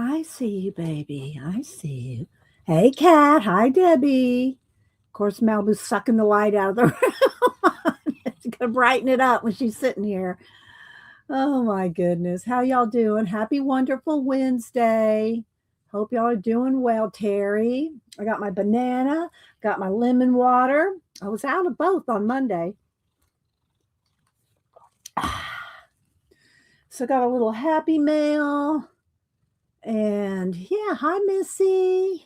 I see you, baby. I see you. Hey, Cat. Hi, Debbie. Of course, Malibu's sucking the light out of the room. She's gonna brighten it up when she's sitting here. Oh my goodness. How y'all doing? Happy wonderful Wednesday. Hope y'all are doing well, Terry. I got my banana, got my lemon water. I was out of both on Monday. So got a little happy mail. And yeah, hi Missy.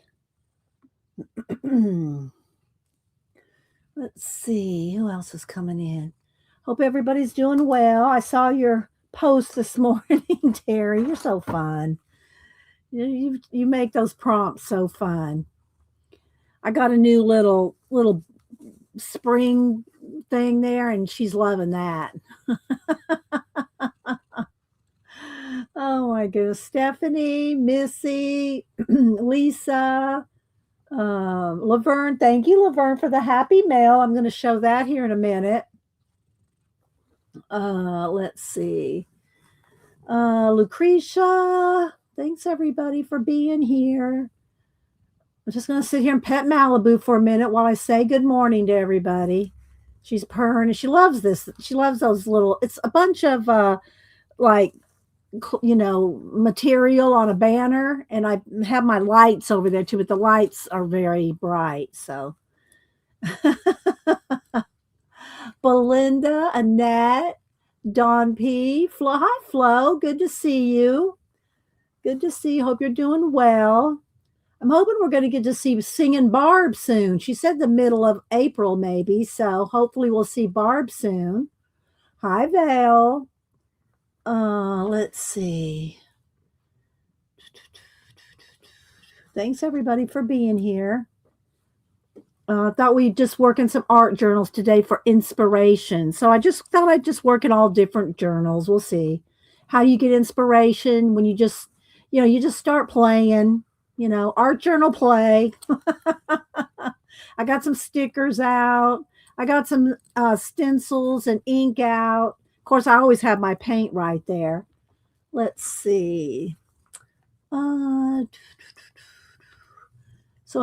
Let's see who else is coming in. Hope everybody's doing well. I saw your post this morning, Terry. You're so fun. You make those prompts so fun. I got a new little spring thing there, and she's loving that. Oh my goodness, Stephanie, Missy, Lisa, Laverne. Thank you, Laverne, for the happy mail. I'm going to show that here in a minute. Let's see. Lucretia, thanks everybody for being here. I'm just going to sit here and pet Malibu for a minute while I say good morning to everybody. She's purring and she loves this. She loves those little, it's a bunch of like, material on a banner, and I have my lights over there too, but the lights are very bright. So Belinda, Annette, Dawn P, Flo. Hi, Flo. Good to see you. Good to see you. Hope you're doing well. I'm hoping we're going to get to see Singing Barb soon. She said the middle of April, maybe. So hopefully we'll see Barb soon. Hi, Val. Let's see. Thanks everybody for being here. Thought we'd just work in some art journals today for inspiration. So I just thought I'd just work in all different journals. We'll see how you get inspiration when you just start playing, art journal play. I got some stickers out. I got some stencils and ink out. Of course, I always have my paint right there. Let's see. So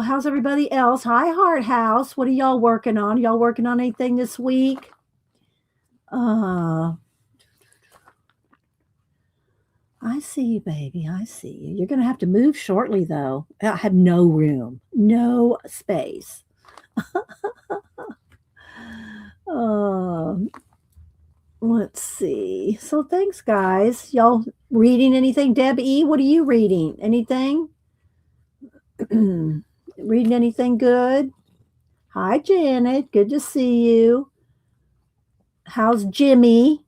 how's everybody else? Hi, Heart House. What are y'all working on? Y'all working on anything this week? I see you, baby. I see you. You're going to have to move shortly, though. I have no room, no space. Let's see. So thanks, guys. Y'all reading anything? Deb E., what are you reading? Anything? Reading anything good? Hi, Janet. Good to see you. How's Jimmy?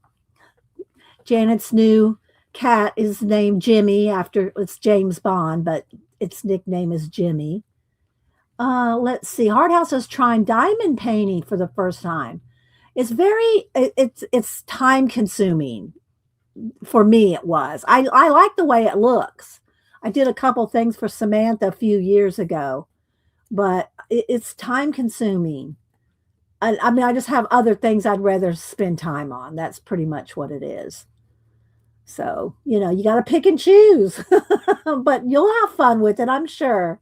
Janet's new cat is named Jimmy after it's James Bond, but its nickname is Jimmy. Let's see. Hard House is trying diamond painting for the first time. It's time consuming. For me, it was. I like the way it looks. I did a couple things for Samantha a few years ago, but it's time consuming. I mean, I just have other things I'd rather spend time on. That's pretty much what it is. So, you got to pick and choose, but you'll have fun with it, I'm sure.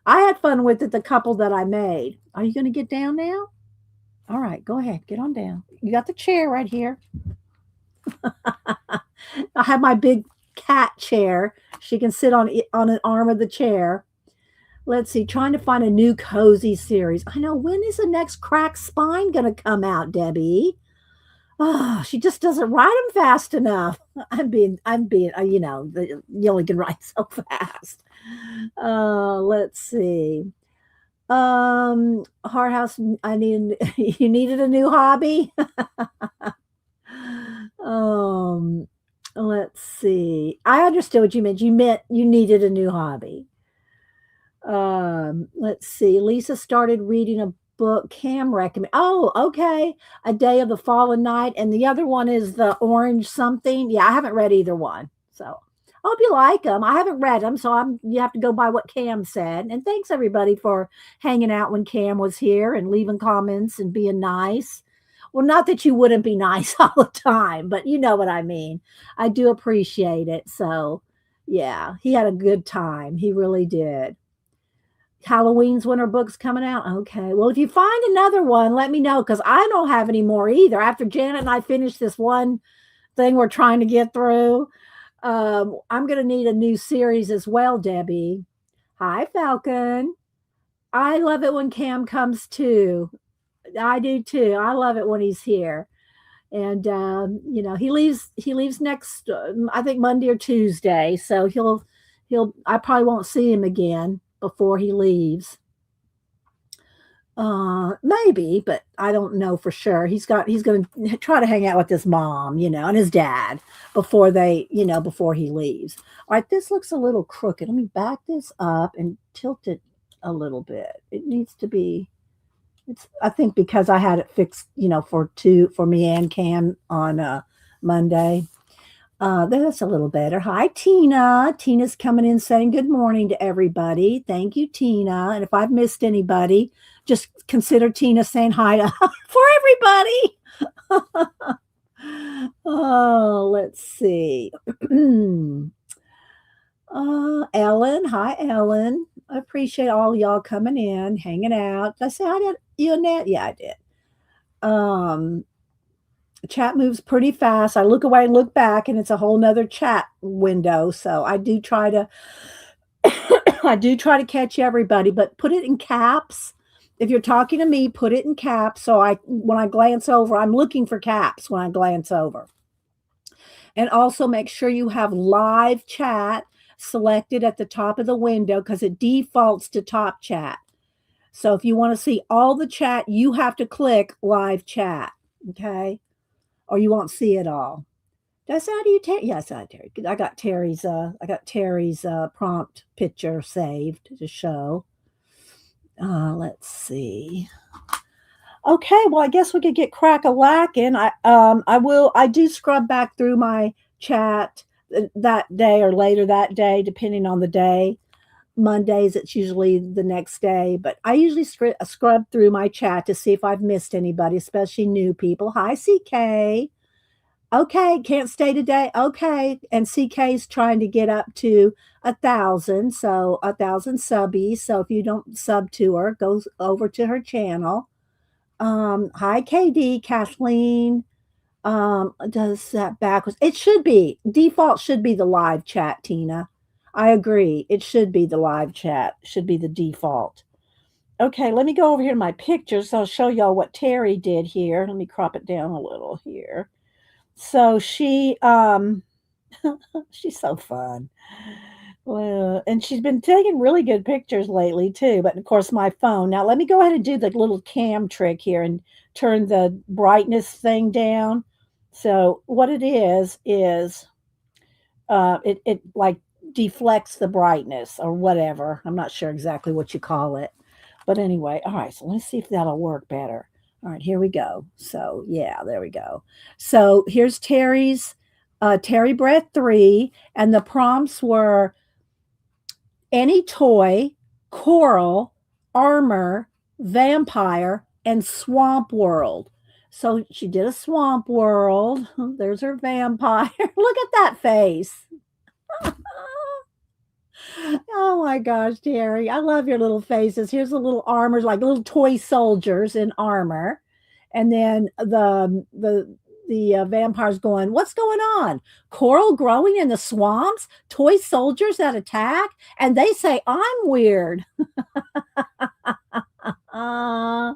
I had fun with it, the couple that I made. Are you going to get down now? All right, go ahead. Get on down. You got the chair right here. I have my big cat chair. She can sit on an arm of the chair. Let's see, trying to find a new cozy series. I know, when is the next Cracked Spine going to come out, Debbie? Oh, she just doesn't write them fast enough. I'm being, you only can write so fast. Let's see. Heart House, you needed a new hobby. Let's see. I understood what you meant. You meant you needed a new hobby. Let's see. Lisa started reading a book Cam recommend. Oh, okay. A Day of the Fallen Night, and the other one is the Orange something. Yeah, I haven't read either one, so I hope you like them. I haven't read them, so you have to go by what Cam said. And thanks everybody for hanging out when Cam was here and leaving comments and being nice. Well, not that you wouldn't be nice all the time, but you know what I mean. I do appreciate it. So, Yeah, he had a good time. He really did. Halloween's when her book's coming out. Okay. Well, if you find another one, let me know because I don't have any more either. After Janet and I finish this one thing we're trying to get through, I'm going to need a new series as well, Debbie. Hi, Falcon. I love it when Cam comes too. I do too. I love it when he's here. And he leaves next I think Monday or Tuesday. So he'll I probably won't see him again before he leaves. Maybe, but I don't know for sure. He's going to try to hang out with his mom, and his dad before he leaves. All right, this looks a little crooked. Let me back this up and tilt it a little bit. It needs to be. It's I think because I had it fixed, for me and Cam on Monday. That's a little better. Hi, Tina. Tina's coming in saying good morning to everybody. Thank you, Tina. And if I've missed anybody, just consider Tina saying hi to for everybody. Oh, let's see. Ellen. Hi, Ellen. I appreciate all y'all coming in, hanging out. Did I say hi to you, Annette? Yeah, I did. Um, Chat moves pretty fast. I look away and look back, and it's a whole nother chat window. So I do try to, I do try to catch everybody, but put it in caps. If you're talking to me, put it in caps. So when I glance over, I'm looking for caps when I glance over. And also make sure you have live chat selected at the top of the window because it defaults to top chat. So if you want to see all the chat, you have to click live chat. Okay. Or you won't see it all. That's how do you Terry? Yes, I Terry. I got Terry's prompt picture saved to show. Let's see. Okay, well, I guess we could get crack-a-lackin'. I do scrub back through my chat that day or later that day, depending on the day. Mondays, it's usually the next day, but I usually scrub through my chat to see if I've missed anybody, especially new people. Hi, CK. Okay, can't stay today. Okay, and CK's trying to get up to 1,000, so 1,000 subbies. So if you don't sub to her, go over to her channel. Hi, KD, Kathleen. Does that backwards? It should be default. Should be the live chat, Tina. I agree. It should be the live chat. Should be the default. Okay, let me go over here to my pictures. So I'll show y'all what Terry did here. Let me crop it down a little here. So she's so fun. Well, and she's been taking really good pictures lately too, but of course my phone. Now let me go ahead and do the little cam trick here and turn the brightness thing down. So what it is it like deflects the brightness or whatever. I'm not sure exactly what you call it. But anyway, all right, so let's see if that'll work better. All right, here we go. So yeah, there we go. So here's Terry Breath 3, and the prompts were any toy, coral, armor, vampire, and swamp world. So she did a swamp world. There's her vampire. Look at that face. Oh my gosh, Terry. I love your little faces. Here's the little armors, like little toy soldiers in armor. And then the vampire's going, what's going on? Coral growing in the swamps? Toy soldiers that attack? And they say, I'm weird. uh,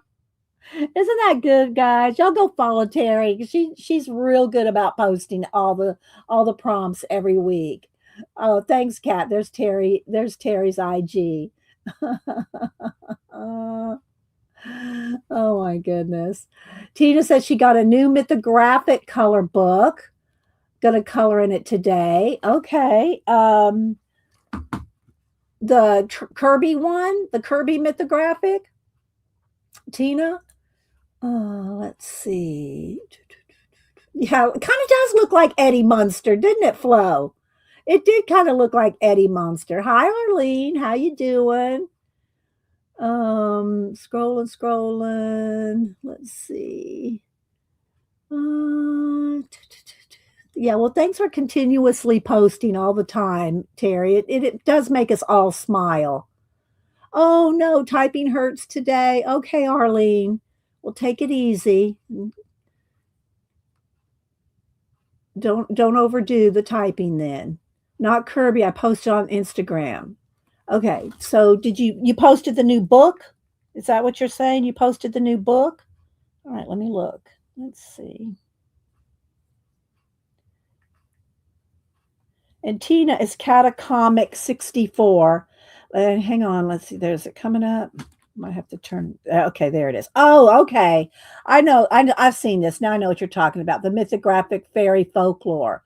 isn't that good, guys? Y'all go follow Terry. She's real good about posting all the prompts every week. Oh, thanks, Kat. There's Terry. There's Terry's IG. Oh my goodness. Tina says she got a new mythographic color book. Gonna color in it today. Okay. The Kirby one, the Kirby mythographic. Tina. Let's see. Yeah, it kind of does look like Eddie Munster, didn't it, Flo? It did kind of look like Eddie Munster. Hi, Arlene. How you doing? Scrolling. Let's see. Yeah, well, thanks for continuously posting all the time, Terry. It does make us all smile. Oh no, typing hurts today. Okay, Arlene. Well, take it easy. Don't overdo the typing then. Not Kirby. I posted on Instagram. Okay, so did you posted the new book? Is that what you're saying? You posted the new book? All right, let me look. Let's see. And Tina is Catacomic 64. Hang on, let's see. There's it coming up. Might have to turn. Okay, there it is. Oh, okay. I've seen this. Now I know what you're talking about. The mythographic fairy folklore.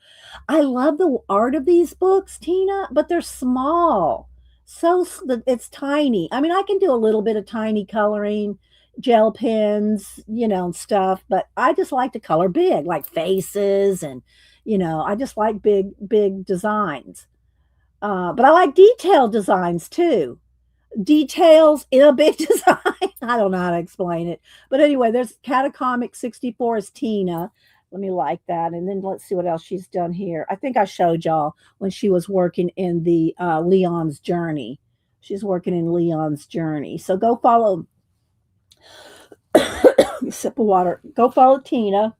I love the art of these books, Tina, but they're small. It's tiny. I mean, I can do a little bit of tiny coloring, gel pens, and stuff, but I just like to color big, like faces and I just like big designs. But I like detailed designs too. Details in a big design. I don't know how to explain it. But anyway, there's Catacomic 64 is Tina. Let me like that. And then let's see what else she's done here. I think I showed y'all when she was working in the Leon's Journey. She's working in Leon's Journey. So go follow, sip of water. Go follow Tina.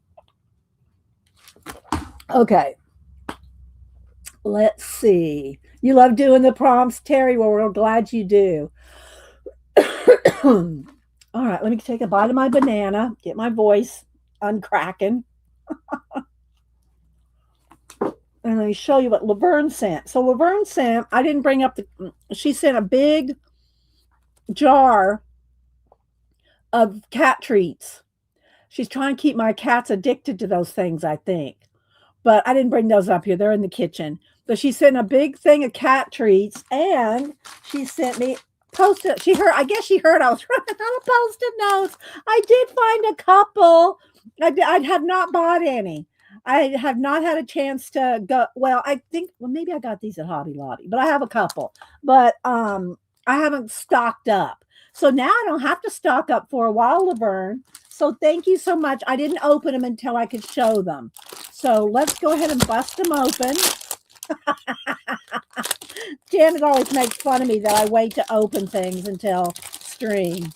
Okay. Let's see. You love doing the prompts, Terry? Well, we're glad you do. All right, let me take a bite of my banana, get my voice uncracking, and let me show you what Laverne sent. So Laverne sent, I didn't bring up she sent a big jar of cat treats. She's trying to keep my cats addicted to those things, I think. But I didn't bring those up here. They're in the kitchen. But she sent a big thing of cat treats, and she sent me post-it. I guess she heard I was running out of post-it notes. I did find a couple. I have not bought any. I have not had a chance to go. Well, I think maybe I got these at Hobby Lobby, but I have a couple. But I haven't stocked up. So now I don't have to stock up for a while, Laverne. So thank you so much. I didn't open them until I could show them. So let's go ahead and bust them open. Janet always makes fun of me that I wait to open things until stream.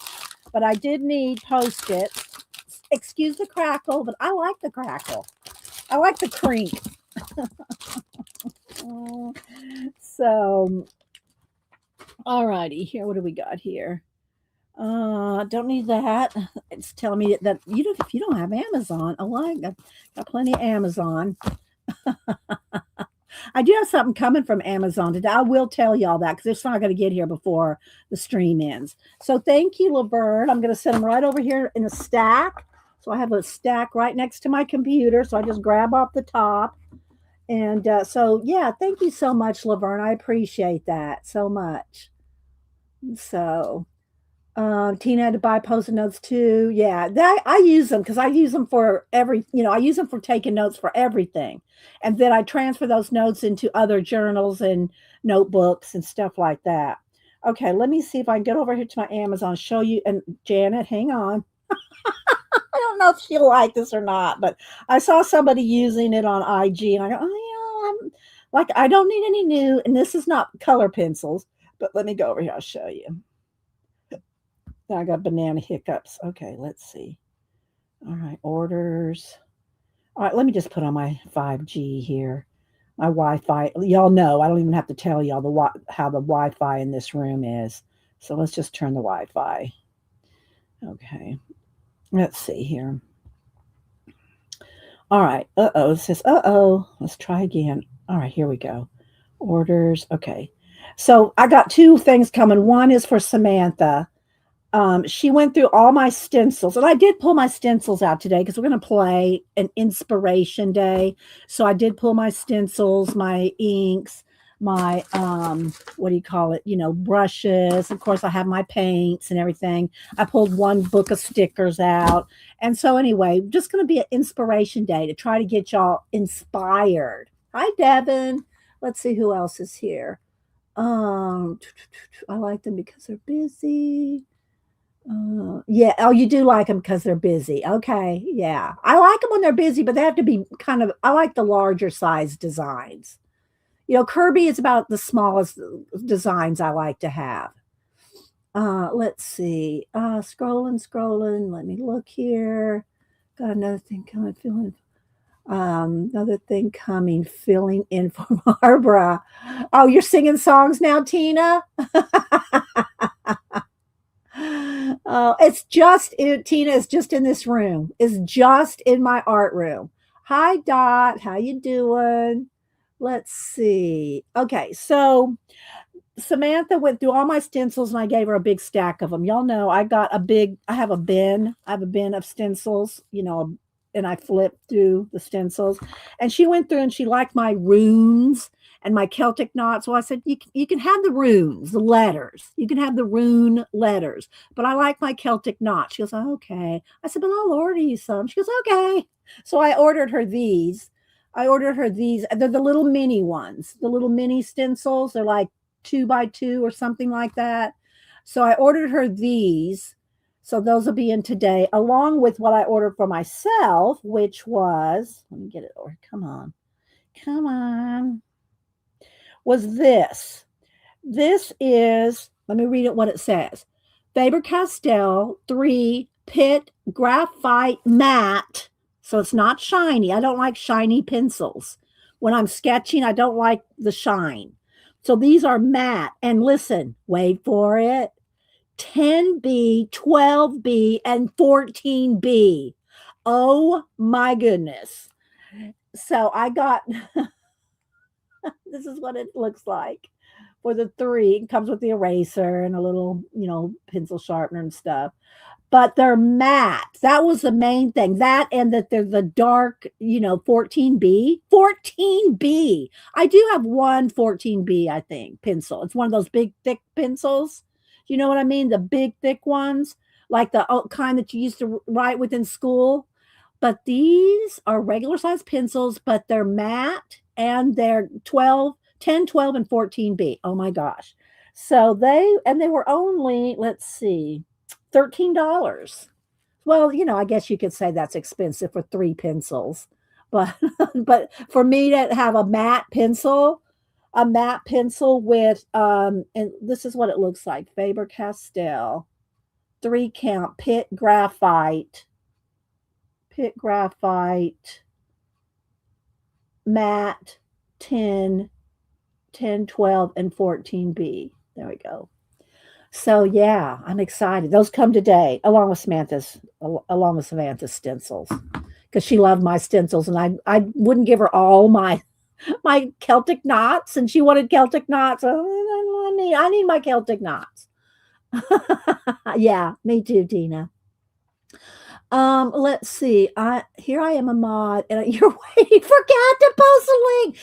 But I did need Post-its. Excuse the crackle, but I like the crackle. I like the crink. So, all righty. Here, what do we got here? Don't need that. It's telling me that if you don't have Amazon, I got plenty of Amazon. I do have something coming from Amazon today. I will tell y'all that because it's not going to get here before the stream ends. So thank you, Laverne. I'm going to set them right over here in a stack. So I have a stack right next to my computer. So I just grab off the top. And so, yeah, thank you so much, Laverne. I appreciate that so much. So Tina had to buy post-it notes too. Yeah, I use them because I use them for I use them for taking notes for everything. And then I transfer those notes into other journals and notebooks and stuff like that. Okay, let me see if I can get over here to my Amazon, show you. And Janet, hang on. I don't know if she'll like this or not, but I saw somebody using it on IG and I go, oh, yeah, I don't need any new. And this is not color pencils, but let me go over here. I'll show you. I got banana hiccups. Okay, let's see. All right, orders. All right, let me just put on my 5G here. My Wi-Fi. Y'all know I don't even have to tell y'all how the Wi-Fi in this room is. So let's just turn the Wi-Fi. Okay, let's see here. All right. It says, let's try again. All right, here we go. Orders. Okay. So I got two things coming. One is for Samantha. She went through all my stencils, and I did pull my stencils out today because we're going to play an inspiration day. So I did pull my stencils, my inks, my what do you call it? Brushes. Of course, I have my paints and everything. I pulled one book of stickers out, and so anyway, just going to be an inspiration day to try to get y'all inspired. Hi, Devin. Let's see who else is here. I like them because they're busy. Yeah. Oh, you do like them because 'cause they're busy. Okay, yeah. I like them when they're busy, but they have to be kind of I like the larger size designs. Kirby is about the smallest designs I like to have. Let's see. Scrolling. Let me look here. Got another thing coming, another thing coming, filling in for Barbara. Oh, you're singing songs now, Tina? Oh, Tina is just in this room. Is just in my art room. Hi, Dot. How you doing? Let's see. Okay, so Samantha went through all my stencils and I gave her a big stack of them. Y'all know I have a bin. I have a bin of stencils, and I flipped through the stencils. And she went through and she liked my runes and my Celtic knots. So I said, you can have the runes, the letters. You can have the rune letters, but I like my Celtic knots. She goes, oh, okay. I said, but I'll order you some. She goes, okay. So I ordered her these. They're the little mini ones, the little mini stencils. They're like 2 by 2 or something like that. So I ordered her these. So those will be in today, along with what I ordered for myself, which was, let me get it, or come on, was this. This is, let me read it what it says. Faber-Castell 3 Pit Graphite Matte. So it's not shiny. I don't like shiny pencils. When I'm sketching, I don't like the shine. So these are matte. And listen, wait for it. 10B, 12B, and 14B. Oh my goodness. So I got, this is what it looks like for the 3. It comes with the eraser and a little, pencil sharpener and stuff. But they're matte. That was the main thing. That and that they're the dark, 14B. 14B. I do have one 14B, I think, pencil. It's one of those big, thick pencils. You know what I mean? The big, thick ones, like the kind that you used to write with in school. But these are regular size pencils, but they're matte and they're 12, 10, 12, and 14B. Oh my gosh. So they were only, let's see, $13. Well, I guess you could say that's expensive for 3 pencils. But but for me to have a matte pencil with and this is what it looks like. Faber-Castell 3 count pit graphite matte 10, 10, 12, and 14B. There we go. So yeah, I'm excited. Those come today along with Samantha's stencils because she loved my stencils and I wouldn't give her all my Celtic knots and she wanted Celtic knots. I need my Celtic knots. Yeah, me too, Tina. Let's see. Here I am a mod, and you're waiting for Kat to post a link.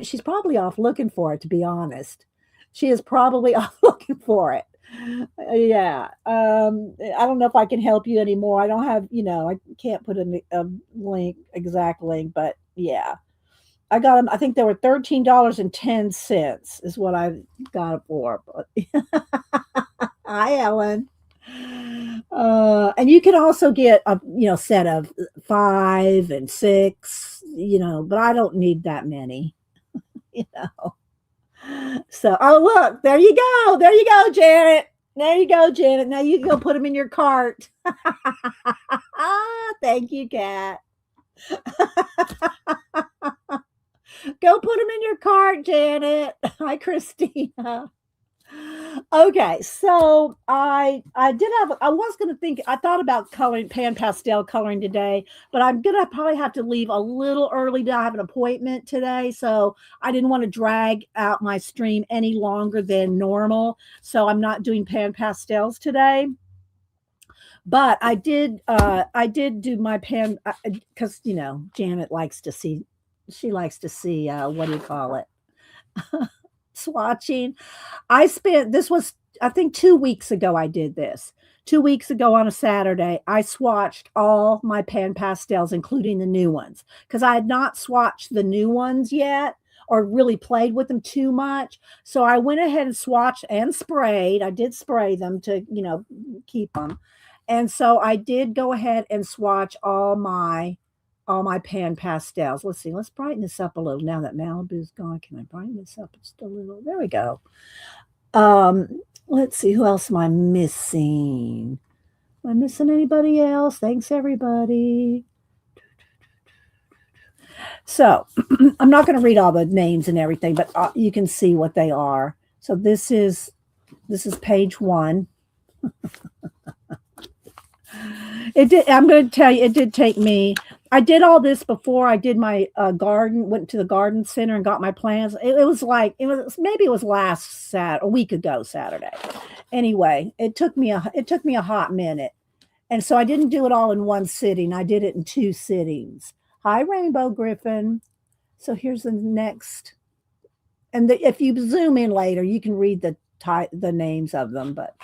She's probably off looking for it. To be honest, she is probably off looking for it. Yeah. I don't know if I can help you anymore. I don't have, I can't put a link, exact link, but yeah. I got them. I think they were $13.10 is what I got it for. Hi, Ellen. And you can also get a set of 5 and 6, but I don't need that many, you know. So, oh look, there you go, Janet. There you go, Janet. Now you can go put them in your cart. Thank you, Kat. Go put them in your cart, Janet. Hi, Christina. Okay, so I was gonna think I thought about coloring pan pastel coloring today, but I'm gonna probably have to leave a little early to have an appointment today. So I didn't want to drag out my stream any longer than normal. So I'm not doing pan pastels today. But I did do my pan because Janet likes to see what do you call it? Swatching. This was, I think 2 weeks ago I did this. 2 weeks ago on a Saturday, I swatched all my pan pastels, including the new ones, because I had not swatched the new ones yet. or really played with them too much. So I went ahead and swatched and sprayed. I did spray them to, keep them. And so I did go ahead and swatch all my pan pastels. Let's see. Let's brighten this up a little. Now that Malibu's gone, can I brighten this up just a little? There we go. Let's see. Who else am I missing? Am I missing anybody else? Thanks, everybody. So I'm not going to read all the names and everything, but you can see what they are. So this is page 1. I'm going to tell you, it did take me. I did all this before I did my garden. Went to the garden center and got my plants. It was last a week ago Saturday. Anyway, it took me a hot minute, and so I didn't do it all in one sitting. I did it in 2 sittings. Hi, Rainbow Griffin. So here's the next, and if you zoom in later, you can read the names of them. But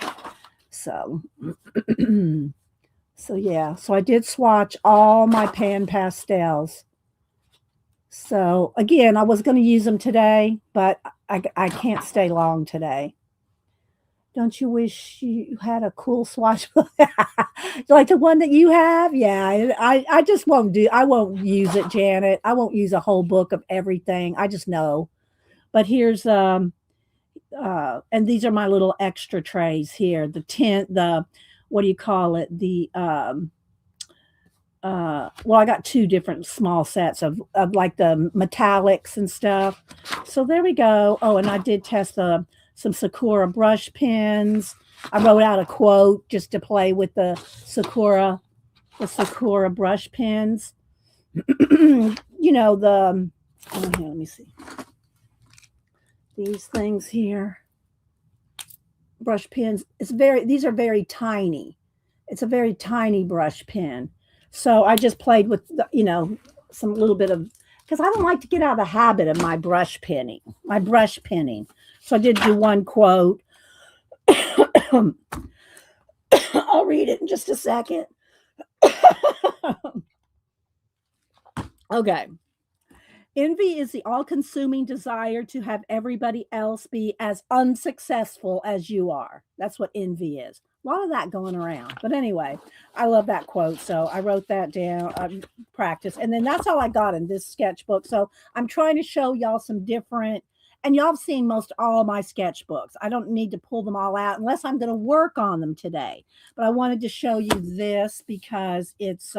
so. So yeah, so I did swatch all my pan pastels. So again, I was going to use them today, but I can't stay long today. Don't you wish you had a cool swatch? Like the one that you have? Yeah, I just I won't use it, Janet. I won't use a whole book of everything. I just know. But here's and these are my little extra trays here. What do you call it? Well, I got 2 different small sets of like the metallics and stuff. So there we go. Oh, and I did test some Sakura brush pens. I wrote out a quote just to play with the Sakura brush pens. Here, let me see. These things here. Brush pens. These are very tiny. It's a very tiny brush pen. So I just played with, some little bit of, because I don't like to get out of the habit of my brush pinning. So I did do one quote. I'll read it in just a second. Okay. Envy is the all-consuming desire to have everybody else be as unsuccessful as you are. That's what envy is. A lot of that going around. But anyway, I love that quote. So I wrote that down, practice. And then that's all I got in this sketchbook. So I'm trying to show y'all some different, and y'all have seen most all my sketchbooks. I don't need to pull them all out unless I'm going to work on them today. But I wanted to show you this because it's,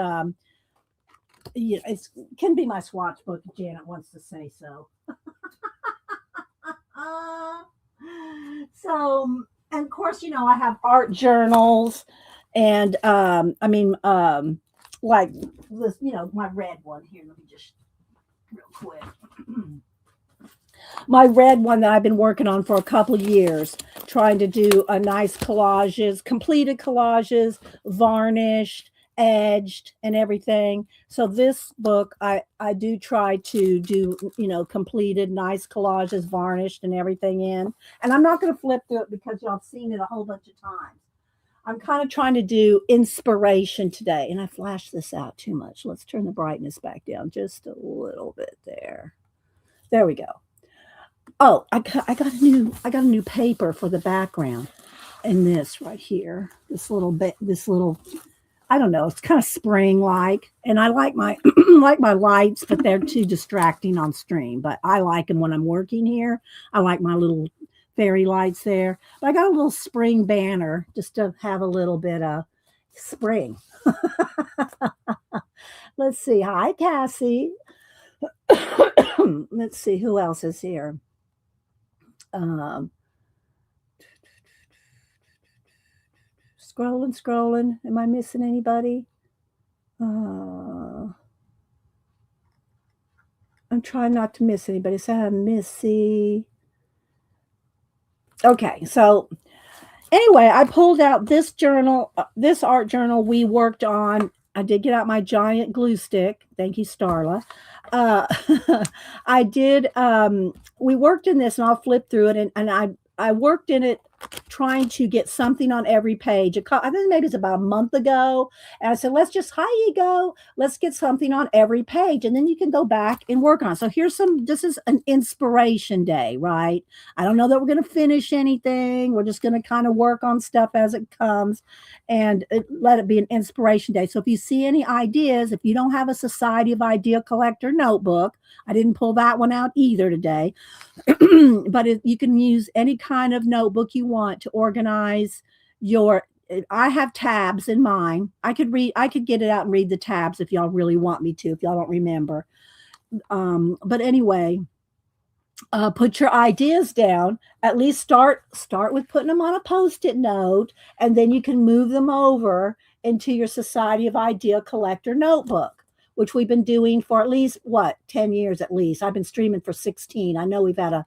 it can be my swatch book if Janet wants to say so. So, and of course, I have art journals and, like this, my red one here. Let me just real quick. My red one that I've been working on for a couple of years, trying to do a nice collages, completed collages, varnished, edged and everything. So this book, I do try to do, completed nice collages, varnished and everything in. And I'm not going to flip through it because y'all have seen it a whole bunch of times. I'm kind of trying to do inspiration today. And I flashed this out too much. Let's turn the brightness back down just a little bit there. There we go. Oh, I got a new paper for the background. And this right here, this little, I don't know, it's kind of spring-like. And I like my like my lights, but they're too distracting on stream. But I like them when I'm working here. I like my little fairy lights there. But I got a little spring banner just to have a little bit of spring. Let's see. Hi, Cassie. Let's see who else is here. Scrolling. Am I missing anybody? I'm trying not to miss anybody. So I'm Missy. Okay, so anyway, I pulled out this journal, this art journal we worked on. I did get out my giant glue stick. Thank you, Starla. I did, we worked in this, and I'll flip through it, and I worked in it trying to get something on every page. I think maybe it's about a month ago. And I said, let's just, hi, ego. Let's get something on every page. And then you can go back and work on it. So this is an inspiration day, right? I don't know that we're going to finish anything. We're just going to kind of work on stuff as it comes and let it be an inspiration day. So if you see any ideas, if you don't have a Society of Idea Collector notebook, I didn't pull that one out either today. But you can use any kind of notebook you want to organize your. I have tabs in mine. I could get it out and read the tabs if y'all really want me to, if y'all don't remember. But anyway, put your ideas down. At least start with putting them on a post-it note, and then you can move them over into your Society of Idea Collector notebook, which we've been doing for at least 10 years at least. I've been streaming for 16. I know we've had a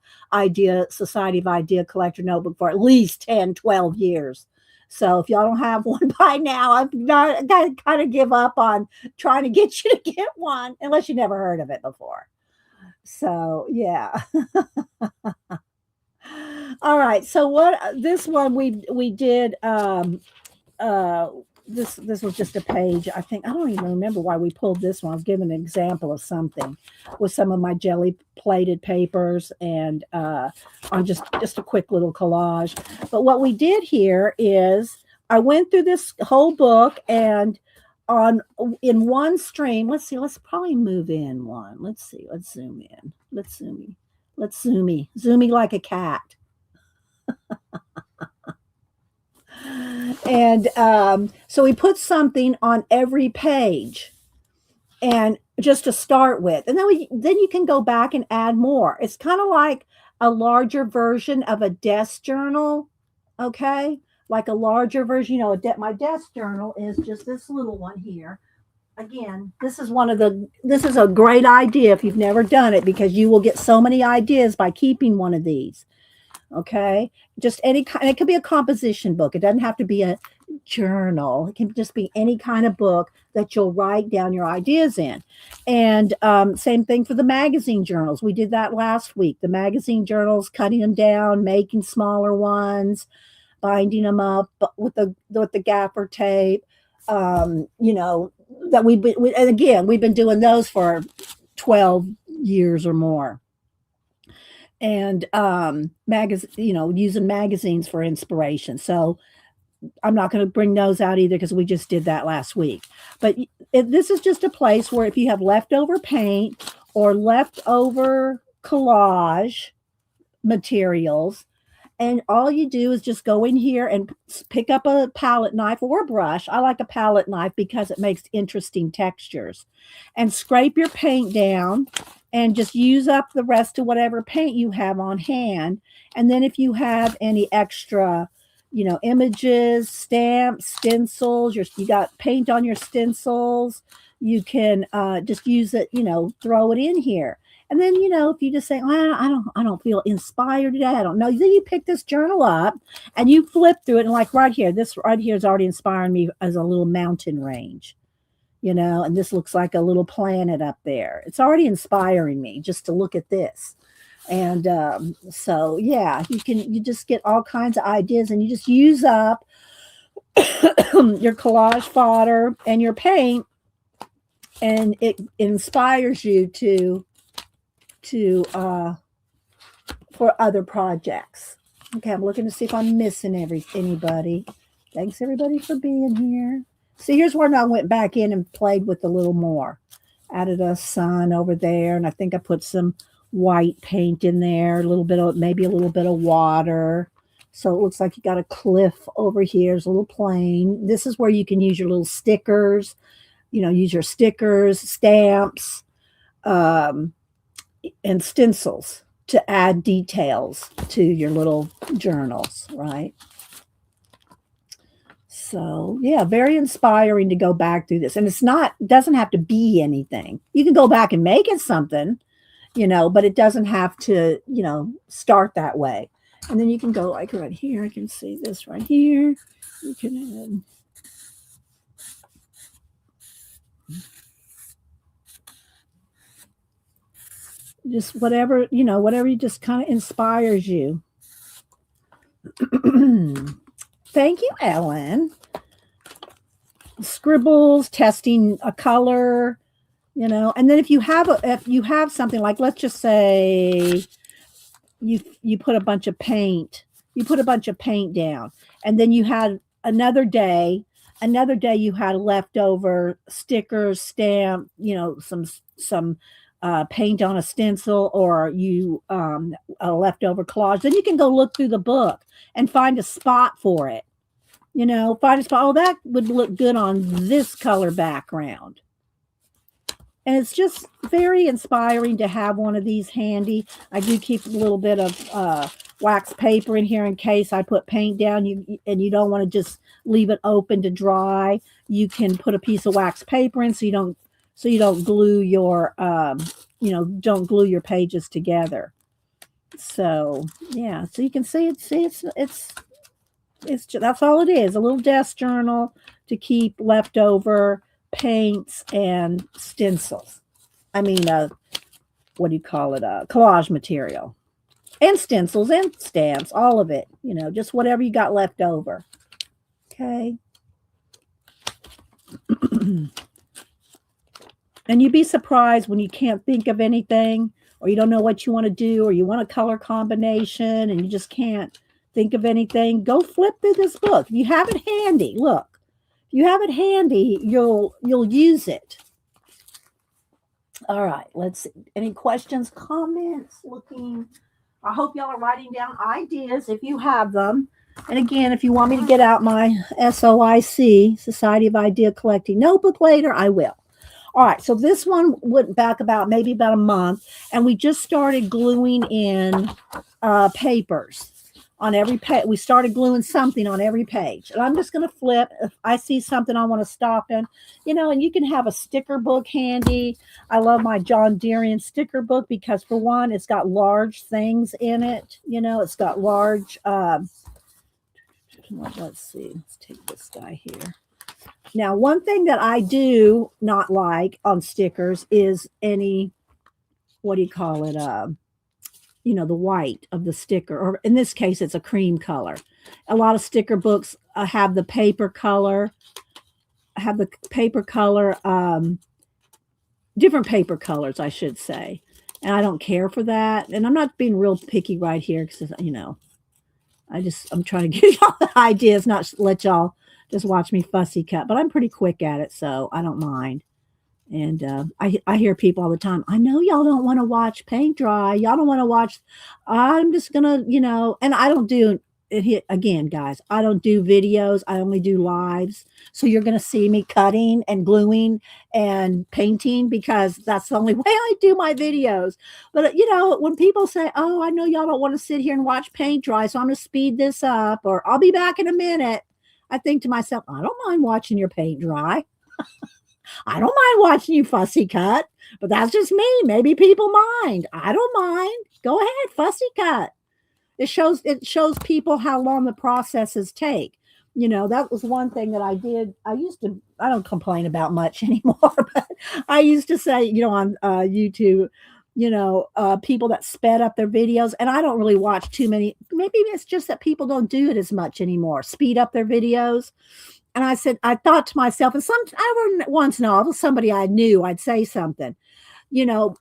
Society of Idea Collector notebook for at least 10, 12 years. So if y'all don't have one by now, I've got to kind of give up on trying to get you to get one unless you never heard of it before. So yeah. All right. So what this one we did this was just a page. I think I don't even remember why we pulled this one. I was giving an example of something with some of my jelly plated papers and on just a quick little collage. But what we did here is I went through this whole book and in one stream, let's see, let's probably move in one. Let's see, let's zoom in. Let's zoomy like a cat. And so we put something on every page, and just to start with, and then you can go back and add more. It's kind of like a larger version of a desk journal, okay? Like a larger version. You know, my desk journal is just this little one here. Again, this is a great idea if you've never done it, because you will get so many ideas by keeping one of these. Okay, just any kind. It could be a composition book. It doesn't have to be a journal. It can just be any kind of book that you'll write down your ideas in. And same thing for the magazine journals. We did that last week. The magazine journals, cutting them down, making smaller ones, binding them up with the gaffer tape. You know that and again we've been doing those for 12 years or more. And using magazines for inspiration. So I'm not going to bring those out either because we just did that last week. But this is just a place where if you have leftover paint or leftover collage materials, and all you do is just go in here and pick up a palette knife or a brush. I like a palette knife because it makes interesting textures. And scrape your paint down and just use up the rest of whatever paint you have on hand. And then if you have any extra, images, stamps, stencils, you got paint on your stencils, you can just use it, throw it in here. And then, if you just say, well, I don't feel inspired today, I don't know. Then you pick this journal up and you flip through it. And like this right here is already inspiring me as a little mountain range, and this looks like a little planet up there. It's already inspiring me just to look at this. And so, yeah, you just get all kinds of ideas, and you just use up your collage fodder and your paint, and it inspires you for other projects. Okay, I'm looking to see if I'm missing anybody. Thanks everybody for being here. See, here's where I went back in and played with a little more. Added a sun over there, and I think I put some white paint in there, maybe a little bit of water. So it looks like you got a cliff over here. It's a little plain. This is where you can use your little stickers. Use your stickers, stamps, and stencils to add details to your little journals, right? So yeah, very inspiring to go back through this. And it doesn't have to be anything. You can go back and make it something, but it doesn't have to, start that way. And then you can go like right here. I can see this right here. You can just whatever you just kind of inspires you. Thank you, Ellen. Scribbles, testing a color, and then if you have something like, let's just say you put a bunch of paint, down, and then you had another day you had leftover stickers, stamp, some paint on a stencil, or you a leftover collage. Then you can go look through the book and find a spot for it. Find a spot. Oh, that would look good on this color background. And it's just very inspiring to have one of these handy. I do keep a little bit of wax paper in here in case I put paint down. You don't want to just leave it open to dry. You can put a piece of wax paper in so you don't glue your don't glue your pages together. So yeah, so you can see it's that's all it is, a little desk journal to keep leftover paints and stencils. I mean, what do you call it? Collage material and stencils and stamps, all of it, just whatever you got left over. Okay. And you'd be surprised when you can't think of anything, or you don't know what you want to do, or you want a color combination and you just can't think of anything. Go flip through this book. If you have it handy, look. If you have it handy, you'll use it. All right, let's see. Any questions, comments? I hope y'all are writing down ideas if you have them. And again, if you want me to get out my SOIC, Society of Idea Collecting notebook later, I will. All right, so this one went back maybe about a month, and we just started gluing in papers on every page. We started gluing something on every page. And I'm just going to flip. If I see something I want to stop in, and you can have a sticker book handy. I love my John Deerian sticker book because, for one, it's got large things in it. It's got large, let's see. Let's take this guy here. Now, one thing that I do not like on stickers is any, what do you call it? The white of the sticker, or in this case, it's a cream color. A lot of sticker books have the paper color, different paper colors, I should say. And I don't care for that. And I'm not being real picky right here because, I'm trying to give y'all the ideas, not let y'all just watch me fussy cut, but I'm pretty quick at it, so I don't mind. And I hear people all the time, I know y'all don't want to watch paint dry. Y'all don't want to watch. I'm just going to, and I don't do it again, guys. I don't do videos. I only do lives. So you're going to see me cutting and gluing and painting because that's the only way I do my videos. But, when people say, oh, I know y'all don't want to sit here and watch paint dry, so I'm going to speed this up, or I'll be back in a minute. I think to myself, I don't mind watching your paint dry. I don't mind watching you fussy cut, but that's just me. Maybe people mind. I don't mind. Go ahead, fussy cut. It shows people how long the processes take. That was one thing that I did. I don't complain about much anymore, but I used to say, on YouTube, people that sped up their videos, and I don't really watch too many. Maybe it's just that people don't do it as much anymore. Speed up their videos. And I thought to myself, and once in a while, somebody I knew, I'd say something,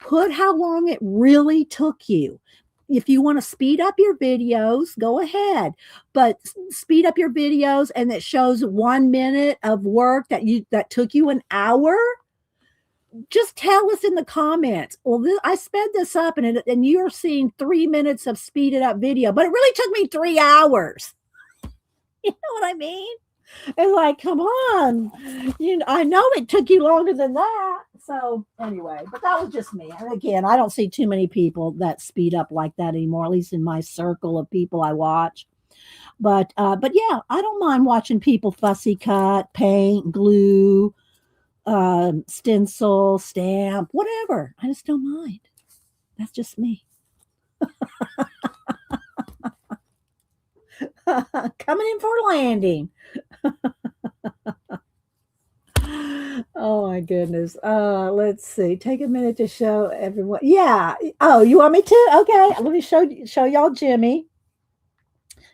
put how long it really took you. If you want to speed up your videos, go ahead, but speed up your videos and it shows 1 minute of work that took you an hour. Just tell us in the comments. Well, I sped this up and you're seeing 3 minutes of speeded up video, but it really took me 3 hours. You know what I mean? It's like, come on, I know it took you longer than that. So anyway, but that was just me. And again, I don't see too many people that speed up like that anymore, at least in my circle of people I watch. But yeah, I don't mind watching people fussy cut, paint, glue, stencil, stamp, whatever. I just don't mind. That's just me. Coming in for a landing. Oh my goodness. Let's see. Take a minute to show everyone. Yeah. Oh, you want me to? Okay. Let me show y'all Jimmy.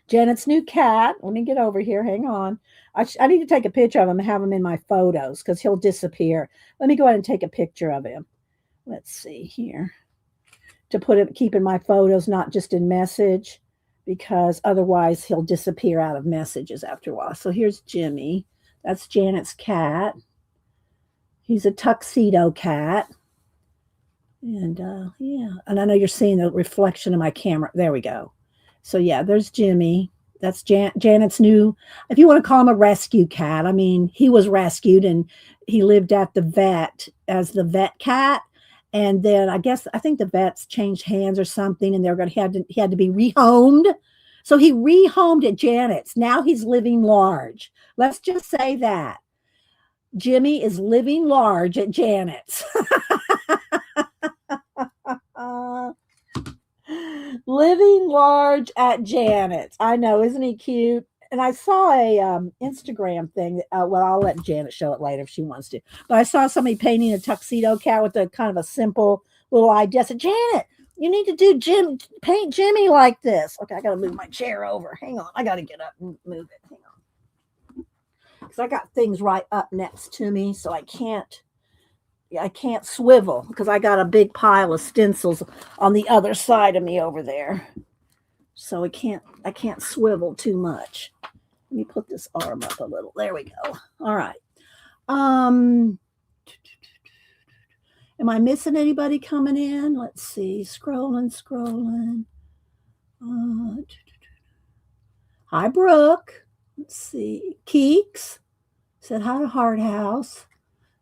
Janet's new cat. Let me get over here. Hang on. I need to take a picture of him and have him in my photos because he'll disappear. Let me go ahead and take a picture of him. Let's see here. To put it, keep in my photos, not just in message, because otherwise he'll disappear out of messages after a while. So here's Jimmy. That's Janet's cat. He's a tuxedo cat. And yeah, and I know you're seeing the reflection of my camera. There we go. So yeah, there's Jimmy. That's Janet's new, if you want to call him a rescue cat. I mean, he was rescued and he lived at the vet as the vet cat. And then I think the vets changed hands or something, and he had to be rehomed. So he rehomed at Janet's. Now he's living large. Let's just say that Jimmy is living large at Janet's. Living large at Janet's. I know, isn't he cute? And I saw a Instagram thing. Well, I'll let Janet show it later if she wants to. But I saw somebody painting a tuxedo cat with a kind of a simple little idea. I said, Janet, you need to paint Jimmy like this. Okay, I got to move my chair over. Hang on, I got to get up and move it. Hang on, because I got things right up next to me, so I can't swivel because I got a big pile of stencils on the other side of me over there. So I can't swivel too much. Let me put this arm up a little. There we go. All right. Am I missing anybody coming in? Let's see. Scrolling. Hi, Brooke. Let's see. Keeks said hi to Hard House.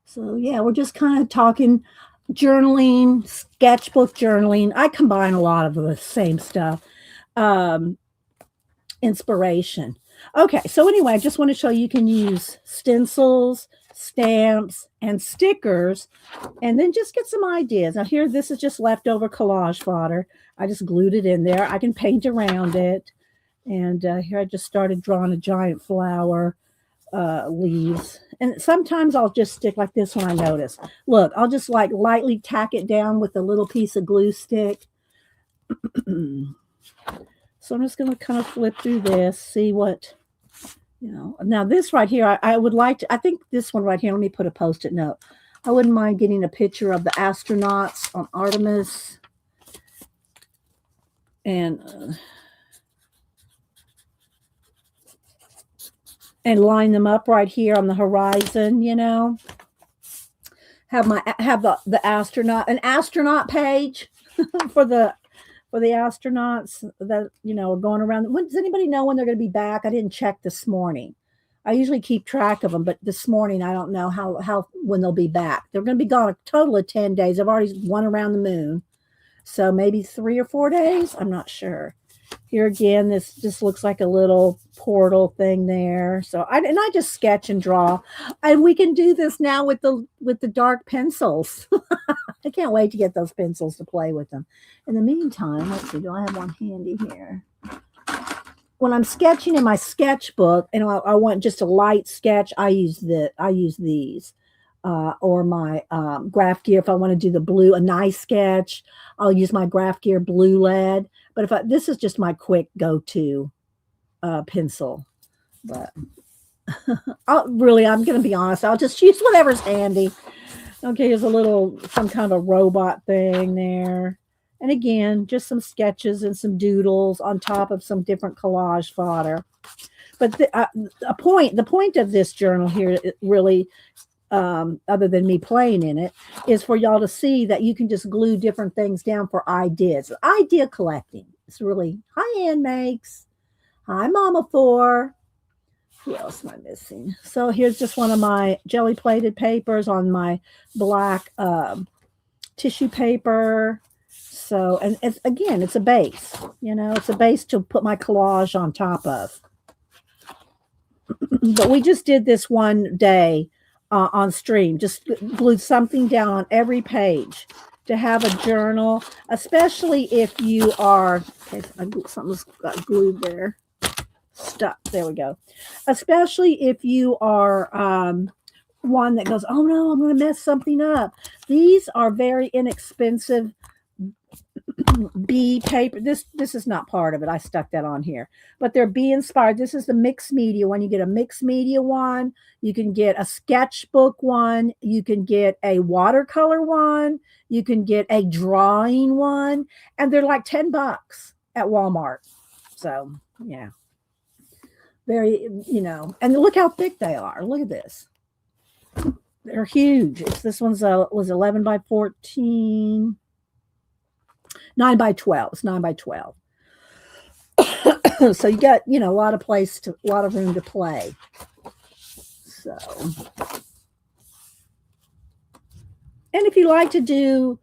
So yeah, we're just kind of talking journaling, sketchbook journaling. I combine a lot of the same stuff. Inspiration. Okay, so anyway, I just want to show you can use stencils, stamps, and stickers, and then just get some ideas. Now here, this is just leftover collage fodder. I just glued it in there. I can paint around it. And here I just started drawing a giant flower, leaves. And sometimes I'll just stick like this when I notice. Look, I'll just like lightly tack it down with a little piece of glue stick. So I'm just going to kind of flip through this, see what, Now this right here, I would like to, I think this one right here, let me put a Post-it note. I wouldn't mind getting a picture of the astronauts on Artemis. And line them up right here on the horizon, Have the an astronaut page for the astronauts that are going around. Does anybody know when they're going to be back? I didn't check this morning. I usually keep track of them, but this morning I don't know how when they'll be back. They're going to be gone a total of 10 days. I've already won around the moon, so maybe 3 or 4 days. I'm not sure. Here again, this just looks like a little portal thing there. So I just sketch and draw, and we can do this now with the dark pencils. I can't wait to get those pencils to play with them. In the meantime, let's see. Do I have one handy here? When I'm sketching in my sketchbook, and I want just a light sketch, I use these. Or my Graph Gear. If I want to do the blue, a nice sketch, I'll use my Graph Gear blue lead. But this is just my quick go-to pencil. But I'm going to be honest. I'll just use whatever's handy. Okay, here's some kind of a robot thing there. And again, just some sketches and some doodles on top of some different collage fodder. But the point of this journal here really, other than me playing in it, is for y'all to see that you can just glue different things down for ideas. Idea collecting. It's really, hi, Ann Makes. Hi, Mama Thor. Who else am I missing? So here's just one of my jelly plated papers on my black tissue paper. So, and it's a base. It's a base to put my collage on top of. But we just did this one day on stream, just glued something down on every page to have a journal, especially if you are, something's got glued there, stuck, there we go. Especially if you are one that goes, oh no, I'm going to mess something up. These are very inexpensive bee paper. This is not part of it. I stuck that on here. But they're bee inspired. This is the mixed media one. You get a mixed media one. You can get a sketchbook one. You can get a watercolor one. You can get a drawing one. And they're like $10 at Walmart. So, yeah. Very, and look how thick they are. Look at this. They're huge. This one's was 11 by 14. 9 by 12. It's 9 by 12. So you got, a lot of room to play. So, and if you like to do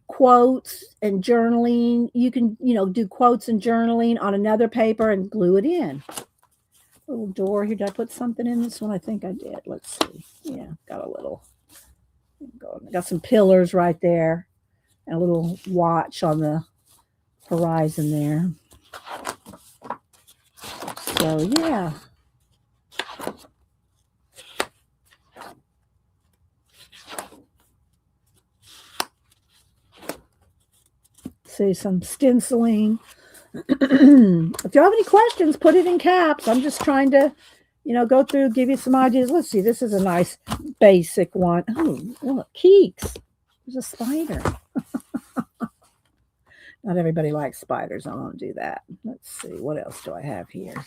quotes and journaling, you can, do quotes and journaling on another paper and glue it in. Little door here. Did I put something in this one? I think I did. Let's see. Yeah, got a little. Got some pillars right there. And a little watch on the horizon there. So, yeah. See some stenciling. If you have any questions, put it in caps. I'm just trying to, go through, give you some ideas. Let's see. This is a nice basic one. Oh, look, Keeks. There's a spider. Not everybody likes spiders. I won't do that. Let's see. What else do I have here?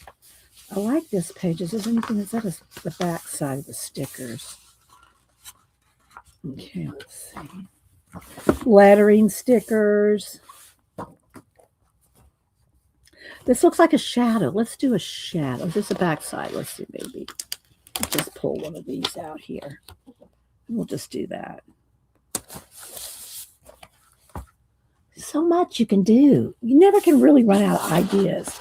I like this page. Is there anything that's at the back side of the stickers? Okay, let's see. Lettering stickers. This looks like a shadow. Let's do a shadow. Is this a back side? Let's see, maybe. Just pull one of these out here. We'll just do that. So much you can do. You never can really run out of ideas.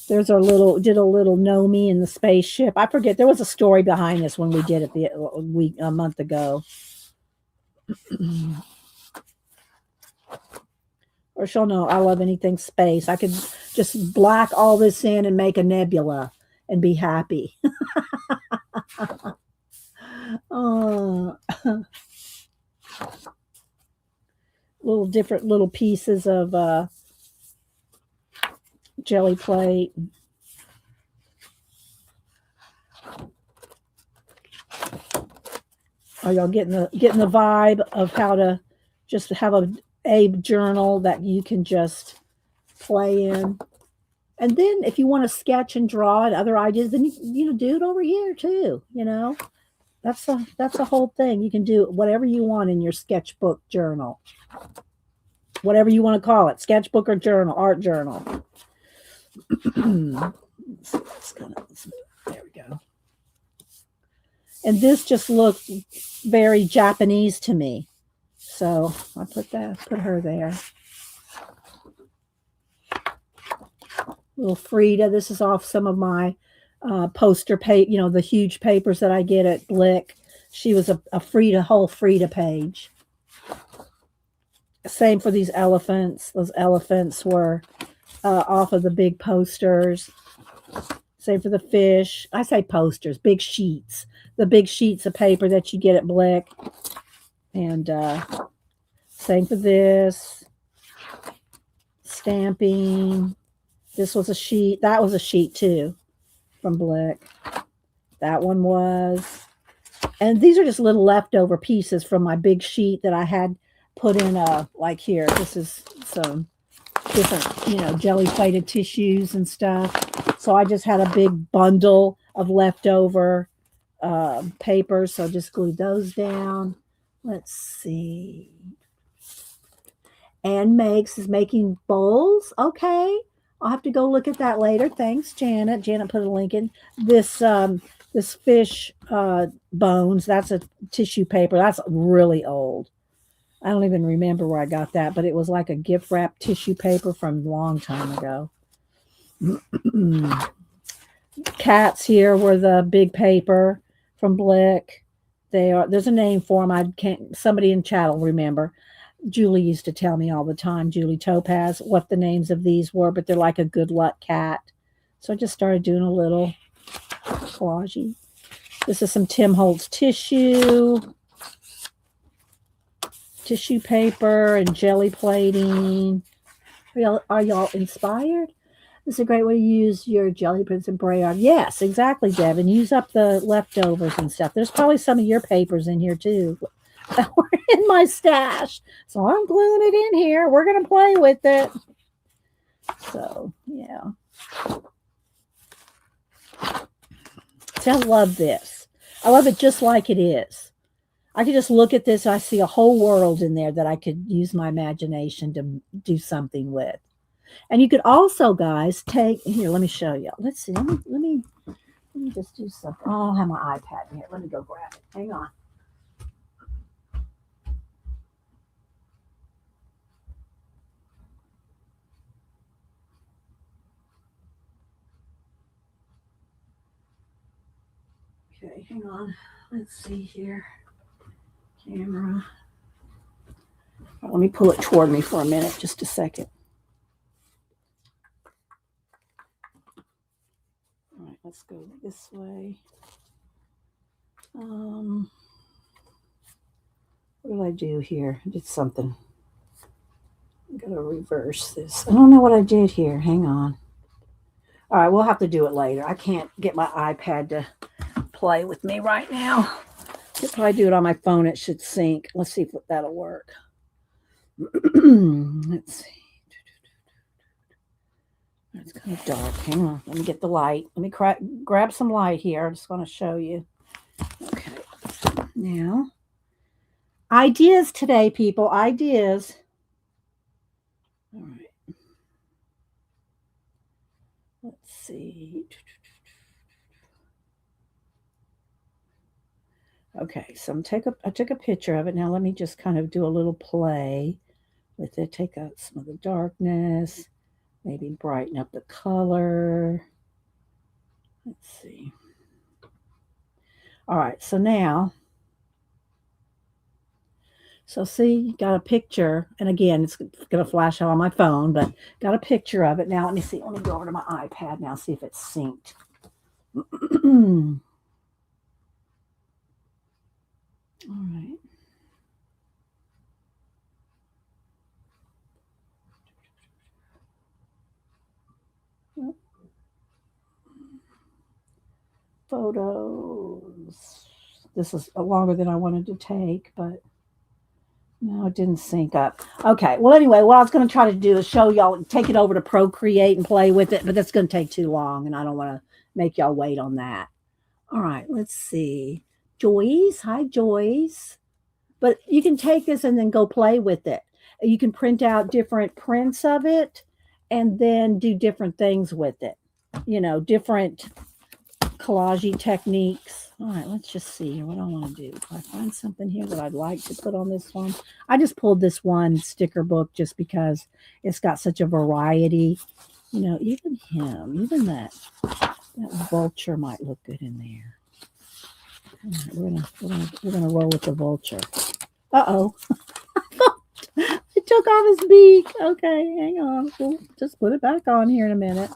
There's our did a little Nomi in the spaceship. I forget. There was a story behind this when we did it a month ago. Or she'll know I love anything space. I could just black all this in and make a nebula and be happy. Different little pieces of jelly plate. Are y'all getting the vibe of how to just have a journal that you can just play in? And then if you want to sketch and draw and other ideas, then you do it over here too. That's a whole thing. You can do whatever you want in your sketchbook journal. Whatever you want to call it, sketchbook or journal, art journal. There we go. And this just looked very Japanese to me. So I put her there. Little Frida. This is off some of my poster page, the huge papers that I get at Blick. She was a whole Frida page. Same for these elephants. Those elephants were off of the big posters. Same for the fish. I say posters, big sheets. The big sheets of paper that you get at Blick. And same for this. Stamping. This was a sheet. That was a sheet too from Blick. That one was. And these are just little leftover pieces from my big sheet that I had put in like here. This is some different, jelly plated tissues and stuff. So I just had a big bundle of leftover papers. So I just glued those down. Let's see. Ann is making bowls. Okay. I'll have to go look at that later. Thanks, Janet. Janet put a link in. This fish bones, that's a tissue paper. That's really old. I don't even remember where I got that, but it was like a gift wrap tissue paper from a long time ago. Cats here were the big paper from Blick. There's a name for them. Somebody in chat will remember. Julie used to tell me all the time, Julie Topaz, what the names of these were, but they're like a good luck cat. So I just started doing a little collage. This is some Tim Holtz tissue. tissue paper and jelly plating. Are y'all inspired? This is a great way to use your jelly prints and braille. Yes, exactly, Devin. Use up the leftovers and stuff. There's probably some of your papers in here too that were in my stash. So I'm gluing it in here. We're going to play with it. So, yeah. See, I love this. I love it just like it is. I could just look at this. I see a whole world in there that I could use my imagination to do something with. And you could also, guys, take here. Let me show you. Let's see. Let me just do something. Oh, I don't have my iPad in here. Let me go grab it. Hang on. Okay, hang on. Let's see here. Camera. Let me pull it toward me for a minute, just a second. All right, let's go this way. What did I do here? I did something. I'm going to reverse this. I don't know what I did here. Hang on. All right, we'll have to do it later. I can't get my iPad to play with me right now. If I do it on my phone, it should sync. Let's see if that'll work. Let's see. It's kind of dark. Hang on. Let me get the light. Let me grab some light here. I just want to show you. Okay. Now, ideas today, people. Ideas. All right. Let's see. Okay, so I took a picture of it. Now let me just kind of do a little play with it. Take out some of the darkness. Maybe brighten up the color. Let's see. All right, so now, so see, got a picture. And again, it's going to flash out on my phone, but got a picture of it. Now, let me see. Let me go over to my iPad now, see if it's synced. All right. Photos. This is longer than I wanted to take, but no, it didn't sync up. Okay. Well, anyway, what I was going to try to do is show y'all, take it over to Procreate and play with it, but that's going to take too long, and I don't want to make y'all wait on that. All right. Let's see. Joyce. Hi, Joyce. But you can take this and then go play with it. You can print out different prints of it and then do different things with it. You know, different collage techniques. All right, let's just see what I want to do. If I find something here that I'd like to put on this one. I just pulled this one sticker book just because it's got such a variety. You know, even him, even that vulture might look good in there. All right, we're gonna roll with the vulture. Uh-oh. It took off his beak. Okay, hang on. We'll just put it back on here in a minute.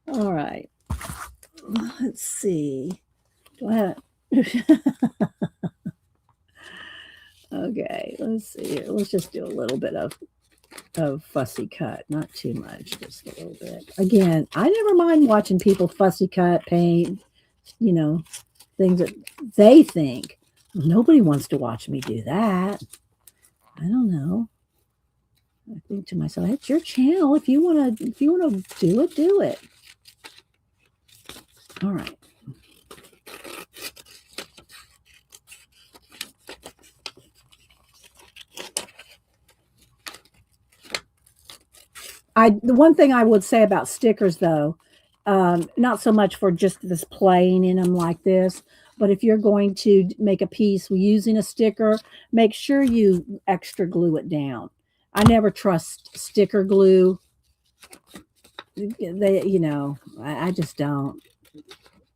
All right. Let's see. Do I have... Okay, let's see. Let's just do a little bit of fussy cut. Not too much, just a little bit. Again, I never mind watching people fussy cut, paint, you know, things that they think. Nobody wants to watch me do that. I don't know. I think to myself, it's your channel. If you wanna do it, do it. All right. The one thing I would say about stickers, though, not so much for just this playing in them like this, but if you're going to make a piece using a sticker, make sure you extra glue it down. I never trust sticker glue. They, you know, I just don't.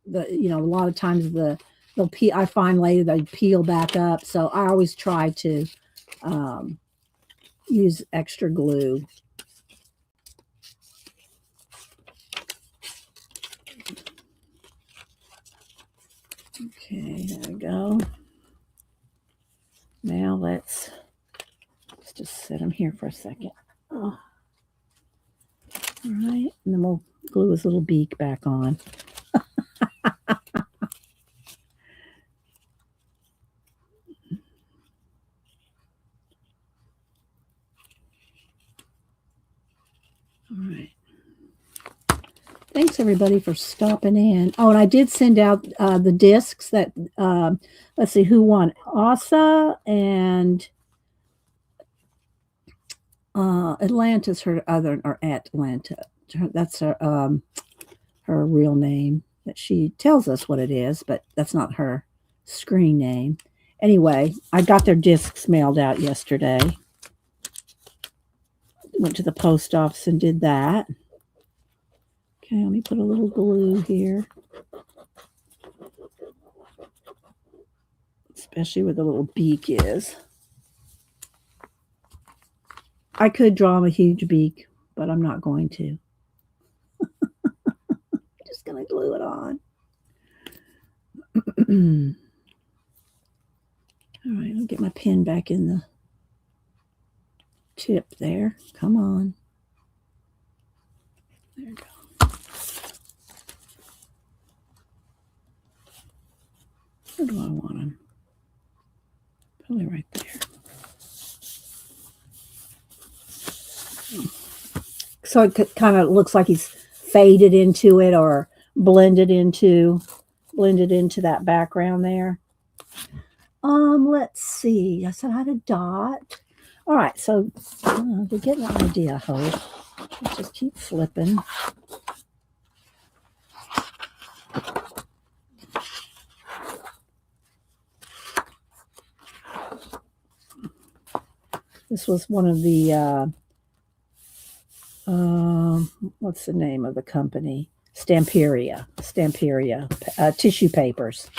You know, a lot of times they'll peel. I find later they peel back up, so I always try to use extra glue. Okay, there we go. Now let's just set him here for a second. Oh. All right, and then we'll glue his little beak back on. All right. Thanks everybody for stopping in. Oh, and I did send out the discs that, let's see who won. Asa and Atlanta's her other, or Atlanta. That's her real name. That she tells us what it is, but that's not her screen name. Anyway, I got their discs mailed out yesterday. Went to the post office and did that. Okay, let me put a little glue here. Especially where the little beak is. I could draw him a huge beak, but I'm not going to. Just going to glue it on. All right, I'll get my pen back in the tip there. Come on. There we go. Where do I want him? Probably right there. So it kind of looks like he's faded into it or blended into that background there. Let's see. I said I had a dot. All right, so you're getting an idea, I hope. Let's just keep flipping. This was one of the, what's the name of the company? Stamperia tissue papers.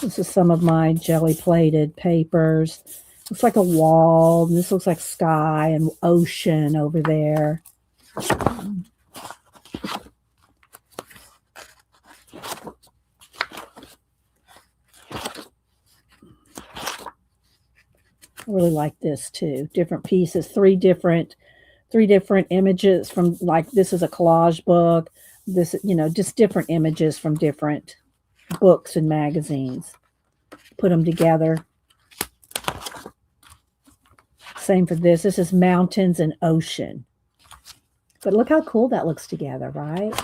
This is some of my jelly-plated papers. Looks like a wall. This looks like sky and ocean over there. I really like this too. Different pieces, three different images from, like, this is a collage book. This, just different images from different books and magazines. Put them together. Same for this. This is mountains and ocean. But look how cool that looks together, right?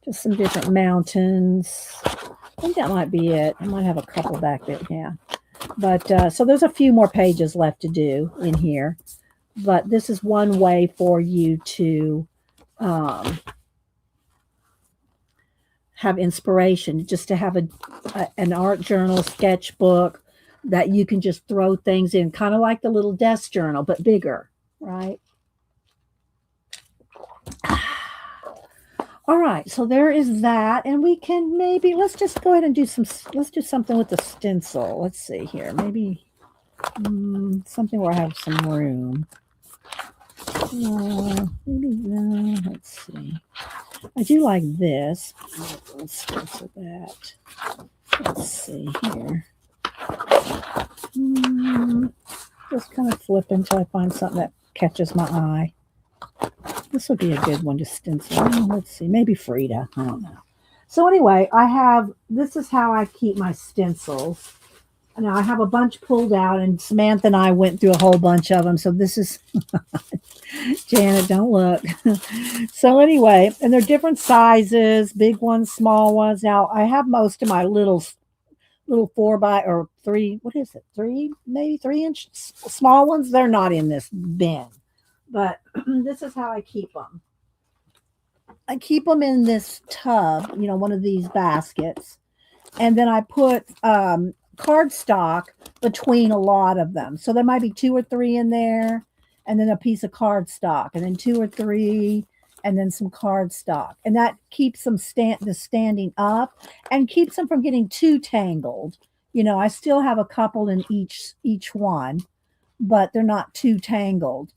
Just some different mountains. I think that might be it. I might have a couple back there. Yeah. But so there's a few more pages left to do in here. But this is one way for you to have inspiration, just to have an art journal, sketchbook that you can just throw things in, kind of like the little desk journal, but bigger, right? All right, so there is that, and we can let's just go ahead and let's do something with the stencil. Let's see here, maybe something where I have some room. Maybe no, let's see. I do like this. Let's stencil that. Let's see here. Just kind of flip until I find something that catches my eye. This would be a good one to stencil. Let's see, maybe Frida. I don't know. So anyway, this is how I keep my stencils. Now I have a bunch pulled out, and Samantha and I went through a whole bunch of them. So this is, Janet, don't look. So anyway, and they're different sizes, big ones, small ones. Now I have most of my little 4x3, what is it? Maybe 3-inch small ones. They're not in this bin. But this is how I keep them. I keep them in this tub, one of these baskets. And then I put cardstock between a lot of them. So there might be 2 or 3 in there, and then a piece of cardstock, and then 2 or 3, and then some cardstock. And that keeps them standing up and keeps them from getting too tangled. I still have a couple in each one, but they're not too tangled.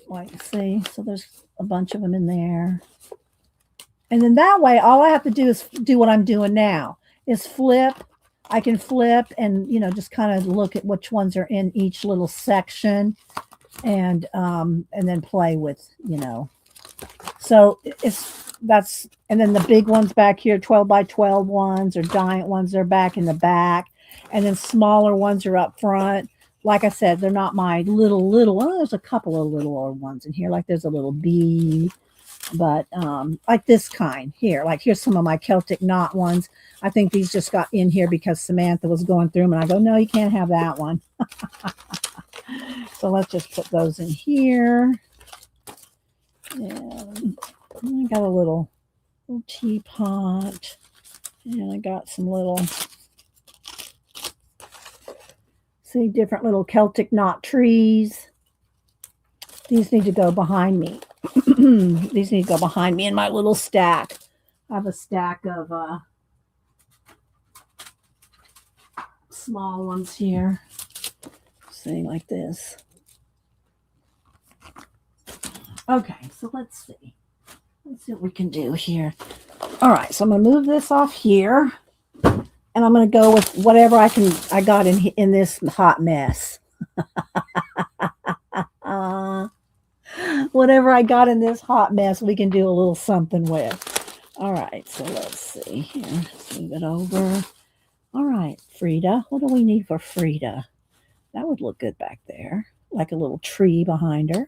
like, see, so there's a bunch of them in there. And then that way, all I have to do is do what I'm doing now, is flip. I can flip and, just kind of look at which ones are in each little section, and then play with, So and then the big ones back here, 12 by 12 ones or giant ones, they're back in the back. And then smaller ones are up front. Like I said, they're not my little, well, there's a couple of littler ones in here. Like there's a little bee, but like this kind here. Like here's some of my Celtic knot ones. I think these just got in here because Samantha was going through them, and I go, no, you can't have that one. So let's just put those in here. And I got a little teapot, and I got some little, see, different little Celtic knot trees. These need to go behind me. These need to go behind me in my little stack. I have a stack of small ones here. See, like this. Okay, so let's see. Let's see what we can do here. All right, so I'm going to move this off here, and I'm going to go with whatever I got in this hot mess. Whatever I got in this hot mess, we can do a little something with. All right, so let's see here. Let's move it over. All right, Frida. What do we need for Frida? That would look good back there, like a little tree behind her.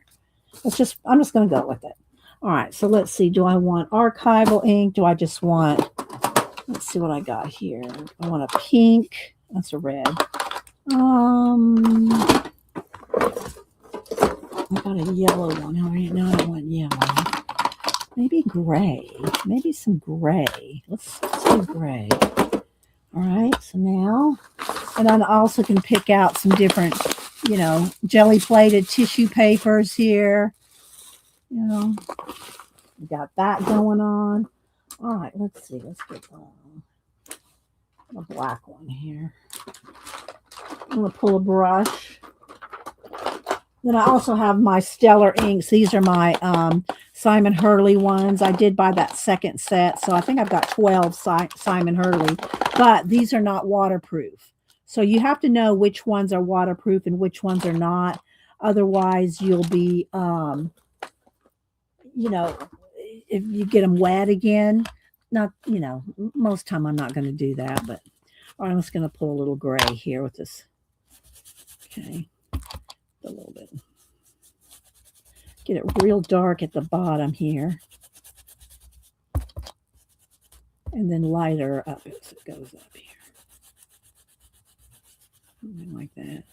I'm just going to go with it. All right, so let's see. Do I want archival ink? Do I just want, let's see what I got here. I want a pink. That's a red. I got a yellow one. All right, now I want yellow. Maybe gray. Maybe some gray. Let's do gray. All right, so now, and I also can pick out some different, jelly plated tissue papers here. We got that going on. All right, let's see. Let's get a black one here. I'm going to pull a brush. Then I also have my Stellar inks. These are my Simon Hurley ones. I did buy that second set, so I think I've got 12 Simon Hurley, but these are not waterproof. So you have to know which ones are waterproof and which ones are not. Otherwise, you'll be, if you get them wet again, not, most time I'm not going to do that, but I'm just going to pull a little gray here with this. Okay. A little bit. Get it real dark at the bottom here. And then lighter up as it goes up here. Something like that.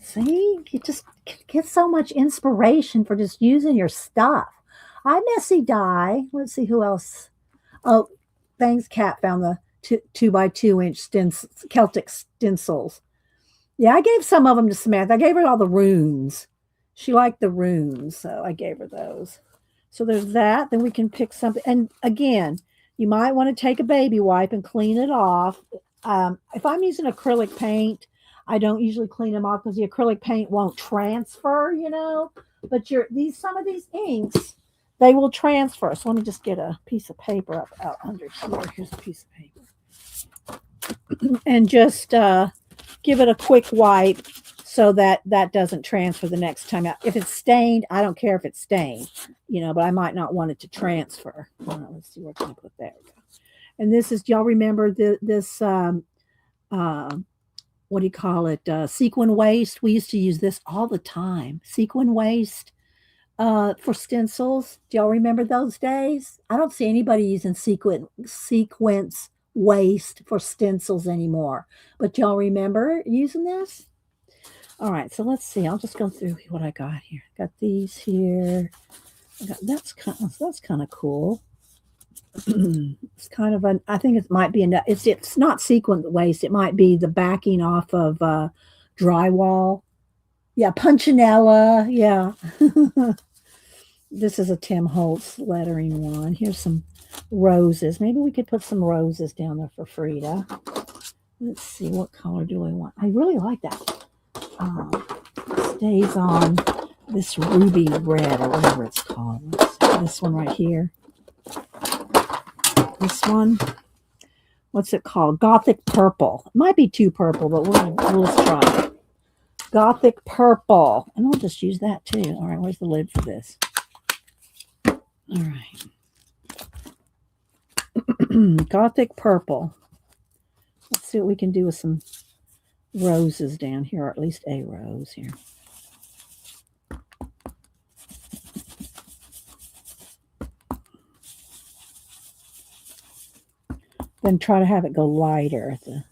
See? You just get so much inspiration for just using your stuff. Hi, Missy Dye. Let's see who else. Oh, thanks, Kat found the 2 by 2 inch Celtic stencils. Yeah, I gave some of them to Samantha. I gave her all the runes. She liked the runes, so I gave her those. So there's that. Then we can pick something. And again, you might want to take a baby wipe and clean it off. If I'm using acrylic paint, I don't usually clean them off because the acrylic paint won't transfer, But some of these inks, they will transfer. So let me just get a piece of paper out under here. Here's a piece of paper. And just give it a quick wipe so that doesn't transfer the next time out. If it's stained, I don't care if it's stained, but I might not want it to transfer. Let's see where can I put that. And this is, y'all remember this, what do you call it? Sequin waste. We used to use this all the time. Sequin waste for stencils. Do y'all remember those days? I don't see anybody using sequence waste for stencils anymore, but y'all remember using this? All right, so let's see. I'll just go through what I got here. Got these here. That's kind of cool. It's kind of I think it might be it's not sequin waste. It might be the backing off of drywall. Yeah, Punchinella. Yeah. This is a Tim Holtz lettering one. Here's some roses. Maybe we could put some roses down there for Frida. Let's see, what color do I want? I really like that stays on this ruby red or whatever it's called. This one right here. This one. What's it called? Gothic purple. It might be too purple, but let's try it. Gothic purple. And I'll just use that too. All right, where's the lid for this? All right. Gothic purple. Let's see what we can do with some roses down here, or at least a rose here. Then try to have it go lighter at the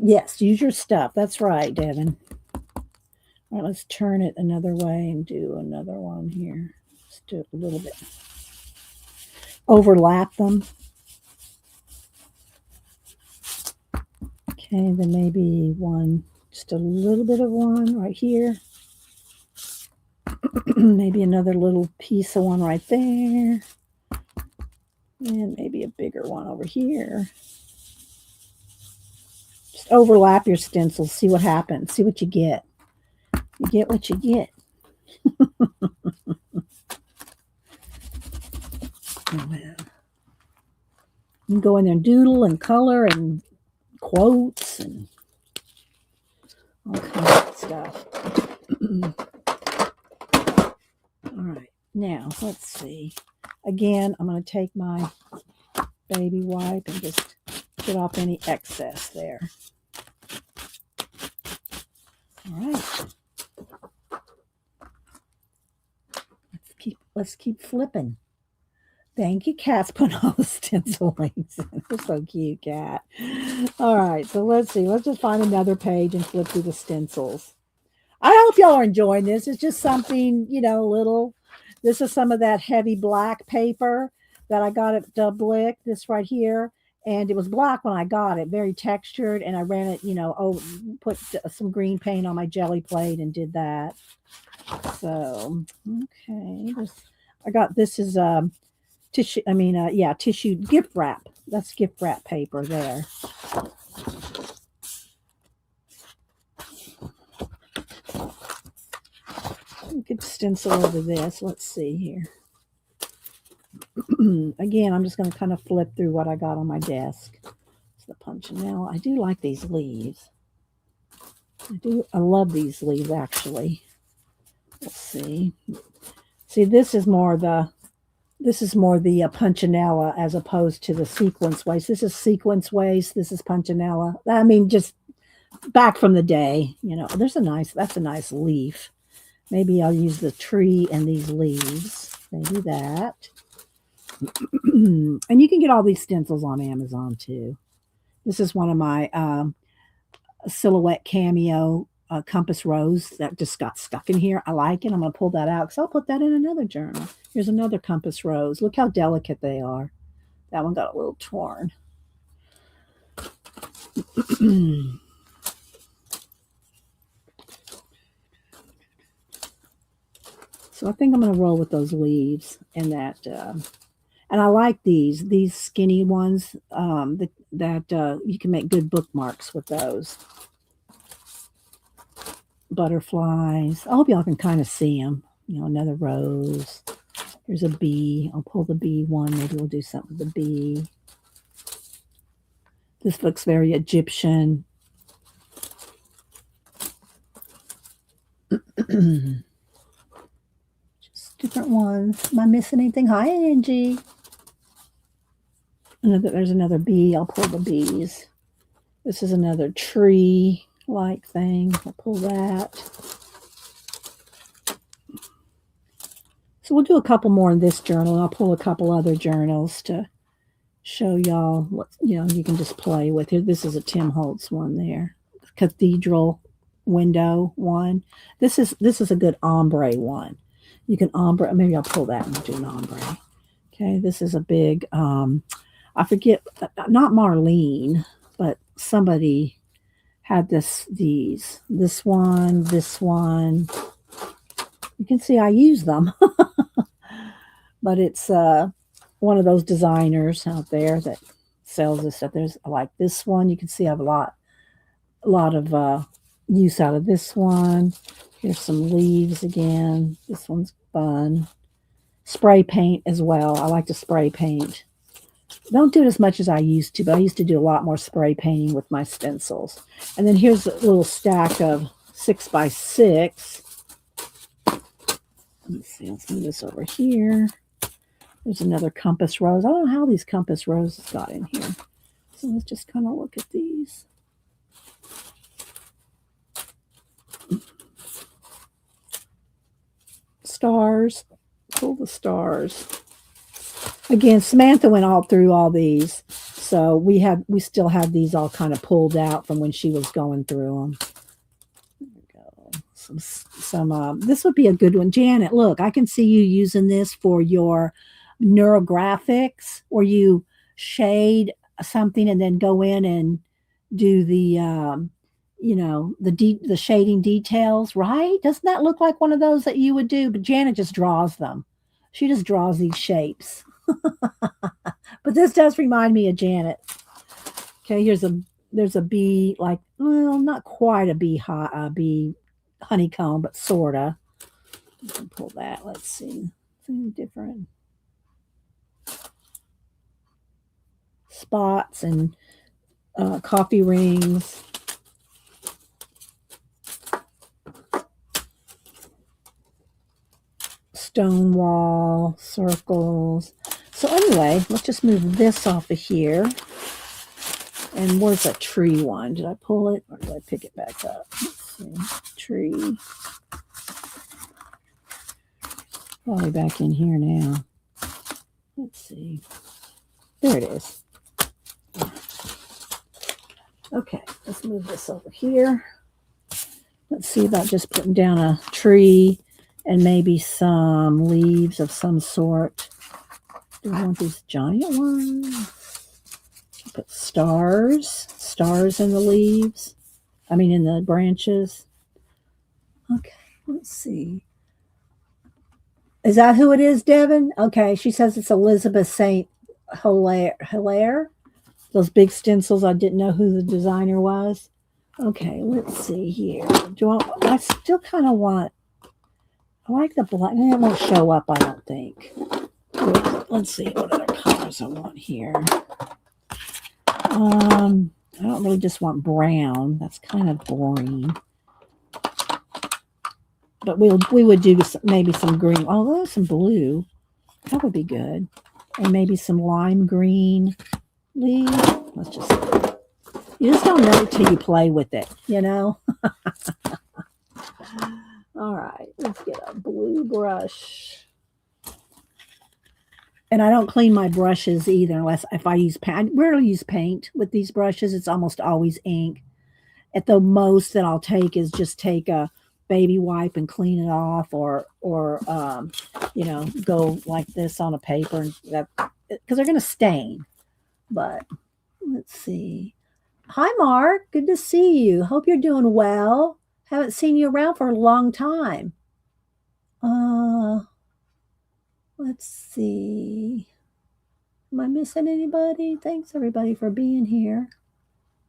yes, use your stuff. That's right, Devin. All right, let's turn it another way and do another one here. Let's do it a little bit. Overlap them. Okay, then maybe one, just a little bit of one right here. Maybe another little piece of one right there. And maybe a bigger one over here. Just overlap your stencils, see what happens, see what you get. You get what you get. Oh, man. You can go in there and doodle and color and quotes and all kinds of stuff. All right, now let's see. Again, I'm going to take my baby wipe and just get off any excess there. All right. Let's keep flipping. Thank you, Cat's putting all the stencilings in. They're so cute, Cat. All right, so let's see. Let's just find another page and flip through the stencils. I hope y'all are enjoying this. It's just something, little. This is some of that heavy black paper that I got at Dublick, this right here. And it was black when I got it, very textured. And I ran it, put some green paint on my jelly plate and did that. So, okay. This is tissue, tissue gift wrap. That's gift wrap paper there. We could stencil over this. Let's see here. Again, I'm just going to kind of flip through what I got on my desk. It's the Punchinella. I do like these leaves. I love these leaves, actually. Let's see. See, this is more the Punchinella as opposed to the sequence waste. This is sequence waste. This is Punchinella. I mean, just back from the day, that's a nice leaf. Maybe I'll use the tree and these leaves. Maybe that. And you can get all these stencils on Amazon too. This is one of my silhouette cameo compass rose that just got stuck in here. I like it. I'm going to pull that out because I'll put that in another journal. Here's another compass rose. Look how delicate they are. That one got a little torn. So I think I'm going to roll with those leaves and that. And I like these skinny ones that you can make good bookmarks with those. Butterflies. I hope y'all can kind of see them. Another rose. Here's a bee. I'll pull the bee one. Maybe we'll do something with the bee. This looks very Egyptian. Just different ones. Am I missing anything? Hi, Angie. There's another bee. I'll pull the bees. This is another tree-like thing. I'll pull that. So we'll do a couple more in this journal. I'll pull a couple other journals to show y'all what you can just play with. Here, this is a Tim Holtz one there. Cathedral window one. This is a good ombre one. You can ombre. Maybe I'll pull that and do an ombre. Okay, this is a big. I forget, not Marlene, but somebody had this one. You can see I use them, but it's one of those designers out there that sells this stuff. There's like this one. You can see I have a lot of use out of this one. Here's some leaves again. This one's fun. Spray paint as well. I like to spray paint. Don't do it as much as I used to, but I used to do a lot more spray painting with my stencils. And then here's a little stack of 6x6. Let's see, let's move this over here. There's another compass rose. I don't know how these compass roses got in here. So let's just kind of look at these. Stars. Pull the stars. Again, Samantha went all through all these. So we still have these all kind of pulled out from when she was going through them. There we go. This would be a good one. Janet, look, I can see you using this for your neurographics, where you shade something and then go in and do the the shading details, right? Doesn't that look like one of those that you would do? But Janet just draws them. She just draws these shapes. But this does remind me of Janet. Okay, there's a bee, like, well, not quite a bee honeycomb, but sorta. Pull that. Let's see. Something different. Spots and coffee rings. Stone wall, circles. So anyway, let's just move this off of here. And where's that tree one? Did I pull it or did I pick it back up? Let's see. Tree. Probably back in here now. Let's see. There it is. Okay, let's move this over here. Let's see about just putting down a tree and maybe some leaves of some sort. Do I want these giant ones? Put stars in the leaves. I mean, in the branches. Okay, let's see. Is that who it is, Devin? Okay, she says it's Elizabeth St. Hilaire. Those big stencils, I didn't know who the designer was. Okay, let's see here. I still kind of want, I like the black. It won't show up, I don't think. Let's see what other colors I want here. I don't really just want brown. That's kind of boring. But we would do maybe some green. Oh, there's some blue. That would be good. And maybe some lime green leaves. You just don't know till you play with it, you know? All right, let's get a blue brush. And I don't clean my brushes either unless if I use paint. I rarely use paint with these brushes. It's almost always ink. At the most that I'll take is just take a baby wipe and clean it off, or go like this on a paper, because they're going to stain. But let's see. Hi, Mark. Good to see you. Hope you're doing well. Haven't seen you around for a long time. Let's see. Am I missing anybody? Thanks, everybody, for being here.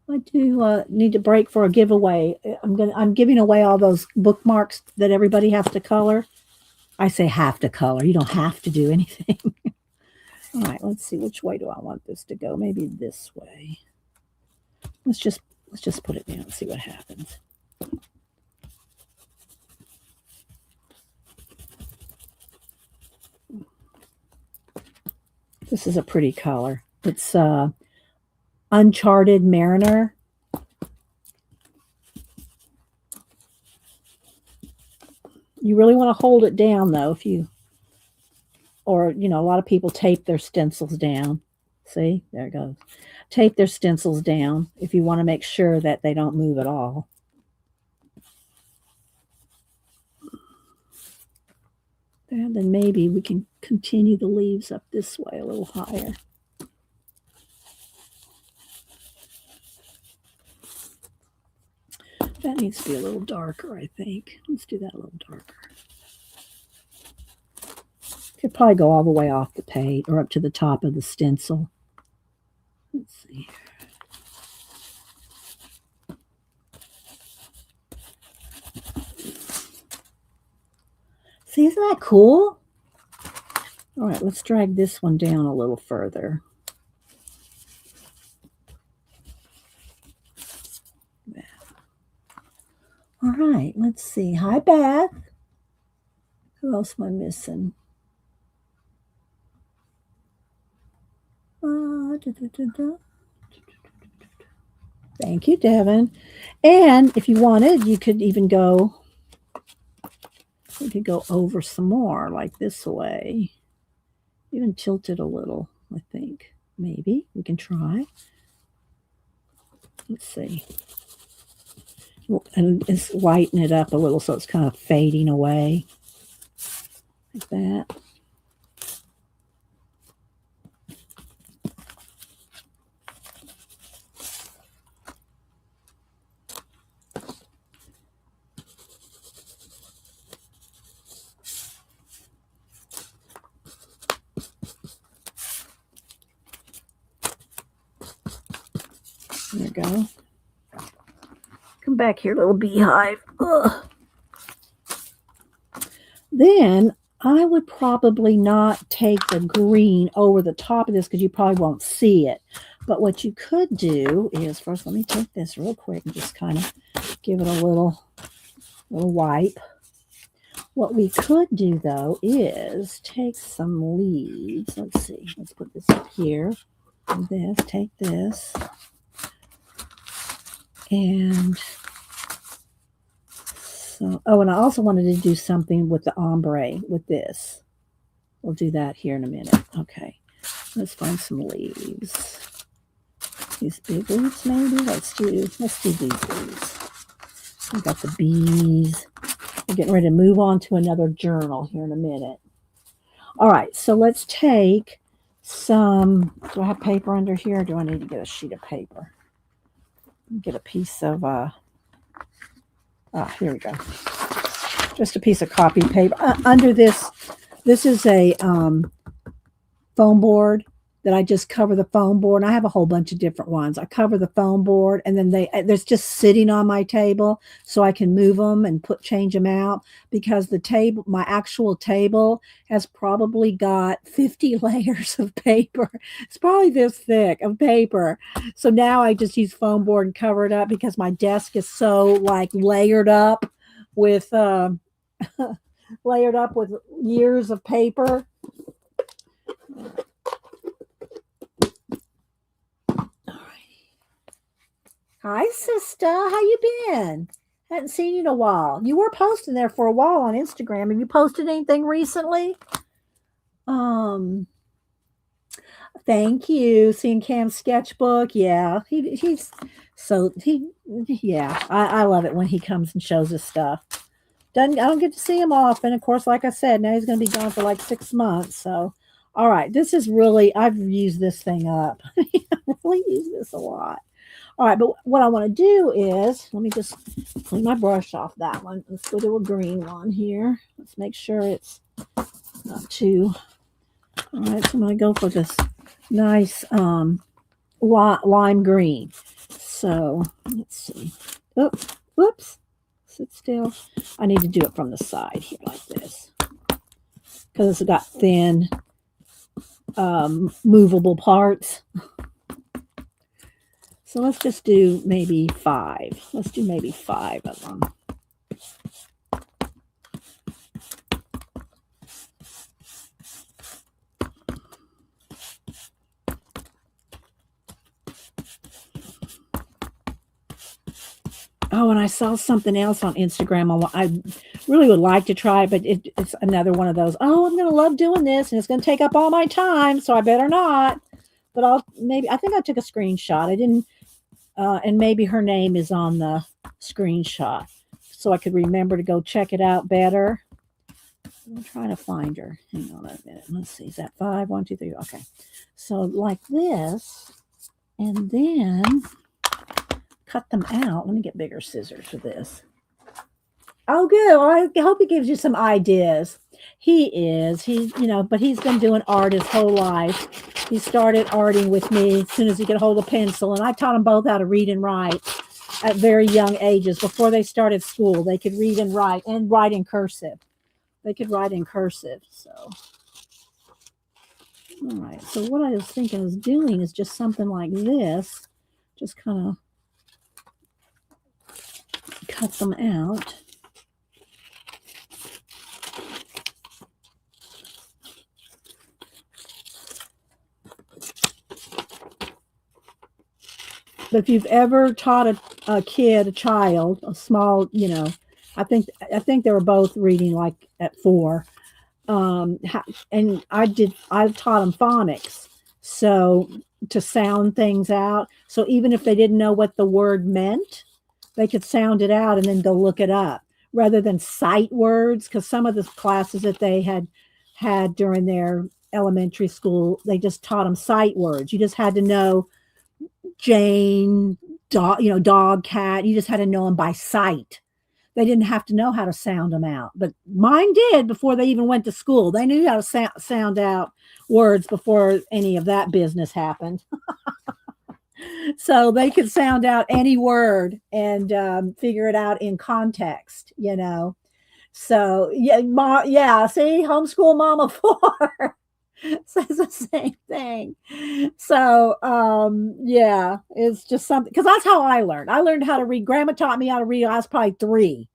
I do need to break for a giveaway. I'm giving away all those bookmarks that everybody has to color. I say have to color. You don't have to do anything. All right, let's see, which way do I want this to go? Maybe this way. Let's just put it down and see what happens. This is a pretty color. It's Uncharted Mariner. You really want to hold it down, though, a lot of people tape their stencils down. See, there it goes. Tape their stencils down if you want to make sure that they don't move at all. And then maybe we can continue the leaves up this way a little higher. That needs to be a little darker, I think. Let's do that a little darker. Should probably go all the way off the page or up to the top of the stencil. Let's see. See, isn't that cool? All right, let's drag this one down a little further. All right, let's see. Hi, Beth. Who else am I missing? Thank you, Devin. And if you wanted, you could even go, you could go over some more, like this way. Even tilt it a little, I think. Maybe we can try. Let's see. And just lighten it up a little so it's kind of fading away. Like that. There we go. Come back here, little beehive. Ugh. Then I would probably not take the green over the top of this because you probably won't see it. But what you could do is, first let me take this real quick and just kind of give it a little wipe. What we could do, though, is take some leaves. Let's see. Let's put this up here. And this. Take this. And so, oh, and I also wanted to do something with the ombre with this. We'll do that here in a minute. Okay. Let's find some leaves. These big leaves, maybe? Let's do these leaves. We got the bees. We're getting ready to move on to another journal here in a minute. All right, so let's take some, do I have paper under here or do I need to get a sheet of paper? Get a piece of, here we go. Just a piece of copy paper. Under this is a foam board that I just cover the foam board. And I have a whole bunch of different ones. I cover the foam board and then there's just sitting on my table so I can move them and change them out because the table, my actual table has probably got 50 layers of paper. It's probably this thick of paper. So now I just use foam board and cover it up because my desk is so like layered up with years of paper. Hi, sister. How you been? Hadn't seen you in a while. You were posting there for a while on Instagram. Have you posted anything recently? Thank you. Seeing Cam's sketchbook. Yeah, I love it when he comes and shows us stuff. I don't get to see him often. Of course, like I said, now he's going to be gone for like 6 months. So, all right, this is really, I've used this thing up. I really use this a lot. All right, but what I want to do is, let me just clean my brush off that one. Let's go to a green one here. Let's make sure it's not too. All right, so I'm going to go for this nice lime green. So let's see. Oh, whoops. Sit still. I need to do it from the side here like this because it's got thin, movable parts. So let's just do maybe 5. Let's do maybe 5 of them. Oh, and I saw something else on Instagram. I really would like to try, but it's another one of those, oh, I'm going to love doing this, and it's going to take up all my time, so I better not. But I think I took a screenshot. I didn't, and maybe her name is on the screenshot, so I could remember to go check it out better. I'm trying to find her. Hang on a minute. Let's see. Is that 5? 1, 2, 3. Okay. So like this, and then cut them out. Let me get bigger scissors for this. Oh, good. Well, I hope he gives you some ideas. He is. But he's been doing art his whole life. He started arting with me as soon as he could hold a pencil, and I taught them both how to read and write at very young ages. Before they started school, they could read and write in cursive. They could write in cursive. So, all right. So, what I was thinking of doing is just something like this. Just kind of cut them out. But if you've ever taught a child, a small, I think they were both reading like at 4. And I taught them phonics, so to sound things out. So even if they didn't know what the word meant, they could sound it out and then go look it up rather than sight words. Because some of the classes that they had during their elementary school, they just taught them sight words. You just had to know Jane, dog, dog, cat. You just had to know them by sight. They didn't have to know how to sound them out, but mine did before they even went to school. They knew how to sound out words before any of that business happened. So they could sound out any word and figure it out in context. So yeah. See, homeschool mama 4 says the same thing. So yeah, it's just something because that's how I learned. I learned how to read. Grandma taught me how to read. I was probably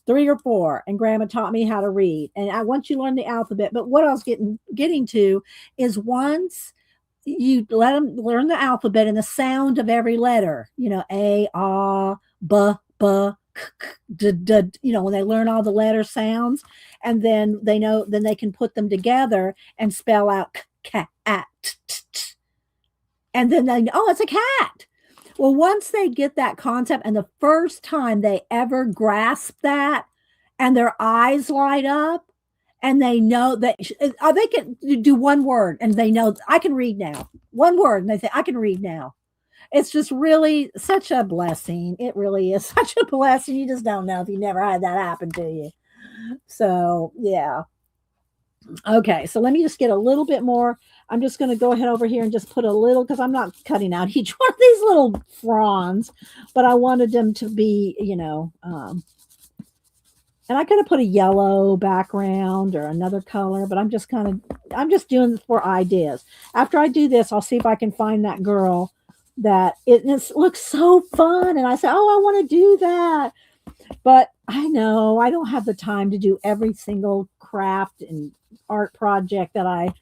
3 or 4, and grandma taught me how to read. And once you learn the alphabet, but what I was getting to is once you let them learn the alphabet and the sound of every letter, A, ah, b, b, k, k, d, d, when they learn all the letter sounds, and then then they can put them together and spell out cat, t, t, t, and then it's a cat. Well, once they get that concept, and the first time they ever grasp that, and their eyes light up, and they know that they can do one word, and they know I can read now. One word, and they say I can read now. It's just really such a blessing. It really is such a blessing. You just don't know if you never had that happen to you. So yeah. Okay, so let me just get a little bit more. I'm just going to go ahead over here and just put a little, because I'm not cutting out each one of these little fronds, but I wanted them to be, and I could have put a yellow background or another color, but I'm just doing this for ideas. After I do this, I'll see if I can find that girl that it looks so fun. And I say, oh, I want to do that. But I know I don't have the time to do every single craft and art project that I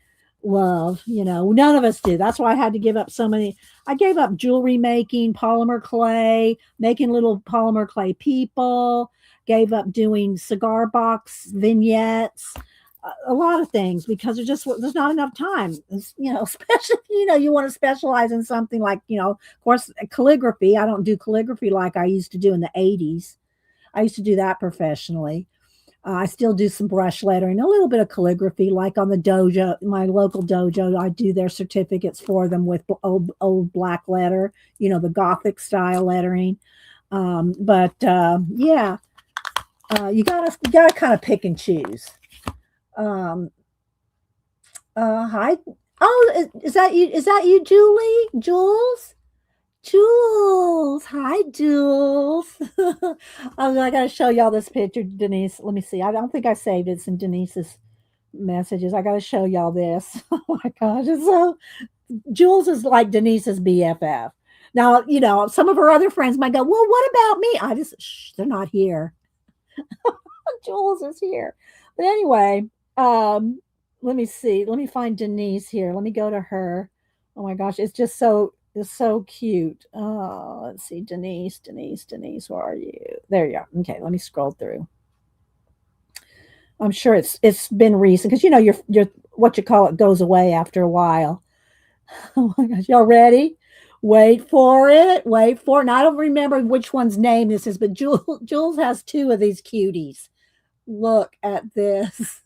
love. None of us do. That's why I had to give up so many. I gave up jewelry making, polymer clay, making little polymer clay people, gave up doing cigar box vignettes, a lot of things because there's not enough time. Especially you want to specialize in something like of course calligraphy. I don't do calligraphy like I used to do in the 80s. I used to do that professionally. I still do some brush lettering, a little bit of calligraphy, like on the dojo, my local dojo. I do their certificates for them with old black letter, the Gothic style lettering. But yeah, you gotta kind of pick and choose. Um, Hi. Oh, is that you? Is that you, Julie? Jules? Jules. Hi, Jules. I got to show y'all this picture, Denise. Let me see. I don't think I saved it. It's in Denise's messages. I got to show y'all this. Oh my gosh. Jules is like Denise's BFF. Now, some of her other friends might go, well, what about me? They're not here. Jules is here. But anyway, let me see. Let me find Denise here. Let me go to her. Oh my gosh, it's so cute. Oh, let's see. Denise, where are you? There you are. Okay, let me scroll through. I'm sure it's been recent because your what you call it goes away after a while. Oh my gosh, y'all ready? Wait for it. Wait for it. And I don't remember which one's name this is, but Jules has 2 of these cuties. Look at this.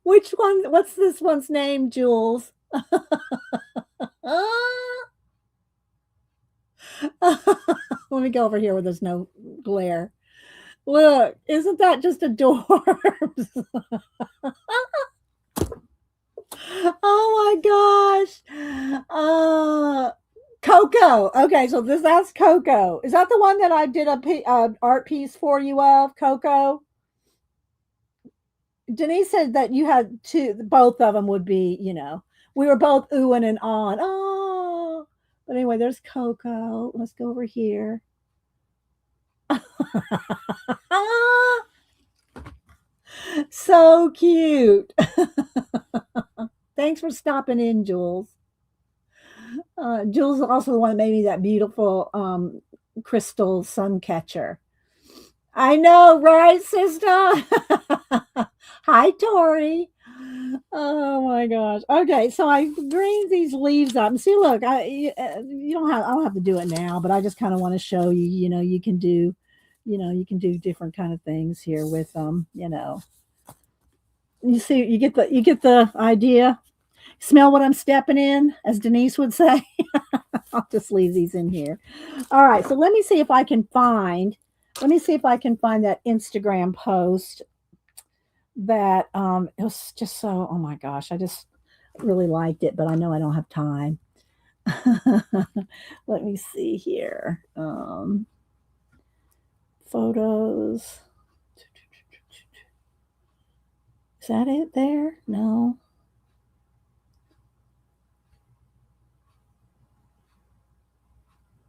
Which one? What's this one's name, Jules? Let me go over here where there's no glare. Look, isn't that just adorbs? Oh my gosh. Coco. Okay, so that's Coco. Is that the one that I did a art piece for you of, Coco? Denise said that you had two, both of them would be, we were both oohing and on. Oh, but anyway, there's Coco. Let's go over here. So cute. Thanks for stopping in, Jules. Jules is also the one that made me that beautiful crystal sun catcher. I know, right, sister? Hi, Tori. Oh my gosh. Okay, so I greened these leaves up. And see, look, you don't have. I don't have to do it now, but I just kind of want to show you. You can do, different kind of things here with them. You see, you get the idea. Smell what I'm stepping in, as Denise would say. I'll just leave these in here. All right, so let me see if I can find. Let me see if I can find that Instagram post that it was just so. Oh my gosh, I just really liked it, but I know I don't have time. Let me see here. Photos. Is that it there? No.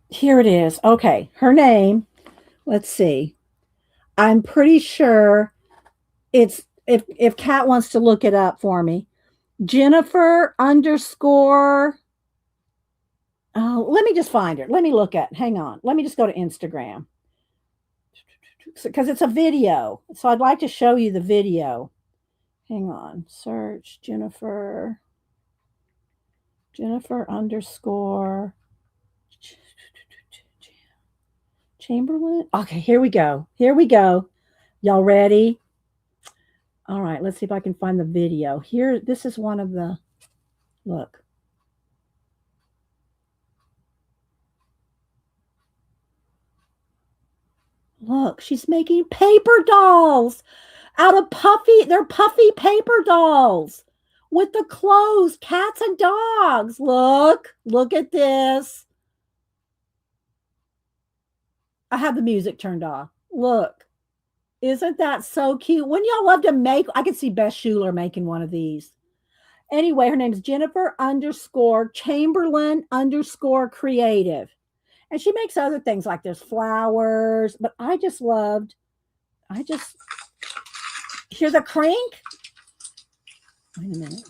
Here it is. Okay, her name. Let's see. I'm pretty sure it's if Kat wants to look it up for me. Jennifer underscore. Oh, let me just find her. Let me look at. Hang on. Let me just go to Instagram because it's a video. So I'd like to show you the video. Hang on. Search Jennifer. Jennifer underscore Chamberlain. Okay, here we go. Here we go. Y'all ready? All right, let's see if I can find the video. Here, this is one of the look. Look, she's making paper dolls out of they're puffy paper dolls with the clothes, cats and dogs. Look at this. I have the music turned off. Look, isn't that so cute? Wouldn't y'all love to make? I could see Beth Schuler making one of these. Anyway, her name's Jennifer underscore Chamberlain underscore creative. And she makes other things like there's flowers, but I just hear the crank. Wait a minute.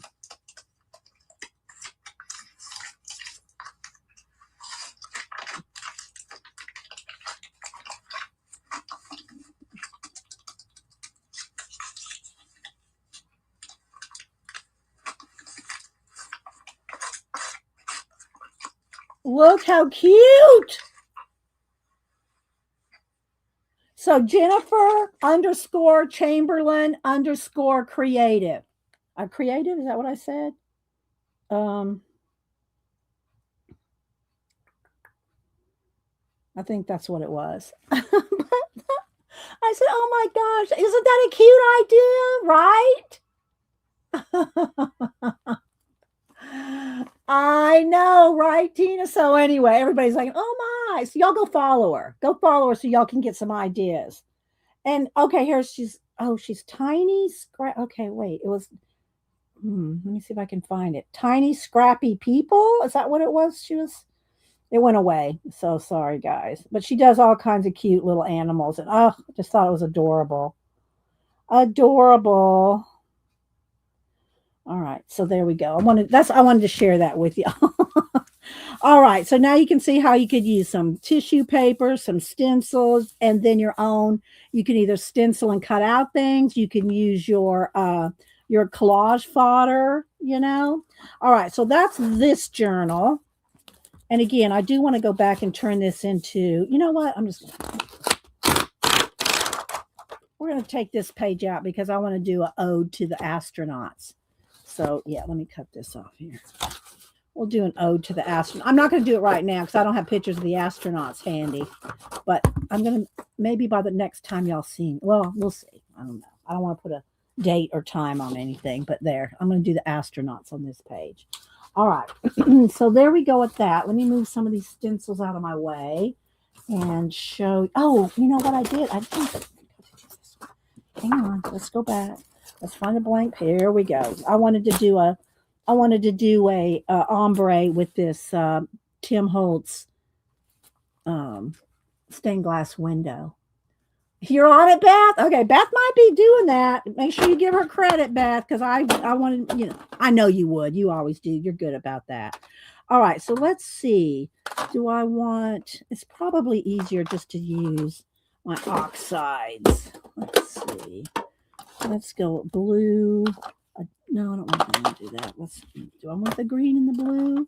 Look how cute. So Jennifer underscore Chamberlain underscore creative. Creative, is that what I said? I think that's what it was. I said, oh my gosh, isn't that a cute idea, right? I know, right, Tina? So anyway, everybody's like, oh my. So y'all go follow her. Go follow her so y'all can get some ideas. And okay, here she's tiny. Okay, wait. It was let me see if I can find it. Tiny scrappy people. Is that what it was? It went away. So sorry, guys. But she does all kinds of cute little animals. And I just thought it was adorable. Adorable. All right, so there we go. I wanted to share that with you. All right, so now you can see how you could use some tissue paper, some stencils, and then your own. You can either stencil and cut out things. You can use your collage fodder. All right, so that's this journal. And again, I do want to go back and turn this into. You know what? We're going to take this page out because I want to do an ode to the astronauts. So, yeah, let me cut this off here. We'll do an ode to the astronaut. I'm not going to do it right now because I don't have pictures of the astronauts handy. But I'm going to, maybe by the next time y'all see. Well, we'll see. I don't know. I don't want to put a date or time on anything. But there, I'm going to do the astronauts on this page. All right. So there we go with that. Let me move some of these stencils out of my way and show. Oh, you know what I did? I did. Hang on. Let's go back. Let's find a blank page. Here we go. I wanted to do a ombre with this Tim Holtz stained glass window. You're on it, Beth? Okay, Beth might be doing that. Make sure you give her credit, Beth, because I wanted, you know, I know you would. You always do. You're good about that. All right, so let's see. Do I want, it's probably easier just to use my oxides. Let's see. Let's go blue. No, I don't want to do that. Do I want the green and the blue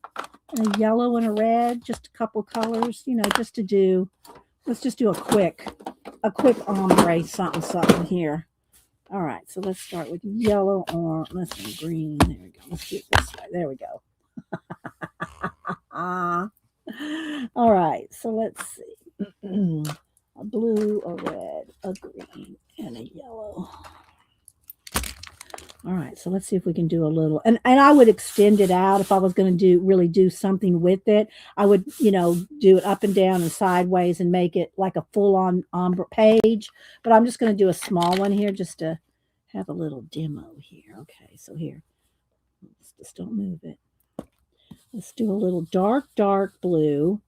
and a yellow and a red? Just a couple colors, you know, just to do. Let's just do a quick ombre something here. All right, so let's start with yellow or let's do green. There we go. Let's do it this way. There we go. All right, so let's see. A blue, a red, a green, and a yellow. All right, so let's see if we can do a little, and I would extend it out if I was going to really do something with it. I would, you know, do it up and down and sideways and make it like a full-on ombre page. But I'm just going to do a small one here just to have a little demo here. Okay, so here, let's just don't move it. Let's do a little dark blue,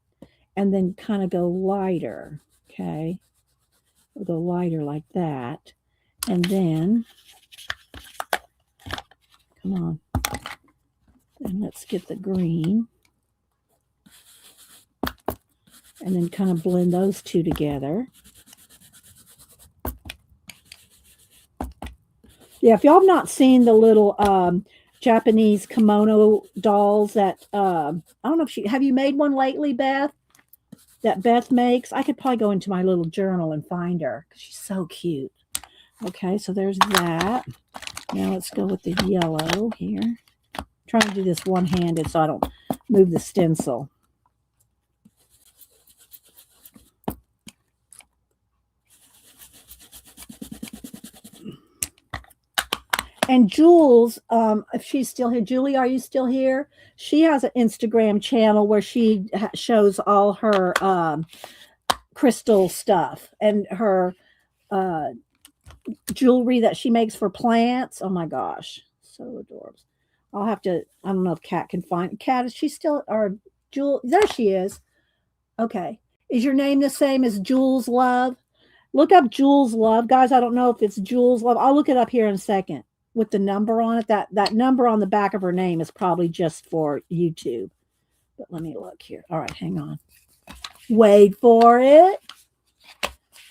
and then kind of go lighter. Okay, we'll go lighter like that, and then. Come on. And let's get the green. And then kind of blend those two together. Yeah, if y'all have not seen the little Japanese kimono dolls that, I don't know if have you made one lately, Beth? That Beth makes? I could probably go into my little journal and find her because she's so cute. Okay, so there's that. Now let's go with the yellow here. I'm trying to do this one-handed so I don't move the stencil. And Jules, if she's still here, Julie, are you still here? She has an Instagram channel where she shows all her crystal stuff and her jewelry that she makes for plants. Oh my gosh, so adorable. I'll have to, I don't know if Kat can find. Kat, is she still, or Jewel? There she is. Okay. Is your name the same as Jules Love? Look up Jules Love. Guys, I don't know if it's Jules Love. I'll look it up here in a second with the number on it. That number on the back of her name is probably just for YouTube. But let me look here. All right, hang on. Wait for it.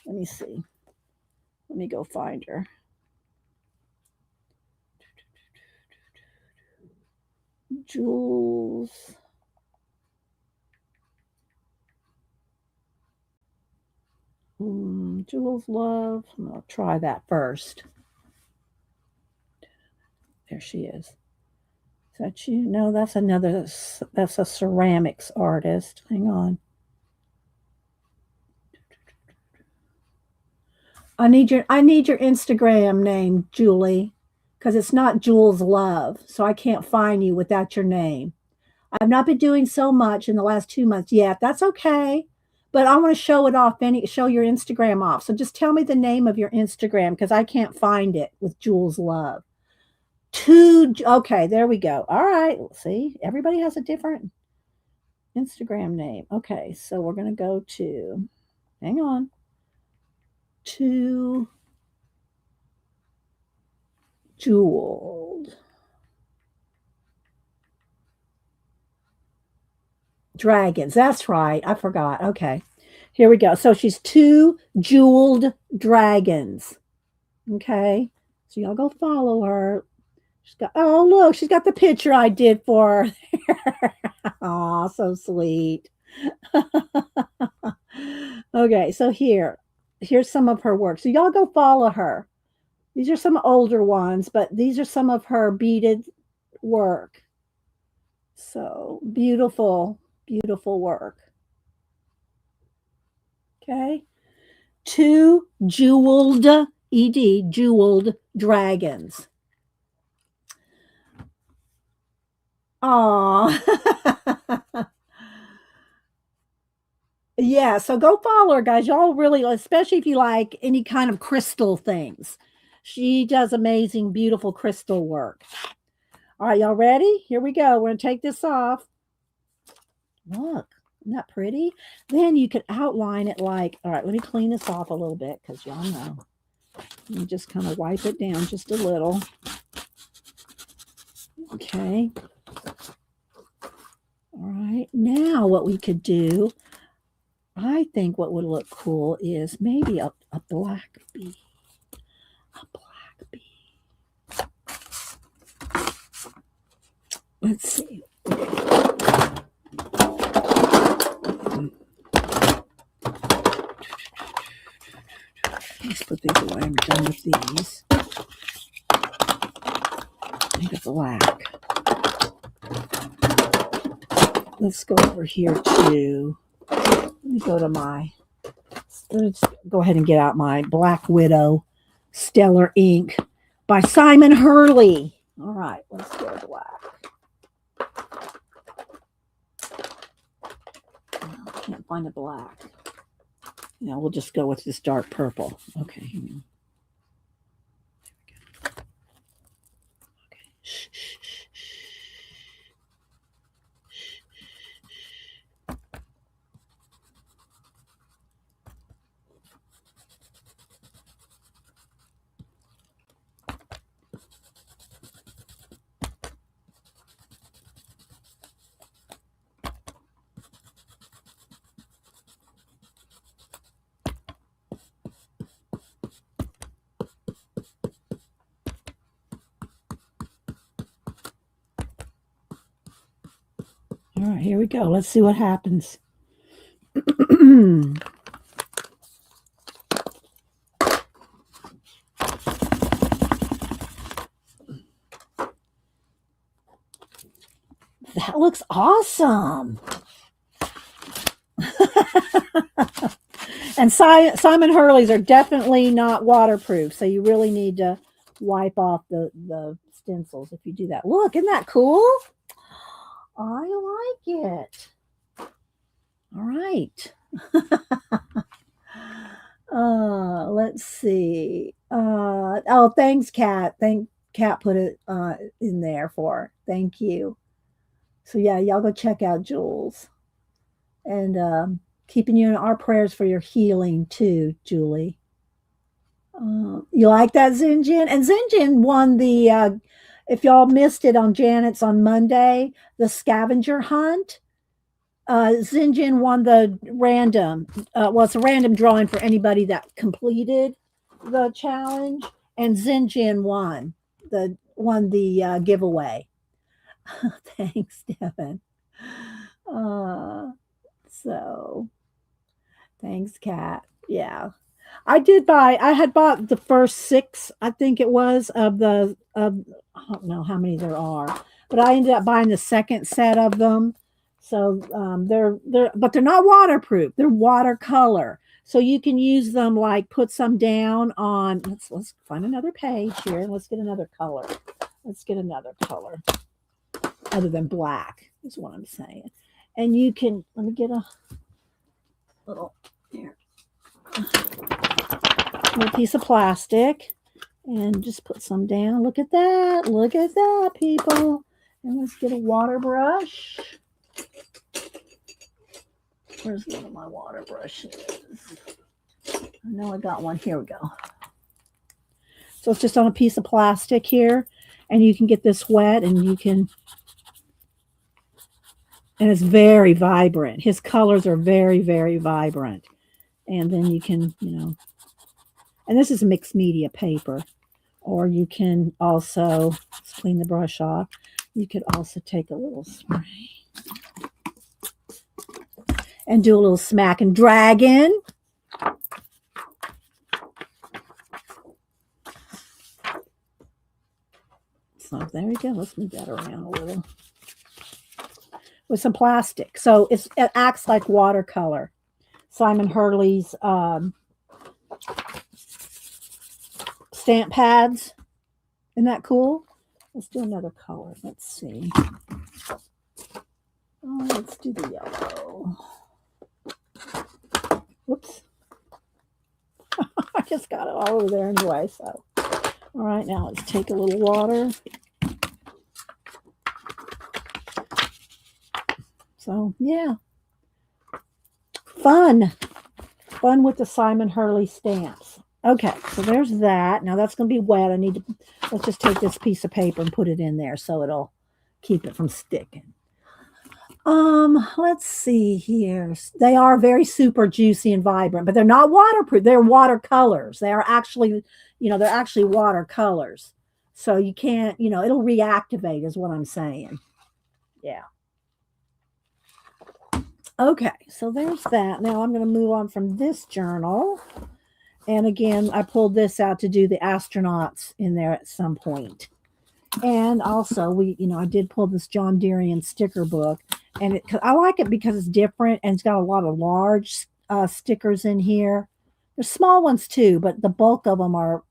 Let me see. Let me go find her. Jules. Jules Love. I'm going to try that first. There she is. Is that you? No, that's another. That's a ceramics artist. Hang on. I need your Instagram name, Julie, because it's not Jules Love, so I can't find you without your name. I've not been doing so much in the last 2 months yet. That's okay. But I want to show it off, show your Instagram off. So just tell me the name of your Instagram because I can't find it with Jules Love. Okay, there we go. All right. See, everybody has a different Instagram name. Okay, so we're going to go to, hang on, to Jeweled Dragons. That's right. I forgot. Okay. Here we go. So she's 2 Jeweled Dragons. Okay. So y'all go follow her. She's got, oh, look, she's got the picture I did for her. Aw, so sweet. Okay. So here's some of her work. So y'all go follow her. These are some older ones, but these are some of her beaded work. So beautiful, beautiful work. Okay. Two jeweled, jeweled dragons. Aw. Yeah, so go follow her, guys. Y'all really, especially if you like any kind of crystal things. She does amazing, beautiful crystal work. All right, y'all ready? Here we go. We're going to take this off. Look, isn't that pretty? Then you could outline it like, all right, let me clean this off a little bit because y'all know. Let me just kind of wipe it down just a little. Okay. All right. Now what we could do, I think what would look cool is maybe a black bee. A black bee. Let's see. Let's put these away. I'm done with these. Make it black. Let's go over here to, let me go to my, let's go ahead and get out my Black Widow Stellar ink by Simon Hurley. All right, let's go black. I can't find a black. Yeah, we'll just go with this dark purple. Okay. There we go. Okay. Shh, shh, shh, shh. All right, here we go. Let's see what happens. That looks awesome. And Simon Hurley's are definitely not waterproof, so you really need to wipe off the stencils if you do that. Look, isn't that cool? I like it. All right. Let's see. Oh, thanks, Kat. Kat put it in there for. Thank you. So yeah, y'all go check out Jules. And keeping you in our prayers for your healing too, Julie. You like that, Zinjin? And Zinjin won the, if y'all missed it on Janet's on Monday, the scavenger hunt. Zinjin won the random, well, it's a random drawing for anybody that completed the challenge, and Zinjin won the giveaway. Thanks, Devin. So thanks, Kat. Yeah. I had bought the first 6, I think it was, of the, I don't know how many there are, but I ended up buying the second set of them. So but they're not waterproof. They're watercolor. So you can use them, like put some down on, let's find another page here. Let's get another color. Let's get another color other than black is what I'm saying. And you can, let me get a little, here, a piece of plastic and just put some down. Look at that. Look at that, people. And let's get a water brush. Where's one of my water brushes? I know I got one. Here we go. So it's just on a piece of plastic here. And you can get this wet and you can, and it's very vibrant. His colors are very, very vibrant. And then you can, and this is mixed media paper. Or you can also, let's clean the brush off. You could also take a little spray and do a little smack and dragon. So there we go. Let's move that around a little. with some plastic. So it acts like watercolor. Simon Hurley's stamp pads. Isn't that cool? Let's do another color. Let's see. Oh, let's do the yellow. Whoops. I just got it all over there anyway. So, all right, now let's take a little water. So, yeah. Fun with the Simon Hurley stamps. Okay, so there's that. Now that's going to be wet. Let's just take this piece of paper and put it in there so it'll keep it from sticking. Let's see here. They are very super juicy and vibrant, but they're not waterproof. They're watercolors. They are actually, they're actually watercolors. So you can't, it'll reactivate is what I'm saying. Yeah. Okay, so there's that. Now I'm going to move on from this journal. And again, I pulled this out to do the astronauts in there at some point. And also, I did pull this John Deere sticker book. And I like it because it's different and it's got a lot of large stickers in here. There's small ones too, but the bulk of them are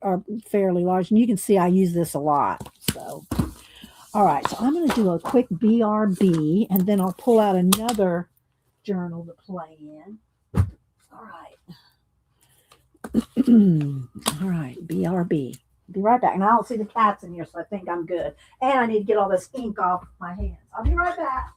fairly large. And you can see I use this a lot. So, all right, so I'm going to do a quick BRB, and then I'll pull out another journal to play in. All right. All right, BRB. Be right back. And I don't see the cats in here, so I think I'm good. And I need to get all this ink off my hands. I'll be right back.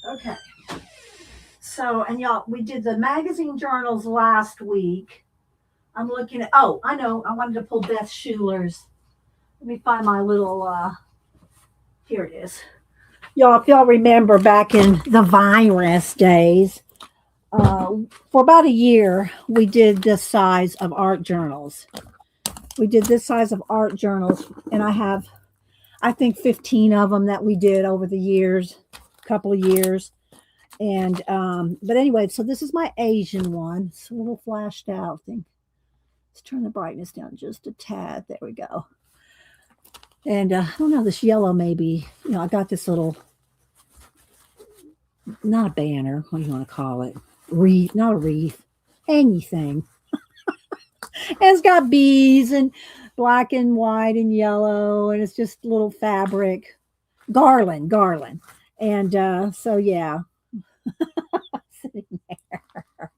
Okay. So, and y'all, we did the magazine journals last week. I'm looking at, I know, I wanted to pull Beth Schuler's. Let me find my little, here it is. Y'all, if y'all remember back in the virus days, for about a year, we did this size of art journals. We did this size of art journals, and I have, I think, 15 of them that we did over the years, couple of years. And but anyway, so this is my Asian one. It's a little flashed out thing. Let's turn the brightness down just a tad. There we go. And I don't know, this yellow maybe, I got this little, not a banner, what do you want to call it? Wreath, not a wreath, hangy thing. And it's got bees and black and white and yellow, and it's just little fabric garland. And so yeah. Sitting there.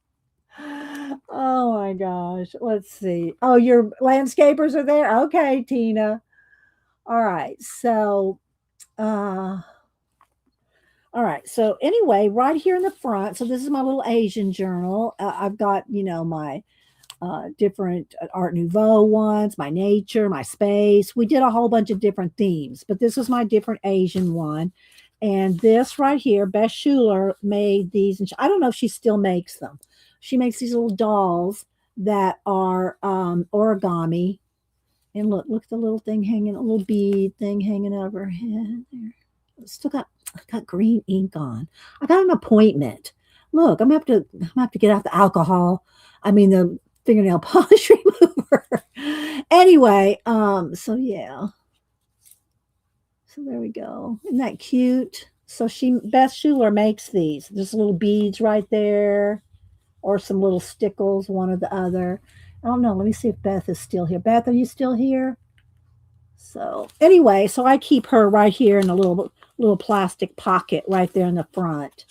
Oh my gosh. Let's see. Oh, your landscapers are there? Okay, Tina. All right. So all right. So anyway, right here in the front. So this is my little Asian journal. I've got, my different Art Nouveau ones, my nature, my space. We did a whole bunch of different themes, but this was my different Asian one. And this right here, Beth Schuler made these, and I don't know if she still makes them. She makes these little dolls that are origami. And look at the little thing hanging, a little bead thing hanging over her head there. Still got green ink on. I got an appointment. Look, I'm gonna have to get out the alcohol. I mean the fingernail polish remover. Anyway, so yeah. So there we go. Isn't that cute? So Beth Schuler makes these. There's little beads right there, or some little stickles, one or the other. I don't know. Let me see if Beth is still here. Beth, are you still here? So anyway, so I keep her right here in a little plastic pocket right there in the front.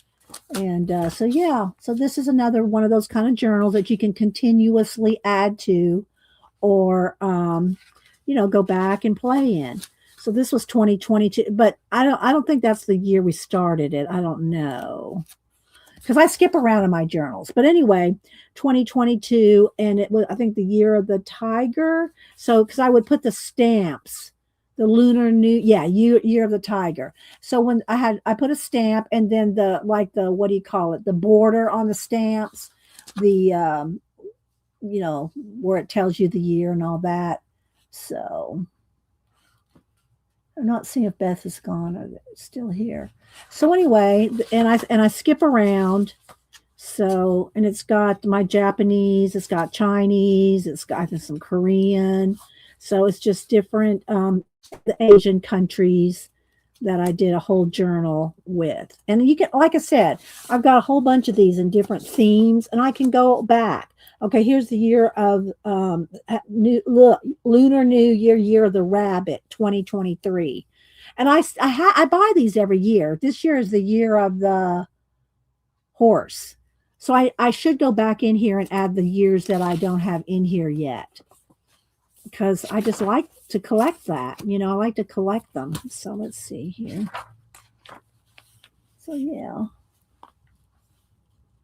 And so yeah, so this is another one of those kind of journals that you can continuously add to, or go back and play in. So this was 2022, but I don't think that's the year we started it. I don't know because I skip around in my journals. But anyway, 2022, and it was I think the year of the tiger. So because I would put the stamps, the lunar new yeah year of the tiger. So when I put a stamp and then the like the what do you call it the border on the stamps, the where it tells you the year and all that. So I'm not seeing if Beth is gone or still here. So anyway, and I skip around. So and it's got my Japanese, it's got Chinese, it's got some Korean. So it's just different the Asian countries that I did a whole journal with. And you can, like I said, I've got a whole bunch of these in different themes, and I can go back. Okay, here's the year of Lunar New Year, year of the rabbit, 2023. And I buy these every year. This year is the year of the horse. So I should go back in here and add the years that I don't have in here yet because I just like to collect that. I like to collect them. So let's see here. So yeah.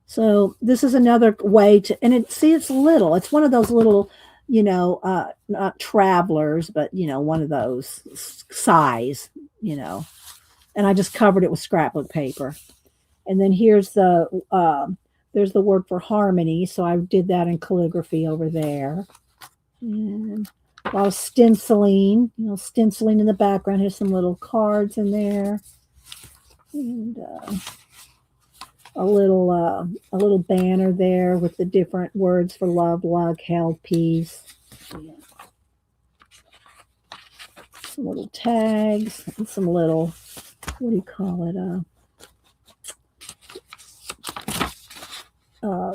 So this is another way to, and it's little. It's one of those little, not travelers, but one of those size, and I just covered it with scrapbook paper. And then there's the word for harmony. So I did that in calligraphy over there. And a lot of stenciling, stenciling in the background. Here's some little cards in there. And a little banner there with the different words for love, luck, health, peace. Yeah. Some little tags and some little, what do you call it?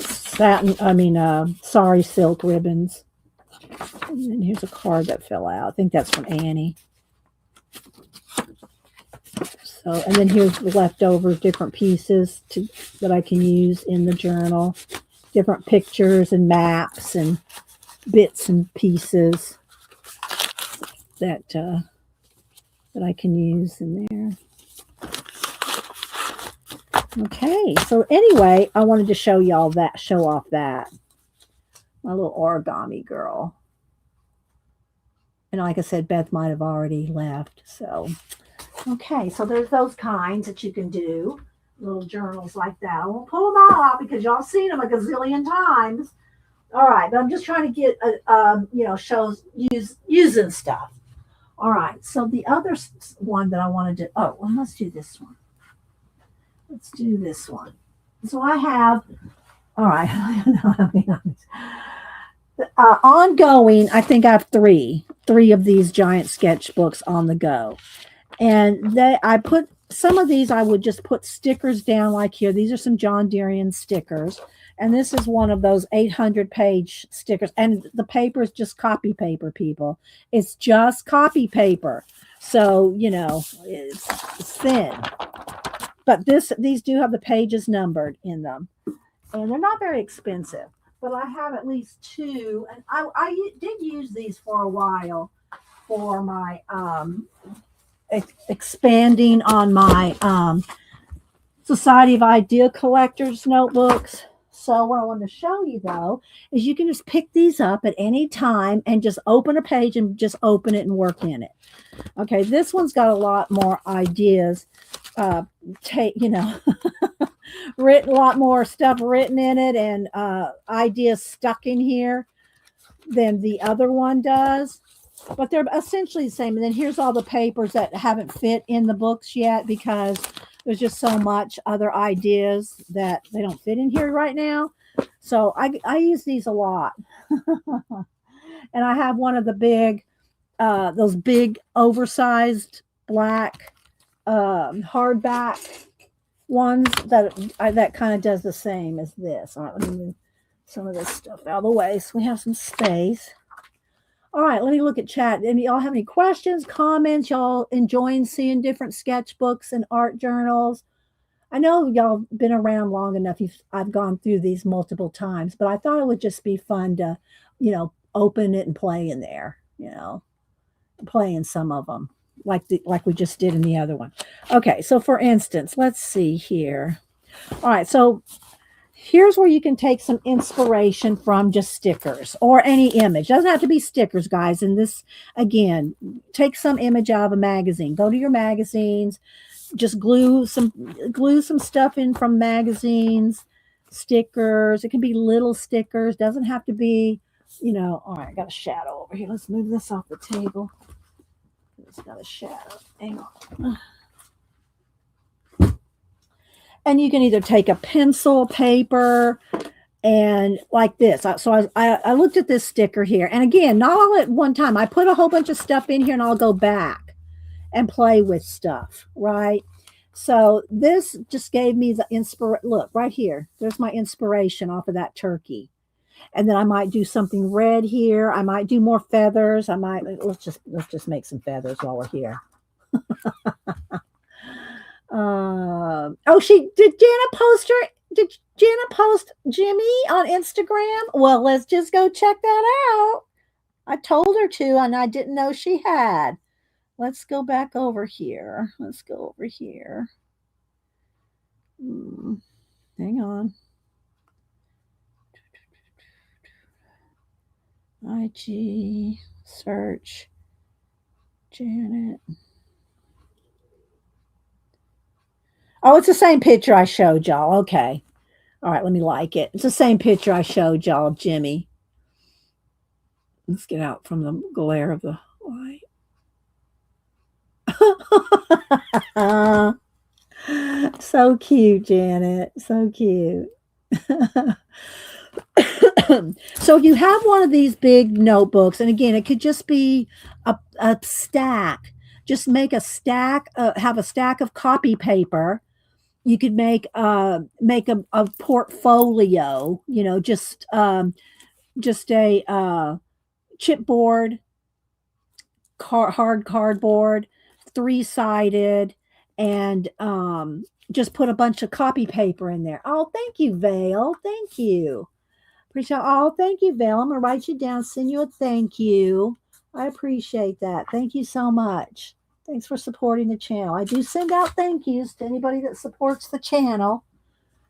Satin, sorry, silk ribbons. And then here's a card that fell out. I think that's from Annie. So, and then here's the leftover different pieces that I can use in the journal. Different pictures and maps and bits and pieces that I can use in there. Okay, so anyway, I wanted to show off that. My little origami girl. And like I said, Beth might have already left. So, okay, so there's those kinds that you can do. Little journals like that. I won't pull them all out because y'all seen them a gazillion times. All right, but I'm just trying to get, shows using stuff. All right, so the other one that I wanted to, let's do this one. Let's do this one. So I have, all right, ongoing, I think I have three of these giant sketchbooks on the go. And I put some of these, I would just put stickers down like here. These are some John Deere stickers. And this is one of those 800-page stickers. And the paper is just copy paper, people. It's just copy paper. So, it's thin. But these do have the pages numbered in them. And they're not very expensive. But I have at least two. And I did use these for a while for my expanding on my Society of Idea Collectors notebooks. So what I want to show you, though, is you can just pick these up at any time and just open a page and just open it and work in it. Okay, this one's got a lot more ideas. Written, a lot more stuff written in it and ideas stuck in here than the other one does. But they're essentially the same. And then here's all the papers that haven't fit in the books yet because there's just so much other ideas that they don't fit in here right now. So I use these a lot. And I have one of the big, those big oversized black hardback ones that kind of does the same as this. All right, let me move some of this stuff out of the way so we have some space. All right, let me look at chat. Any y'all have any questions, comments? Y'all enjoying seeing different sketchbooks and art journals? I know y'all been around long enough. I've gone through these multiple times, but I thought it would just be fun to, open it and play in there, play in some of them. like we just did in the other one. Okay, so for instance, let's see here. All right, so here's where you can take some inspiration from just stickers or any image. Doesn't have to be stickers, guys. And this, again, take some image out of a magazine. Go to your magazines, just glue some stuff in from magazines, stickers. It can be little stickers. Doesn't have to be, all right, I got a shadow over here. Let's move this off the table. It's got a shadow. Hang on. And you can either take a pencil, paper, and like this. So I looked at this sticker here. And again, not all at one time. I put a whole bunch of stuff in here and I'll go back and play with stuff, right? So this just gave me the inspiration. Look, right here. There's my inspiration off of that turkey. And then I might do something red here. I might do more feathers. Let's just make some feathers while we're here. She did. Did Jana post Jimmy on Instagram? Well, let's just go check that out. I told her to, and I didn't know she had. Let's go back over here. Let's go over here. Hang on. IG search Janet. Oh, it's the same picture I showed y'all. Okay. All right, let me like it. It's the same picture I showed y'all of Jimmy. Let's get out from the glare of the light. So cute, Janet. So cute. So you have one of these big notebooks, and again, it could just be a stack. Just make a stack, have a stack of copy paper. You could make a portfolio, just a chipboard, hard cardboard, 3-sided, and just put a bunch of copy paper in there. Oh, thank you, Vale. Thank you. Appreciate. Oh, thank you, Vale. I'm gonna write you down, send you a thank you. I appreciate that. Thank you so much. Thanks for supporting the channel. I do send out thank yous to anybody that supports the channel.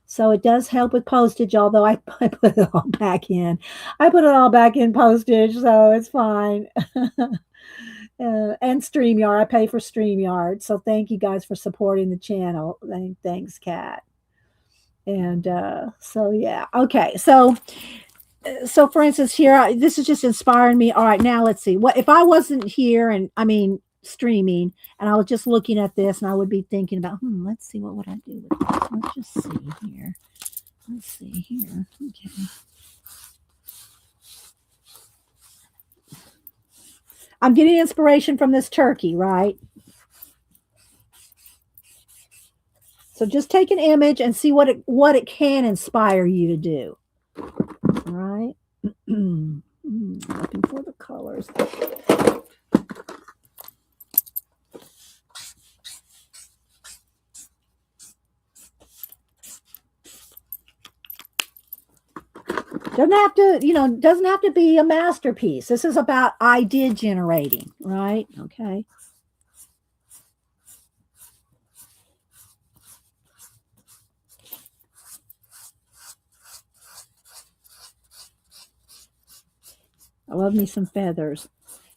So it does help with postage, although I put it all back in. I put it all back in postage, so it's fine. And StreamYard. I pay for StreamYard. So thank you guys for supporting the channel. Thanks, Kat. And so, yeah. Okay. So for instance, here, this is just inspiring me. All right, now let's see. What if I wasn't here and streaming, and I was just looking at this, and I would be thinking about, let's see, what would I do with this? Let's just see here. Let's see here. Okay. I'm getting inspiration from this turkey, right? So just take an image and see what it can inspire you to do. All right. Looking for the colors. Doesn't have to be a masterpiece. This is about idea generating, right? Okay. I love me some feathers.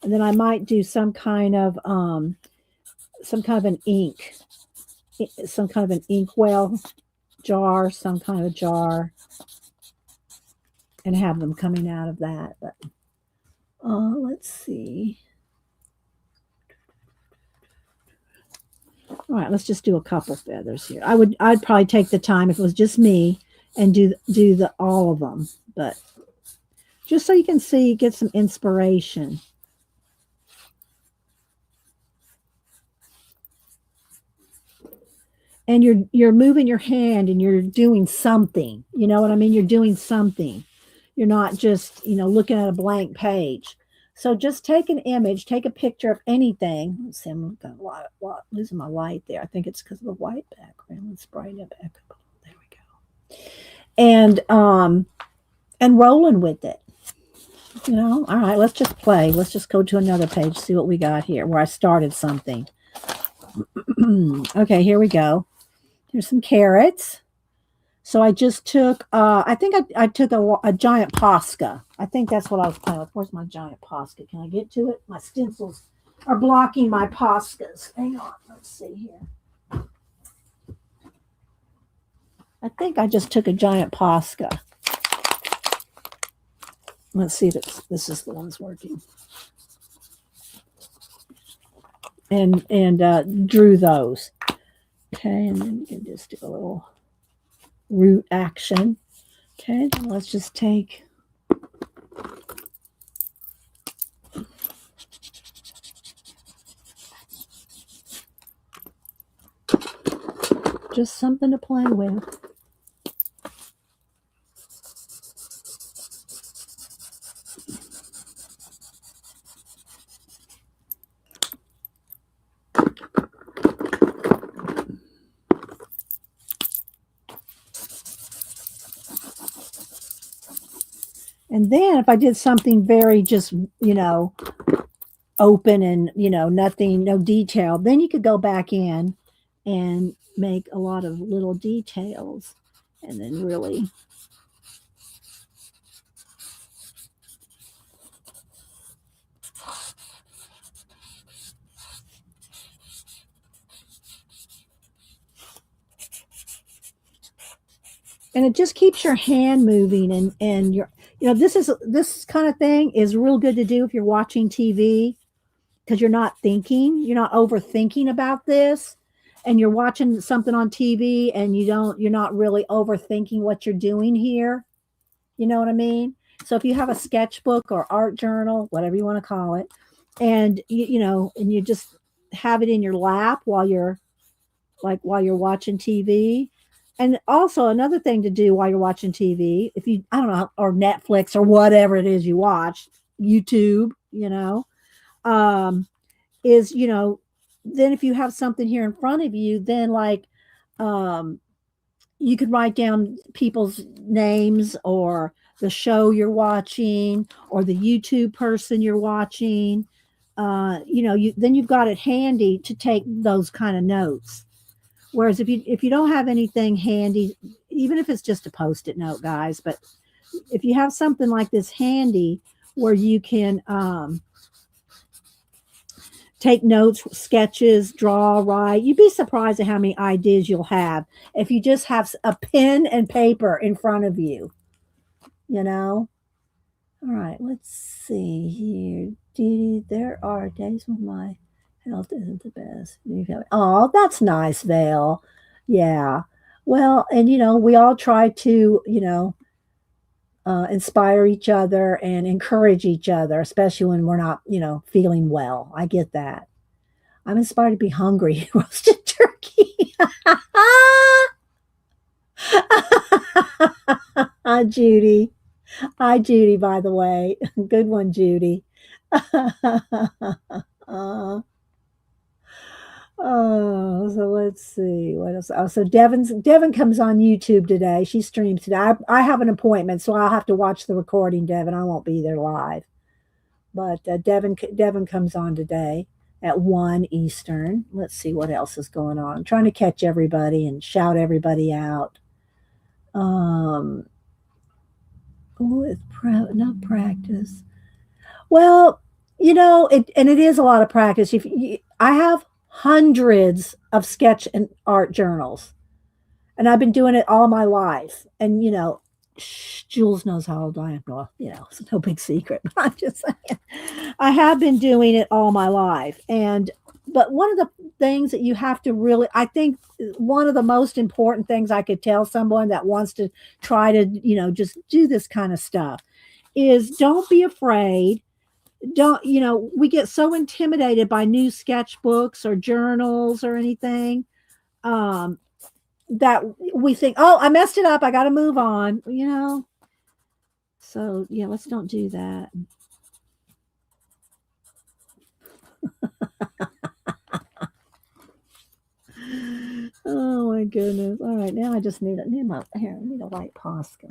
And then I might do some kind of an ink, some kind of an inkwell jar, some kind of a jar, and have them coming out of that. But let's see. All right, let's just do a couple feathers here. I'd probably take the time if it was just me and do all of them, but just so you can see, get some inspiration. And you're moving your hand and you're doing something. You know what I mean? You're doing something. You're not just, looking at a blank page. So just take an image, take a picture of anything. Let's see, I'm losing my light there. I think it's because of the white background. Let's brighten it back up. There we go. And rolling with it. You know, all right, let's just play. Let's just go to another page, see what we got here, where I started something. Okay, here we go. Here's some carrots. So I just took, I think I took a giant Posca. I think that's what I was playing with. Where's my giant Posca? Can I get to it? My stencils are blocking my Poscas. Hang on, let's see here. I think I just took a giant Posca. Let's see if this is the one that's working. And drew those. Okay, and then you can just do a little root action. Okay, then let's just take just something to play with. And then if I did something very just, open and, nothing, no detail, then you could go back in and make a lot of little details and then really. And it just keeps your hand moving and this kind of thing is real good to do if you're watching TV because you're not overthinking about this and you're watching something on TV and you're not really overthinking what you're doing here. You know what I mean? So if you have a sketchbook or art journal, whatever you want to call it, and and you just have it in your lap while you're watching TV. And also another thing to do while you're watching TV, if you I don't know, or Netflix or whatever it is you watch, YouTube, um, is then if you have something here in front of you, then um, you could write down people's names or the show you're watching or the YouTube person you're watching. Then you've got it handy to take those kind of notes. Whereas if you don't have anything handy, even if it's just a post-it note, guys, but if you have something like this handy where you can take notes, sketches, draw, write, you'd be surprised at how many ideas you'll have if you just have a pen and paper in front of you. You know. All right, let's see here. There are days when my health isn't the best. Oh, that's nice, Vale. Yeah. Well, and we all try to, inspire each other and encourage each other, especially when we're not, feeling well. I get that. I'm inspired to be hungry. Roasted turkey. Hi, Judy. Hi, Judy, by the way. Good one, Judy. uh, so let's see what else. Oh, so Devin comes on YouTube today. She streams today. I have an appointment, so I'll have to watch the recording. Devin, I won't be there live, but Devin comes on today at 1 Eastern. Let's see what else is going on. I'm trying to catch everybody and shout everybody out. It's not practice. Well, it is a lot of practice. I have hundreds of sketch and art journals, and I've been doing it all my life. And Jules knows how old I am. Well, it's no big secret. But I'm just saying, I have been doing it all my life. But one of the things that you have to really, I think, one of the most important things I could tell someone that wants to try to, just do this kind of stuff is don't be afraid. Don't we get so intimidated by new sketchbooks or journals or anything that we think, oh, I messed it up, I got to move on, so yeah, let's don't do that. Oh my goodness. All right, now I just need I need a white Posca.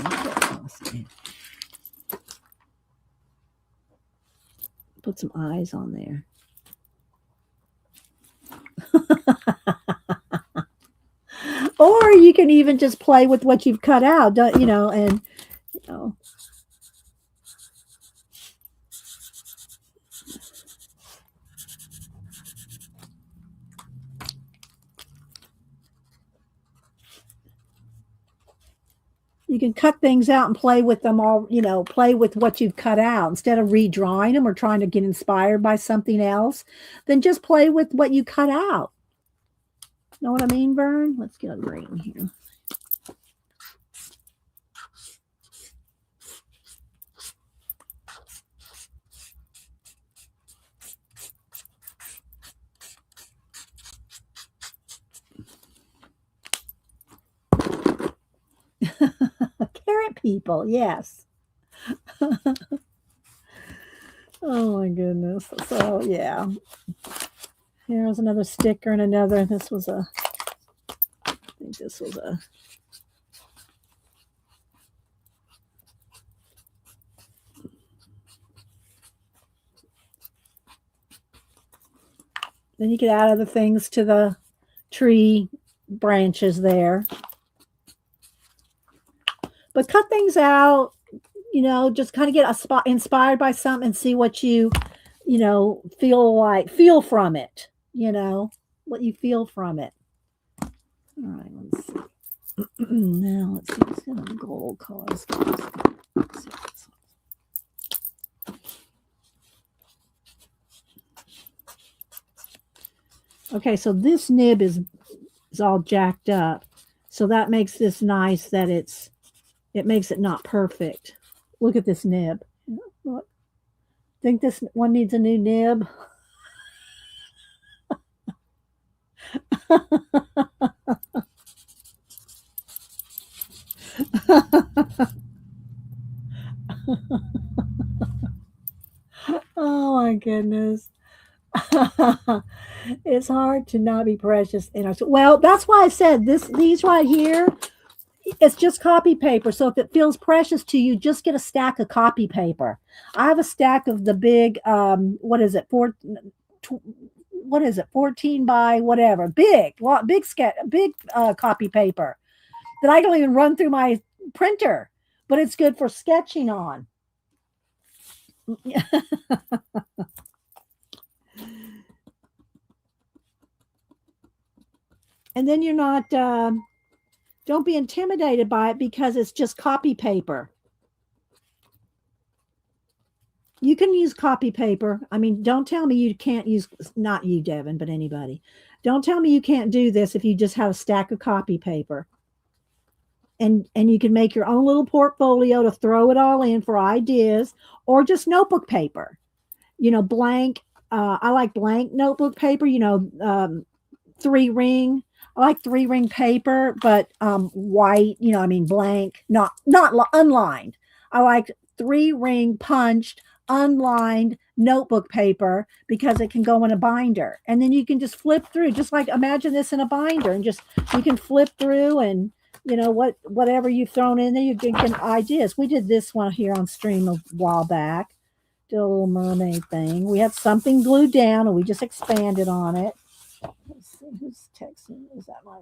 put some eyes on there. Or you can even just play with what you've cut out, don't, and you know, you can cut things out and play with them all, play with what you've cut out instead of redrawing them or trying to get inspired by something else. Then just play with what you cut out. Know what I mean, Vern? Let's get a green here. Carrot people, yes. Oh my goodness. So yeah. Here's another sticker and another. This was I think this was a then you can add other things to the tree branches there. But cut things out, just kind of get a spot inspired by something and see what you feel from it, what you feel from it. All right, let's see. Now let's see, let's get a gold color. Okay, so this nib is all jacked up. So that makes this nice that it makes it not perfect. Look at this nib. Look. Think this one needs a new nib? Oh my goodness. It's hard to not be precious in our, well, that's why I said these right here, it's just copy paper. So if it feels precious to you, just get a stack of copy paper. I have a stack of the big what is it? What is it? 14 by whatever. Big copy paper that I don't even run through my printer, but it's good for sketching on. And then you're not don't be intimidated by it because it's just copy paper. You can use copy paper. I mean, don't tell me you can't use, not you, Devin, but anybody. Don't tell me you can't do this if you just have a stack of copy paper. And you can make your own little portfolio to throw it all in for ideas, or just notebook paper. Blank. I like blank notebook paper, 3-ring. I like 3-ring paper, but white, blank, not unlined. I like 3-ring punched, unlined notebook paper because it can go in a binder. And then you can just flip through, just like imagine this in a binder, and just you can flip through and whatever you've thrown in there, you can get ideas. We did this one here on stream a while back. Did a little mermaid thing. We had something glued down and we just expanded on it. Let's see who's texting. Is that my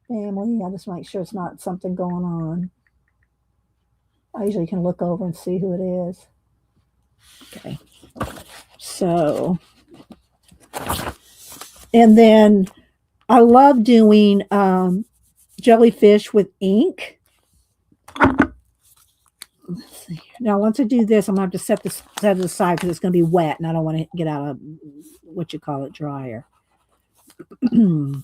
family? I just make sure it's not something going on. I usually can look over and see who it is. Okay. So, and then I love doing jellyfish with ink. Let's see. Now, once I do this, I'm going to have to set it aside because it's going to be wet and I don't want to get out of dryer. And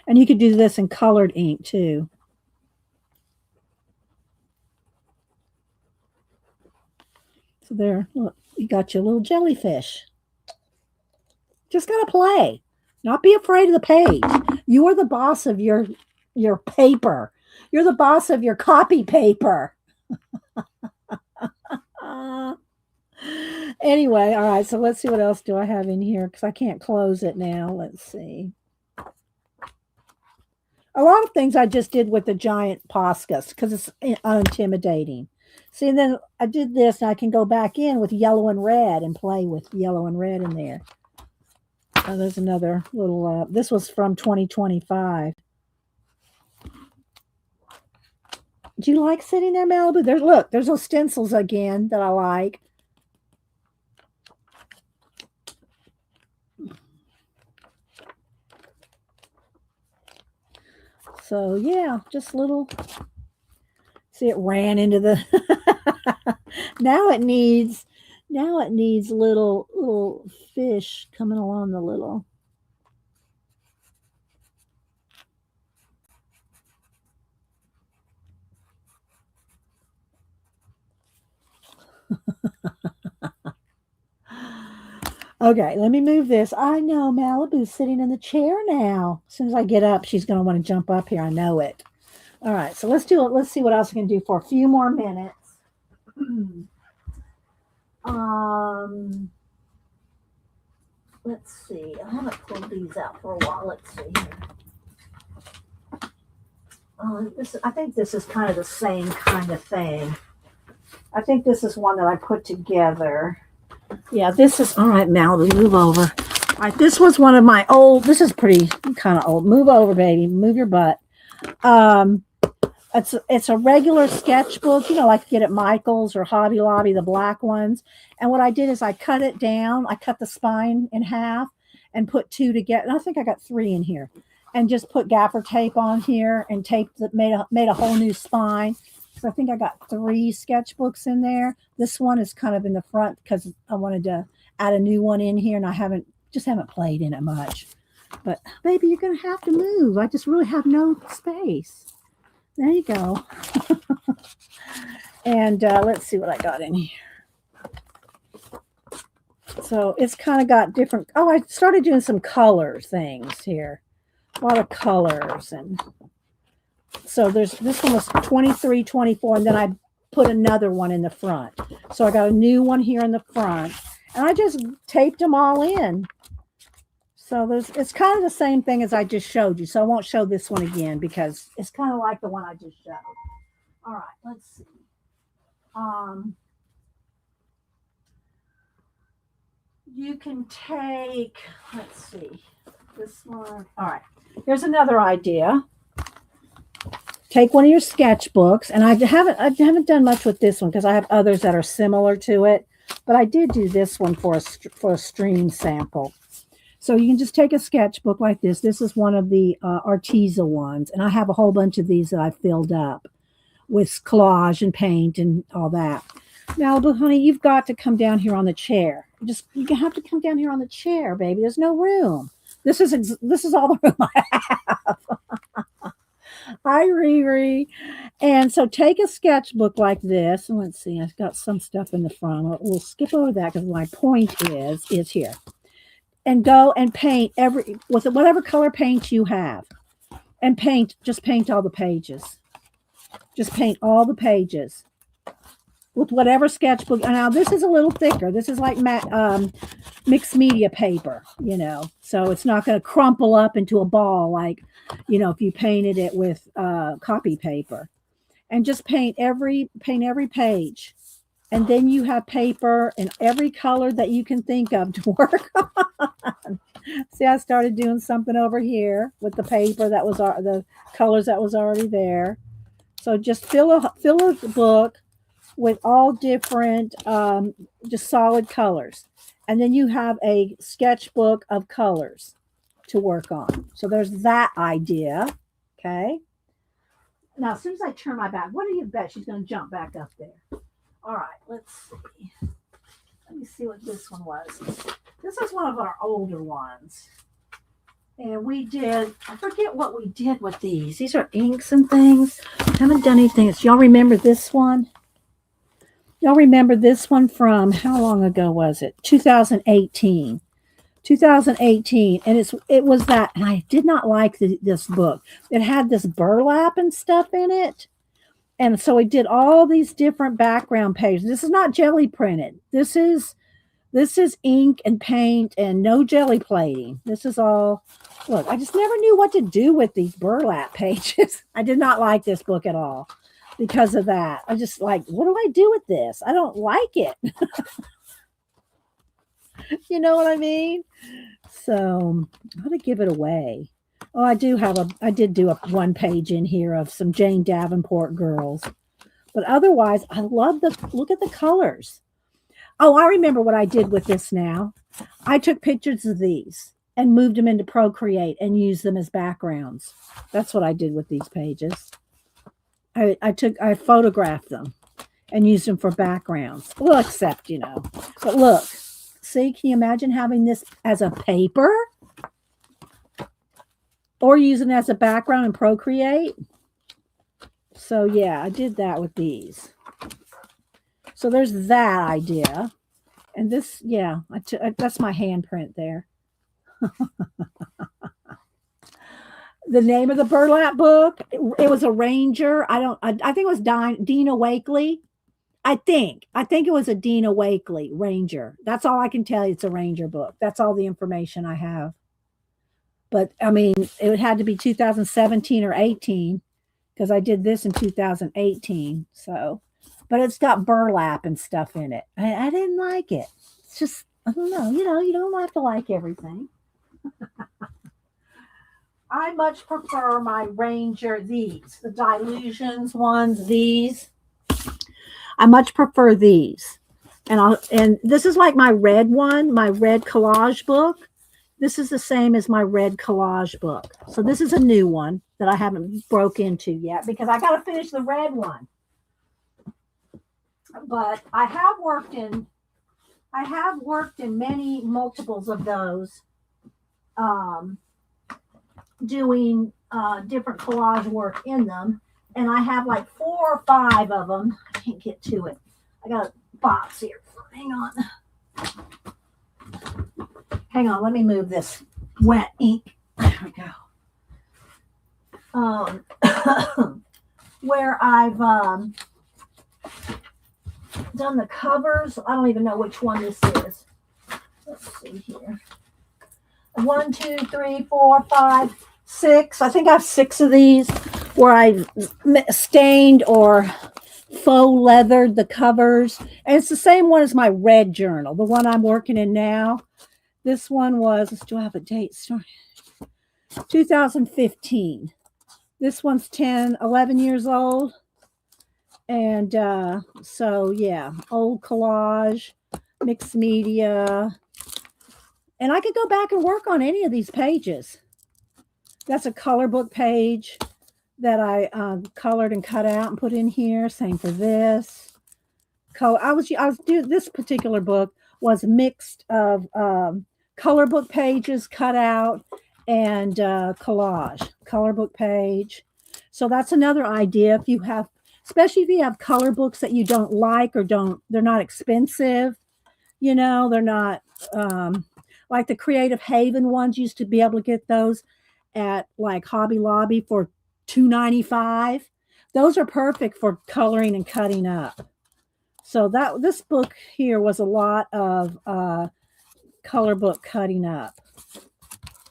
you could do this in colored ink too. So there, look, you got your little jellyfish. Just got to play. Not be afraid of the page. You are the boss of your paper. You're the boss of your copy paper. Anyway, all right, so let's see what else do I have in here because I can't close it now. Let's see. A lot of things I just did with the giant Poscas because it's unintimidating. See, and then I did this, and I can go back in with yellow and red and play with yellow and red in there. Oh, there's another little. This was from 2025. Do you like sitting there, Malibu? There's look. There's those stencils again that I like. So yeah, just little. See, it ran into the. now it needs. Now it needs little fish coming along the little. Okay, let me move this. I know Malibu's sitting in the chair now. As soon as I get up, she's going to want to jump up here. I know it. All right, so let's do it. Let's see what else we can do for a few more minutes. um, let's see. I haven't pulled these out for a while. Let's see here. I think this is kind of the same kind of thing. I think this is one that I put together. Yeah, this is all right. Malibu, move over. All right, this was one of my old. This is pretty kind of old. Move over, baby. Move your butt. It's a regular sketchbook, like you get at Michael's or Hobby Lobby, the black ones. And what I did is I cut it down. I cut the spine in half and put two together. And I think I got three in here, and just put gaffer tape on here and taped that made a whole new spine. So I think I got three sketchbooks in there. This one is kind of in the front because I wanted to add a new one in here, and I haven't played in it much. But baby, you're gonna have to move. I just really have no space. There you go. And let's see what I got in here. So it's kind of got different. Oh, I started doing some color things here. A lot of colors. And so this one was 23, 24, and then I put another one in the front. So I got a new one here in the front, and I just taped them all in. So it's kind of the same thing as I just showed you. So I won't show this one again because it's kind of like the one I just showed. All right, let's see. You can take, let's see, this one. All right, here's another idea. Take one of your sketchbooks, and I haven't done much with this one because I have others that are similar to it, but I did do this one for a stream sample. So you can just take a sketchbook like this. This is one of the Arteza ones, and I have a whole bunch of these that I filled up with collage and paint and all that. Malibu, honey, you've got to come down here on the chair. You have to come down here on the chair, baby. There's no room. This is all the room I have. Hi, Riri. And so take a sketchbook like this. And let's see, I've got some stuff in the front. We'll skip over that because my point is here. And go and paint with whatever color paint you have. And just paint all the pages. Just paint all the pages with whatever sketchbook. Now, this is a little thicker. This is like mixed media paper, so it's not going to crumple up into a ball like, if you painted it with copy paper. And just paint every page. And then you have paper in every color that you can think of to work on. See, I started doing something over here with the paper that was the colors that was already there. So just fill a book with all different, just solid colors. And then you have a sketchbook of colors to work on. So there's that idea. Okay. Now, as soon as I turn my back, what do you bet she's going to jump back up there? All right, let's see. Let me see what this one was. This is one of our older ones. And I forget what we did with these. These are inks and things. I haven't done anything. Y'all remember this one? Y'all remember this one from, how long ago was it? 2018. 2018. And it was that, and I did not like this book. It had this burlap and stuff in it. And so we did all these different background pages. This is not jelly printed. This is ink and paint and no jelly plating. This is all Look, I just never knew what to do with these burlap pages. I did not like this book at all because of that. I just like, what do I do with this? I don't like it. You know what I mean? So I'm gonna give it away. Oh, I did do a one page in here of some Jane Davenport girls. But otherwise, I love look at the colors. Oh, I remember what I did with this now. I took pictures of these and moved them into Procreate and used them as backgrounds. That's what I did with these pages. I photographed them and used them for backgrounds. Well, except, but look, see, can you imagine having this as a paper or using it as a background in Procreate? So yeah, I did that with these. So there's that idea. And this, yeah, that's my handprint there. The name of the burlap book, it was a Ranger. I think it was Dina Wakley. I think it was a Dina Wakley Ranger. That's all I can tell you. It's a Ranger book. That's all the information I have. But I mean, it had to be 2017 or 18 because I did this in 2018. So, but it's got burlap and stuff in it. I didn't like it. It's just, I don't know. You don't have to like everything. I much prefer my Ranger, these, the Dilutions ones, these. I much prefer these. And this is like my red one, my red collage book. This is the same as my red collage book. So this is a new one that I haven't broke into yet because I got to finish the red one. But I have worked in many multiples of those, doing different collage work in them. And I have like 4 or 5 of them. I can't get to it. I got a box here. Hang on. Hang on. Let me move this wet ink. There we go. Where I've done the covers. I don't even know which one this is. Let's see here. 1, 2, 3, 4, 5, 6. I think I have 6 of these where I stained or faux leathered the covers. And it's the same one as my red journal, the one I'm working in now. This one was, do I have a date? 2015. This one's 11 years old. And so, yeah, old collage, mixed media. And I could go back and work on any of these pages. That's a color book page that I colored and cut out and put in here. Same for this. This particular book was mixed of color book pages cut out and collage. Color book page. So that's another idea. Especially if you have color books that you don't like or they're not expensive. They're not like the Creative Haven ones. Used to be able to get those at like Hobby Lobby for $2.95. Those are perfect for coloring and cutting up. So this book here was a lot of color book cutting up.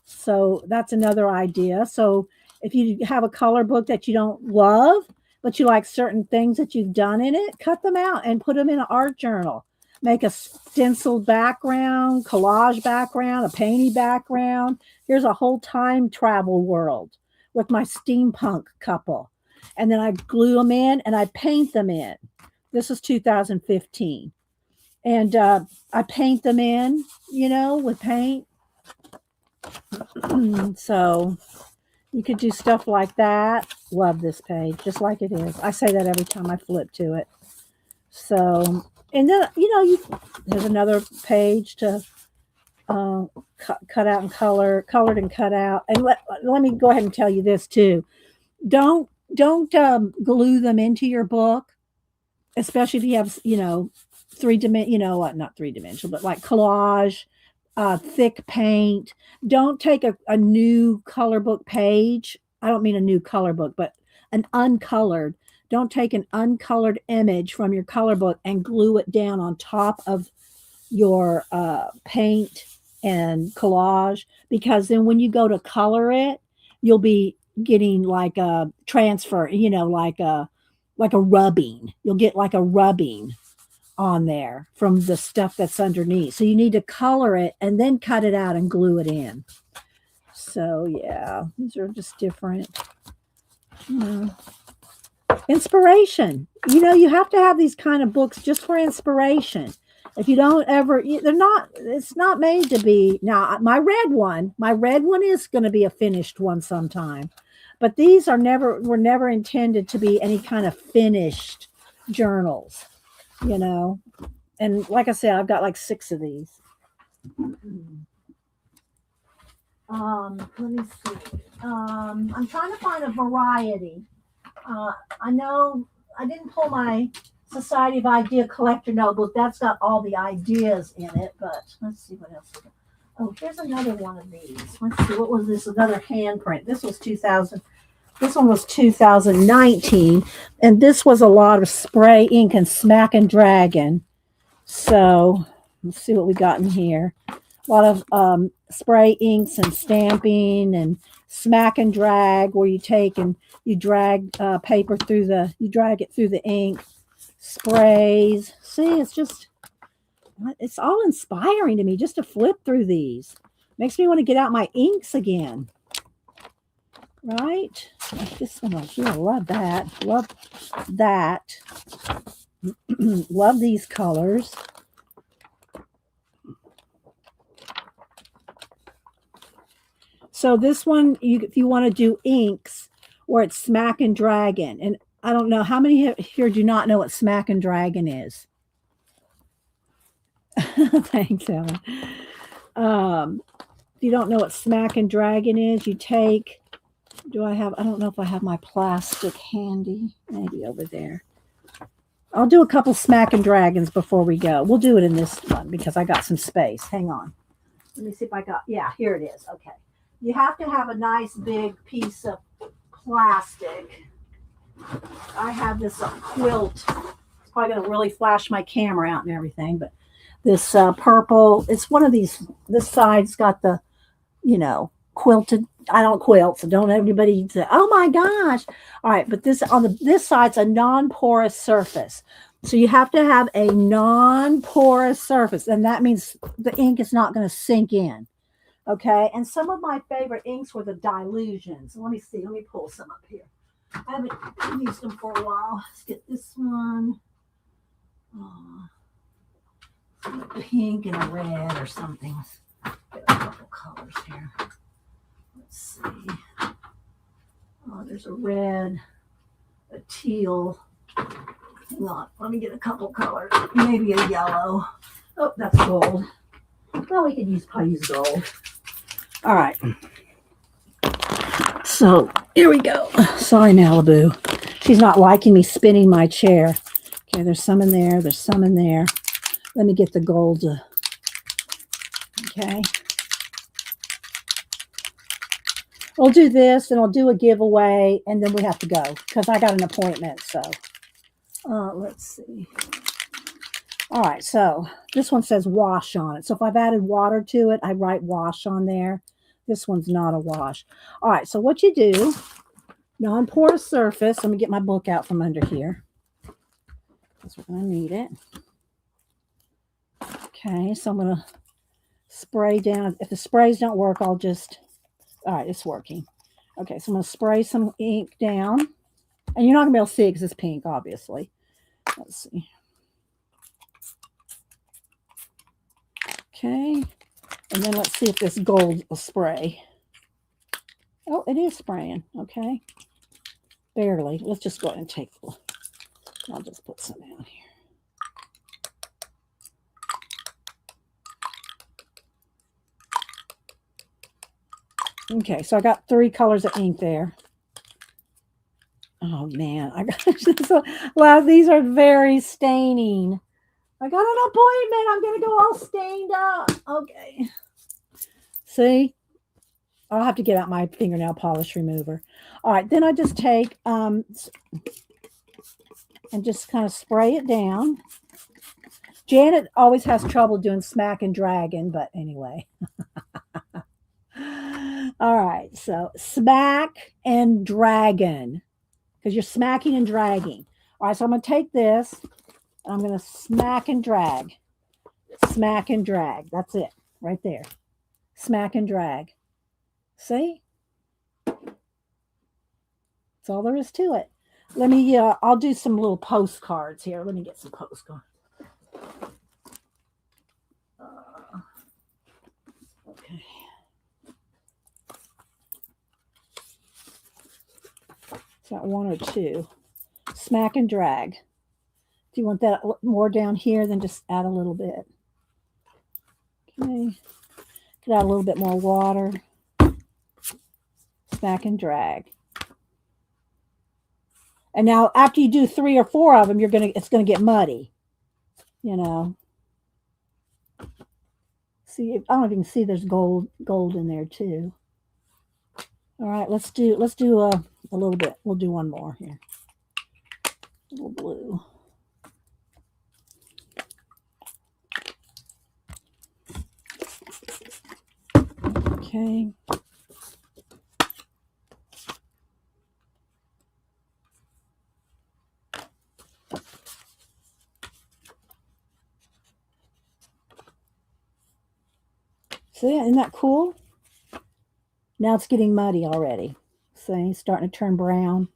So that's another idea. So if you have a color book that you don't love, but you like certain things that you've done in it, cut them out and put them in an art journal. Make a stenciled background, collage background, a painty background. Here's a whole time travel world with my steampunk couple. And then I glue them in and I paint them in. This is 2015. And I paint them in, with paint. So you could do stuff like that. Love this page, just like it is. I say that every time I flip to it. So, and then, there's another page to cut out and colored and cut out. And let me go ahead and tell you this too. Don't glue them into your book, especially if you have, not 3-dimensional, but like collage, thick paint. Don't take a new color book page. I don't mean a new color book, but an uncolored. Don't take an uncolored image from your color book and glue it down on top of your paint and Collage, because then when you go to color it, you'll be getting like a transfer, like a rubbing. You'll get like a rubbing on there from the stuff that's underneath. So you need to color it and then cut it out and glue it in. So yeah, these are just different. You inspiration. You have to have these kind of books just for inspiration. If you don't ever, they're not, it's not made to be. Now, my red one is going to be a finished one sometime. But these were never intended to be any kind of finished journals, you know. And like I said, I've got like 6 of these. Let me see. I'm trying to find a variety. I know I didn't pull my Society of Idea Collector notebook. That's got all the ideas in it, but let's see what else. Oh, here's another one of these. Let's see, what was this? Another handprint. This was 2000. This one was 2019, and this was a lot of spray ink and smack and dragon. So let's see what we got in here. A lot of spray inks and stamping and smack and drag, where you take and you drag paper you drag it through the ink. Sprays. See, it's all inspiring to me just to flip through these. Makes me want to get out my inks again. Right? Like this one here. Love that. Love that. Love these colors. So this one, if you want to do inks, or it's Smack and Dragon, and I don't know how many here do not know what Smack and Dragon is. Thanks, Ellen. If you don't know what Smack and Dragon is, you take. I don't know if I have my plastic handy. Maybe over there. I'll do a couple Smack and Dragons before we go. We'll do it in this one because I got some space. Hang on. Let me see if I got. Yeah, here it is. Okay. You have to have a nice big piece of plastic. I have this quilt. It's probably going to really flash my camera out and everything, but this purple, it's one of these, this side's got the, quilted. I don't quilt, so don't everybody say, oh my gosh. All right, but this side's a non-porous surface. So you have to have a non-porous surface, and that means the ink is not going to sink in. Okay, and some of my favorite inks were the Dilutions. Let me see. Let me pull some up here. I haven't used them for a while. Let's get this one. Pink and a red or something. Get a couple colors here. Let's see. Oh, there's a red, a teal. Hang on. Let me get a couple colors. Maybe a yellow. Oh, that's gold. Well, we could probably use gold. All right. So here we go. Sorry, Malibu. She's not liking me spinning my chair. Okay, there's some in there. There's some in there. Let me get the gold. Okay. I'll do this, and I'll do a giveaway, and then we have to go because I got an appointment. So let's see. All right, so this one says wash on it. So if I've added water to it, I write wash on there. This one's not a wash. All right, so what you do, non-porous surface. Let me get my book out from under here because we're going to need it. Okay, so I'm going to spray down. If the sprays don't work, all right, it's working. Okay, so I'm going to spray some ink down. And you're not going to be able to see it because it's pink, obviously. Let's see. Okay, and then let's see if this gold will spray. Oh, it is spraying. Okay, barely. Let's just go ahead and take. I'll just put some down here. Okay, so I got 3 colors of ink there. Oh man, I got wow, these are very staining. I got an appointment. I'm going to go all stained up. Okay. See? I'll have to get out my fingernail polish remover. All right. Then I just take and just kind of spray it down. Janet always has trouble doing smack and dragging, but anyway. All right, so smack and dragon, because you're smacking and dragging. All right, so I'm going to take this and I'm going to smack and drag. Smack and drag. That's it, right there. Smack and drag. See? That's all there is to it. Let me, I'll do some little postcards here. Let me get some postcards. Okay. Is that one or two? Smack and drag. Do you want that more down here? Then just add a little bit. Okay. Could add a little bit more water. Smack and drag. And now after you do 3 or 4 of them, it's gonna get muddy. You know. See, I don't know if you can see there's gold in there too. All right, let's do a little bit. We'll do one more here. A little blue. Okay. See, isn't that cool? Now it's getting muddy already. See, starting to turn brown.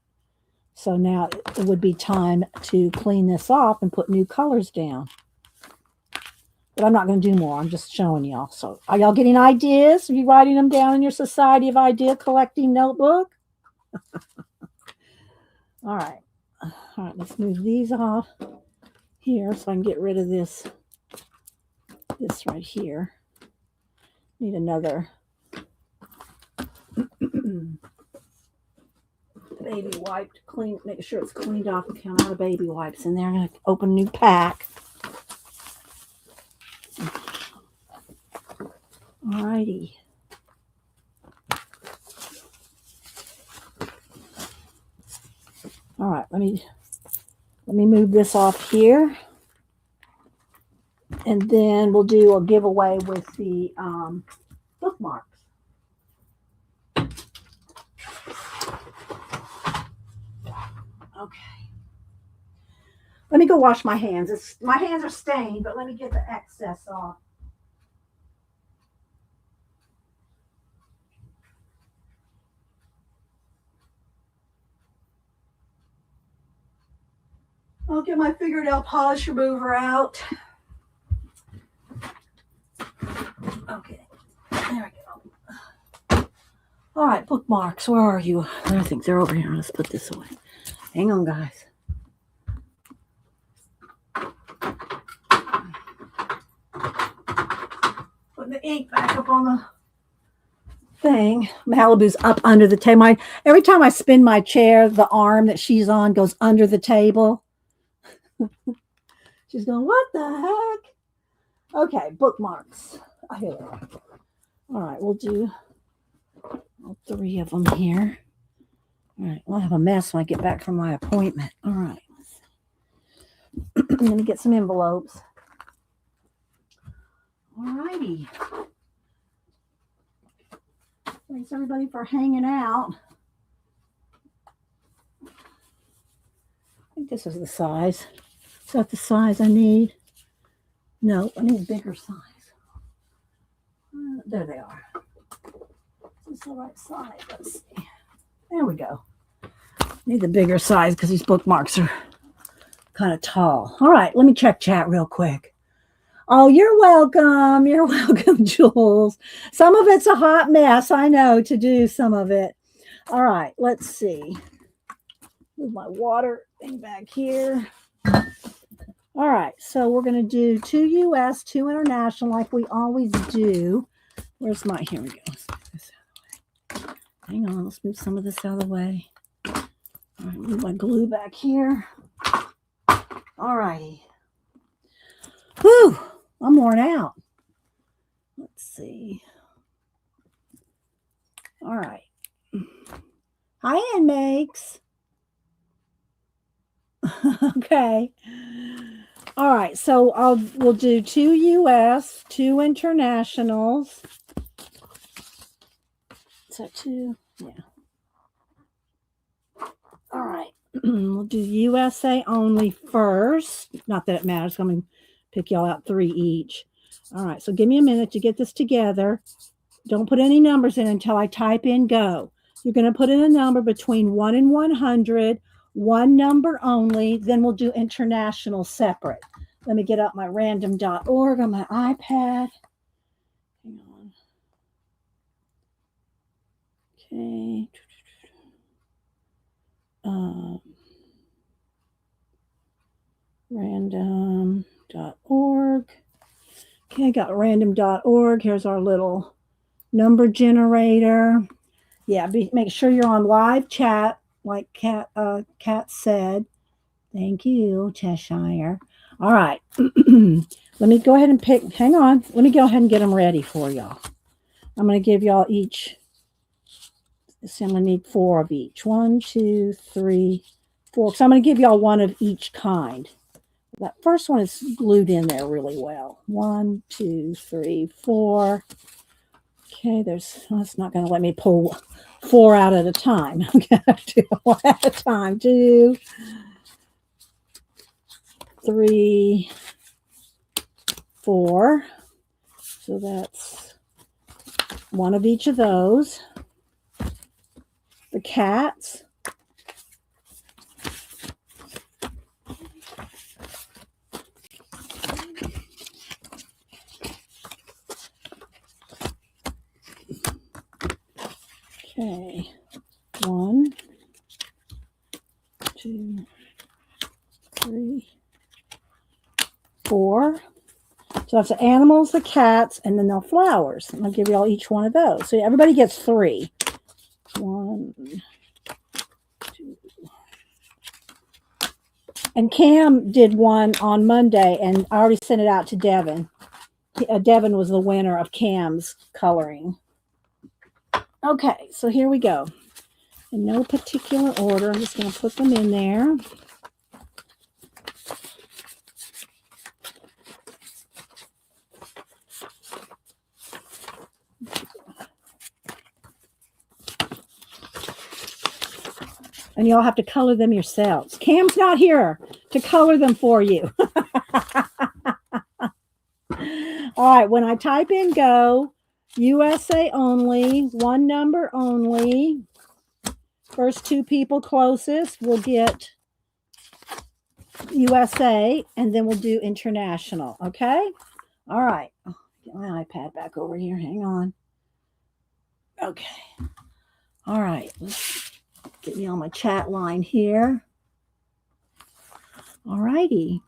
So now it would be time to clean this off and put new colors down. But I'm not going to do more. I'm just showing y'all. So are y'all getting ideas? Are you writing them down in your Society of Idea Collecting notebook? All right. All right, let's move these off here so I can get rid of this right here. Need another baby wipe to clean, make sure it's cleaned off and count out of baby wipes in there. I'm going to open a new pack. Alrighty. All right, let me move this off here. And then we'll do a giveaway with the bookmarks. Okay. Let me go wash my hands. My hands are stained, but let me get the excess off. I'll get my fingernail polish remover out. Okay, there we go. All right, bookmarks, where are you? I think they're over here. Let's put this away. Hang on, guys. Putting the ink back up on the thing. Malibu's up under the table. Every time I spin my chair, the arm that she's on goes under the table. She's going, what the heck? Okay, bookmarks. Here they are. All right, we'll do all 3 of them here. All right, we'll have a mess when I get back from my appointment. All right. I'm going to get some envelopes. All righty. Thanks, everybody, for hanging out. I think this is the size. Is that the size I need? No, I need a bigger size. There they are. Is this the right size? Let's see. There we go. Need the bigger size because these bookmarks are kind of tall. All right, let me check chat real quick. Oh, you're welcome. You're welcome, Jules. Some of it's a hot mess, I know, to do some of it. All right, let's see. Move my water thing back here. All right, so we're going to do 2 U.S., 2 international, like we always do. Where's my, here we go. Let's move this out of the way. Hang on, let's move some of this out of the way. All right, move my glue back here. All righty. Whew, I'm worn out. Let's see. All right. Hi, Ann Makes. Okay. All right, so we'll do 2 US, 2 internationals. So 2, yeah. All right. We'll do USA only first. Not that it matters. I'm going to pick y'all out 3 each. All right, so give me a minute to get this together. Don't put any numbers in until I type in go. You're going to put in a number between 1 and 100, one number only, then we'll do international separate. Let me get up my random.org on my iPad. Hang on. Okay. Random.org. Okay, got random.org. Here's our little number generator. Yeah, make sure you're on live chat, like Kat said. Thank you, Cheshire. All right. Let me go ahead and pick. Hang on. Let me go ahead and get them ready for y'all. I'm going to give y'all each. So I'm going to need 4 of each. 1, 2, 3, 4. So I'm going to give y'all one of each kind. That first one is glued in there really well. 1, 2, 3, 4. Okay, that's not going to let me pull 4 out at a time. I'm going to have to do one at a time. 2, 3, 4. So that's one of each of those. The cats. Okay. 1, 2, 3, 4. So that's the animals, the cats, and then the flowers. I'm going to give you all each one of those. So everybody gets 3. 1, 2. And Cam did one on Monday, and I already sent it out to Devin. Devin was the winner of Cam's coloring. Okay, so here we go. In no particular order, I'm just going to put them in there. And y'all have to color them yourselves. Cam's not here to color them for you. All right, when I type in go, USA only, one number only. First 2 people closest will get USA, and then we'll do international, okay? All right. Oh, get my iPad back over here. Hang on. Okay. All right. Let's get me on my chat line here. All righty.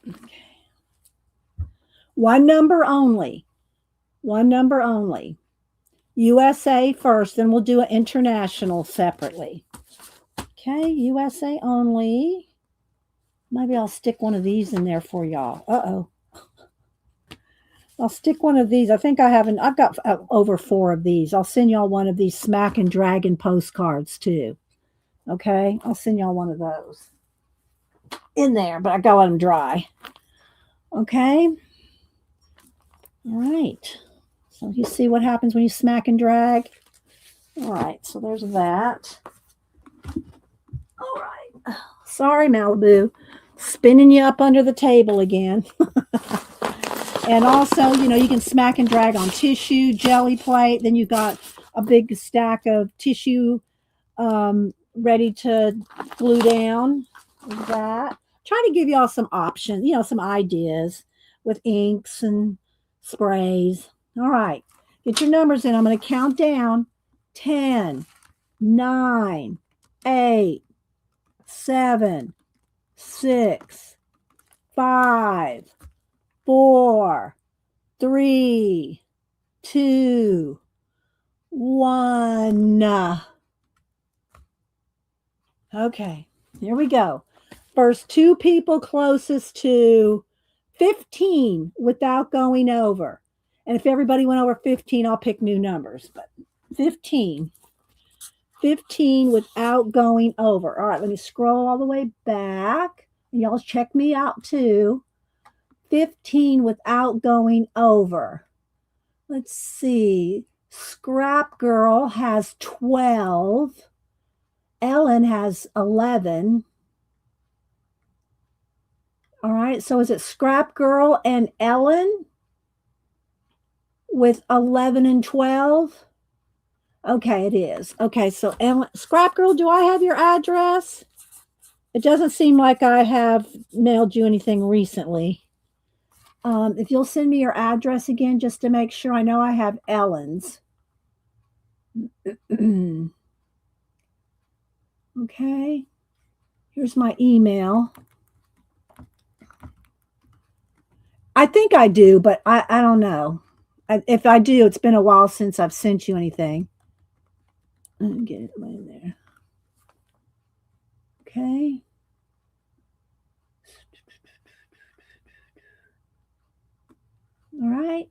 Okay. One number only. One number only. USA first, then we'll do an international separately. Okay, USA only. Maybe I'll stick one of these in there for y'all. Uh-oh. I'll stick one of these. I think I've got over 4 of these. I'll send y'all one of these Smack and Dragon postcards too. Okay, I'll send y'all one of those in there, but I gotta let them dry. Okay. All right. So you see what happens when you smack and drag. All right, so there's that. All right. Sorry, Malibu. Spinning you up under the table again. And also, you can smack and drag on tissue, jelly plate. Then you've got a big stack of tissue ready to glue down. Like that. Trying to give y'all some options, some ideas with inks and sprays. All right. Get your numbers in. I'm going to count down. 10, 9, 8, 7, 6, 5, 4, 3, 2, 1. Okay, here we go. First 2 people closest to 15 without going over. And if everybody went over 15, I'll pick new numbers. But 15. 15 without going over. All right, let me scroll all the way back. Y'all check me out too. 15 without going over. Let's see. Scrap Girl has 12. Ellen has 11. All right, so is it Scrap Girl and Ellen with 11 and 12? Okay, it is. Okay, so Ellen, Scrap Girl, do I have your address? It doesn't seem like I have mailed you anything recently. If you'll send me your address again, just to make sure I know I have Ellen's. Okay. Here's my email. I think I do, but I don't know. If I do, it's been a while since I've sent you anything. Let me get it in there. Okay. All right.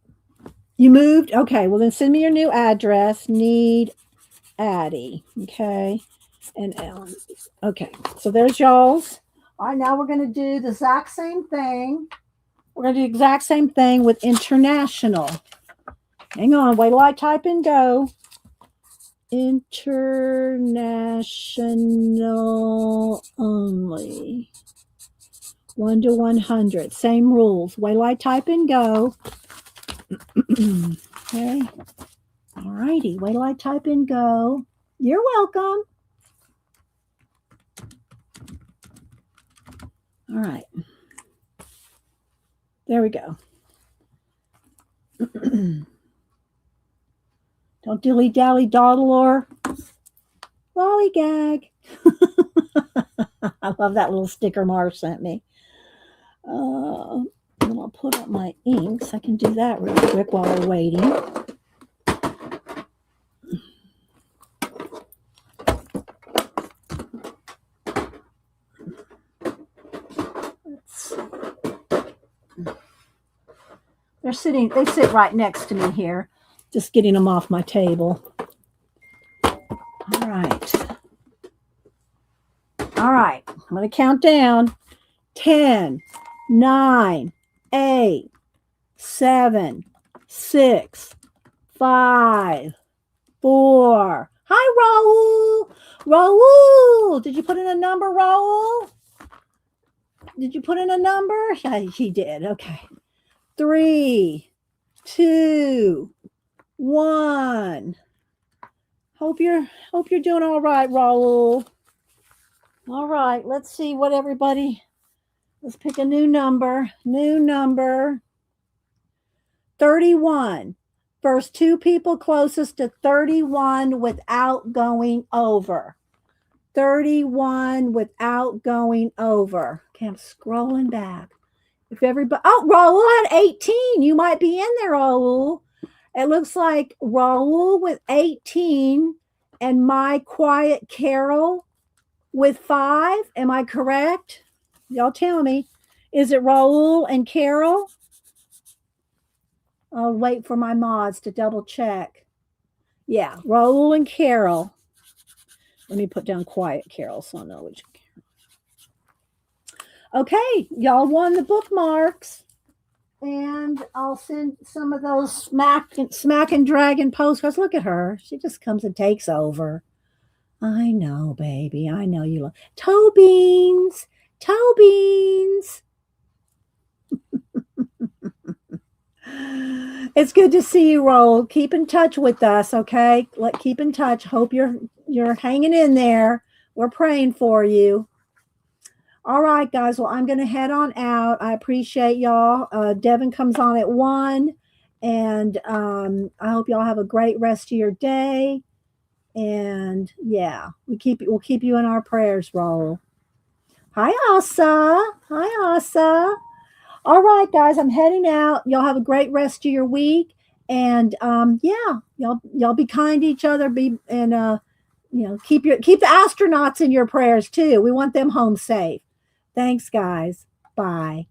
You moved? Okay. Well, then send me your new address. Need Addie. Okay. And Ellen. Okay. So there's y'all's. All right. Now we're going to do the exact same thing. We're going to do the exact same thing with international. Hang on. Wait till I type in go. International only. 1 to 100. Same rules. Wait till I type in go. Okay. All righty. Wait till I type in go. You're welcome. All right. There we go. Don't dilly-dally dawdle or lollygag. I love that little sticker Marv sent me. And I'll put up my inks. I can do that real quick while we're waiting. They sit right next to me here. Just getting them off my table. All right. All right. I'm going to count down. 10, 9, 8, 7, 6, 5, 4. Hi, Raul. Raul. Did you put in a number, Raul? Did you put in a number? Yeah, he did. Okay. 3, 2, 1. Hope you're doing all right, Raul. All right, let's see what everybody. Let's pick a new number. New number. 31. First 2 people closest to 31 without going over. 31 without going over. Okay, I'm scrolling back. If everybody, oh, Raul had 18. You might be in there, Raul. It looks like Raul with 18 and my quiet Carol with 5. Am I correct? Y'all tell me. Is it Raul and Carol? I'll wait for my mods to double check. Yeah, Raul and Carol. Let me put down quiet Carol so I know which Carol. Okay, y'all won the bookmarks. And I'll send some of those smack and dragon postcards. Look at her. She just comes and takes over. I know, baby. I know you love toe beans. Toe beans. It's good to see you, Roll. Keep in touch with us, okay? Keep in touch. Hope you're hanging in there. We're praying for you. All right, guys. Well, I'm going to head on out. I appreciate y'all. Devin comes on at 1. And I hope y'all have a great rest of your day. And yeah, we'll keep you in our prayers, Raul. Hi, Asa. Hi, Asa. All right, guys, I'm heading out. Y'all have a great rest of your week. And yeah, y'all be kind to each other. Keep the astronauts in your prayers too. We want them home safe. Thanks, guys. Bye.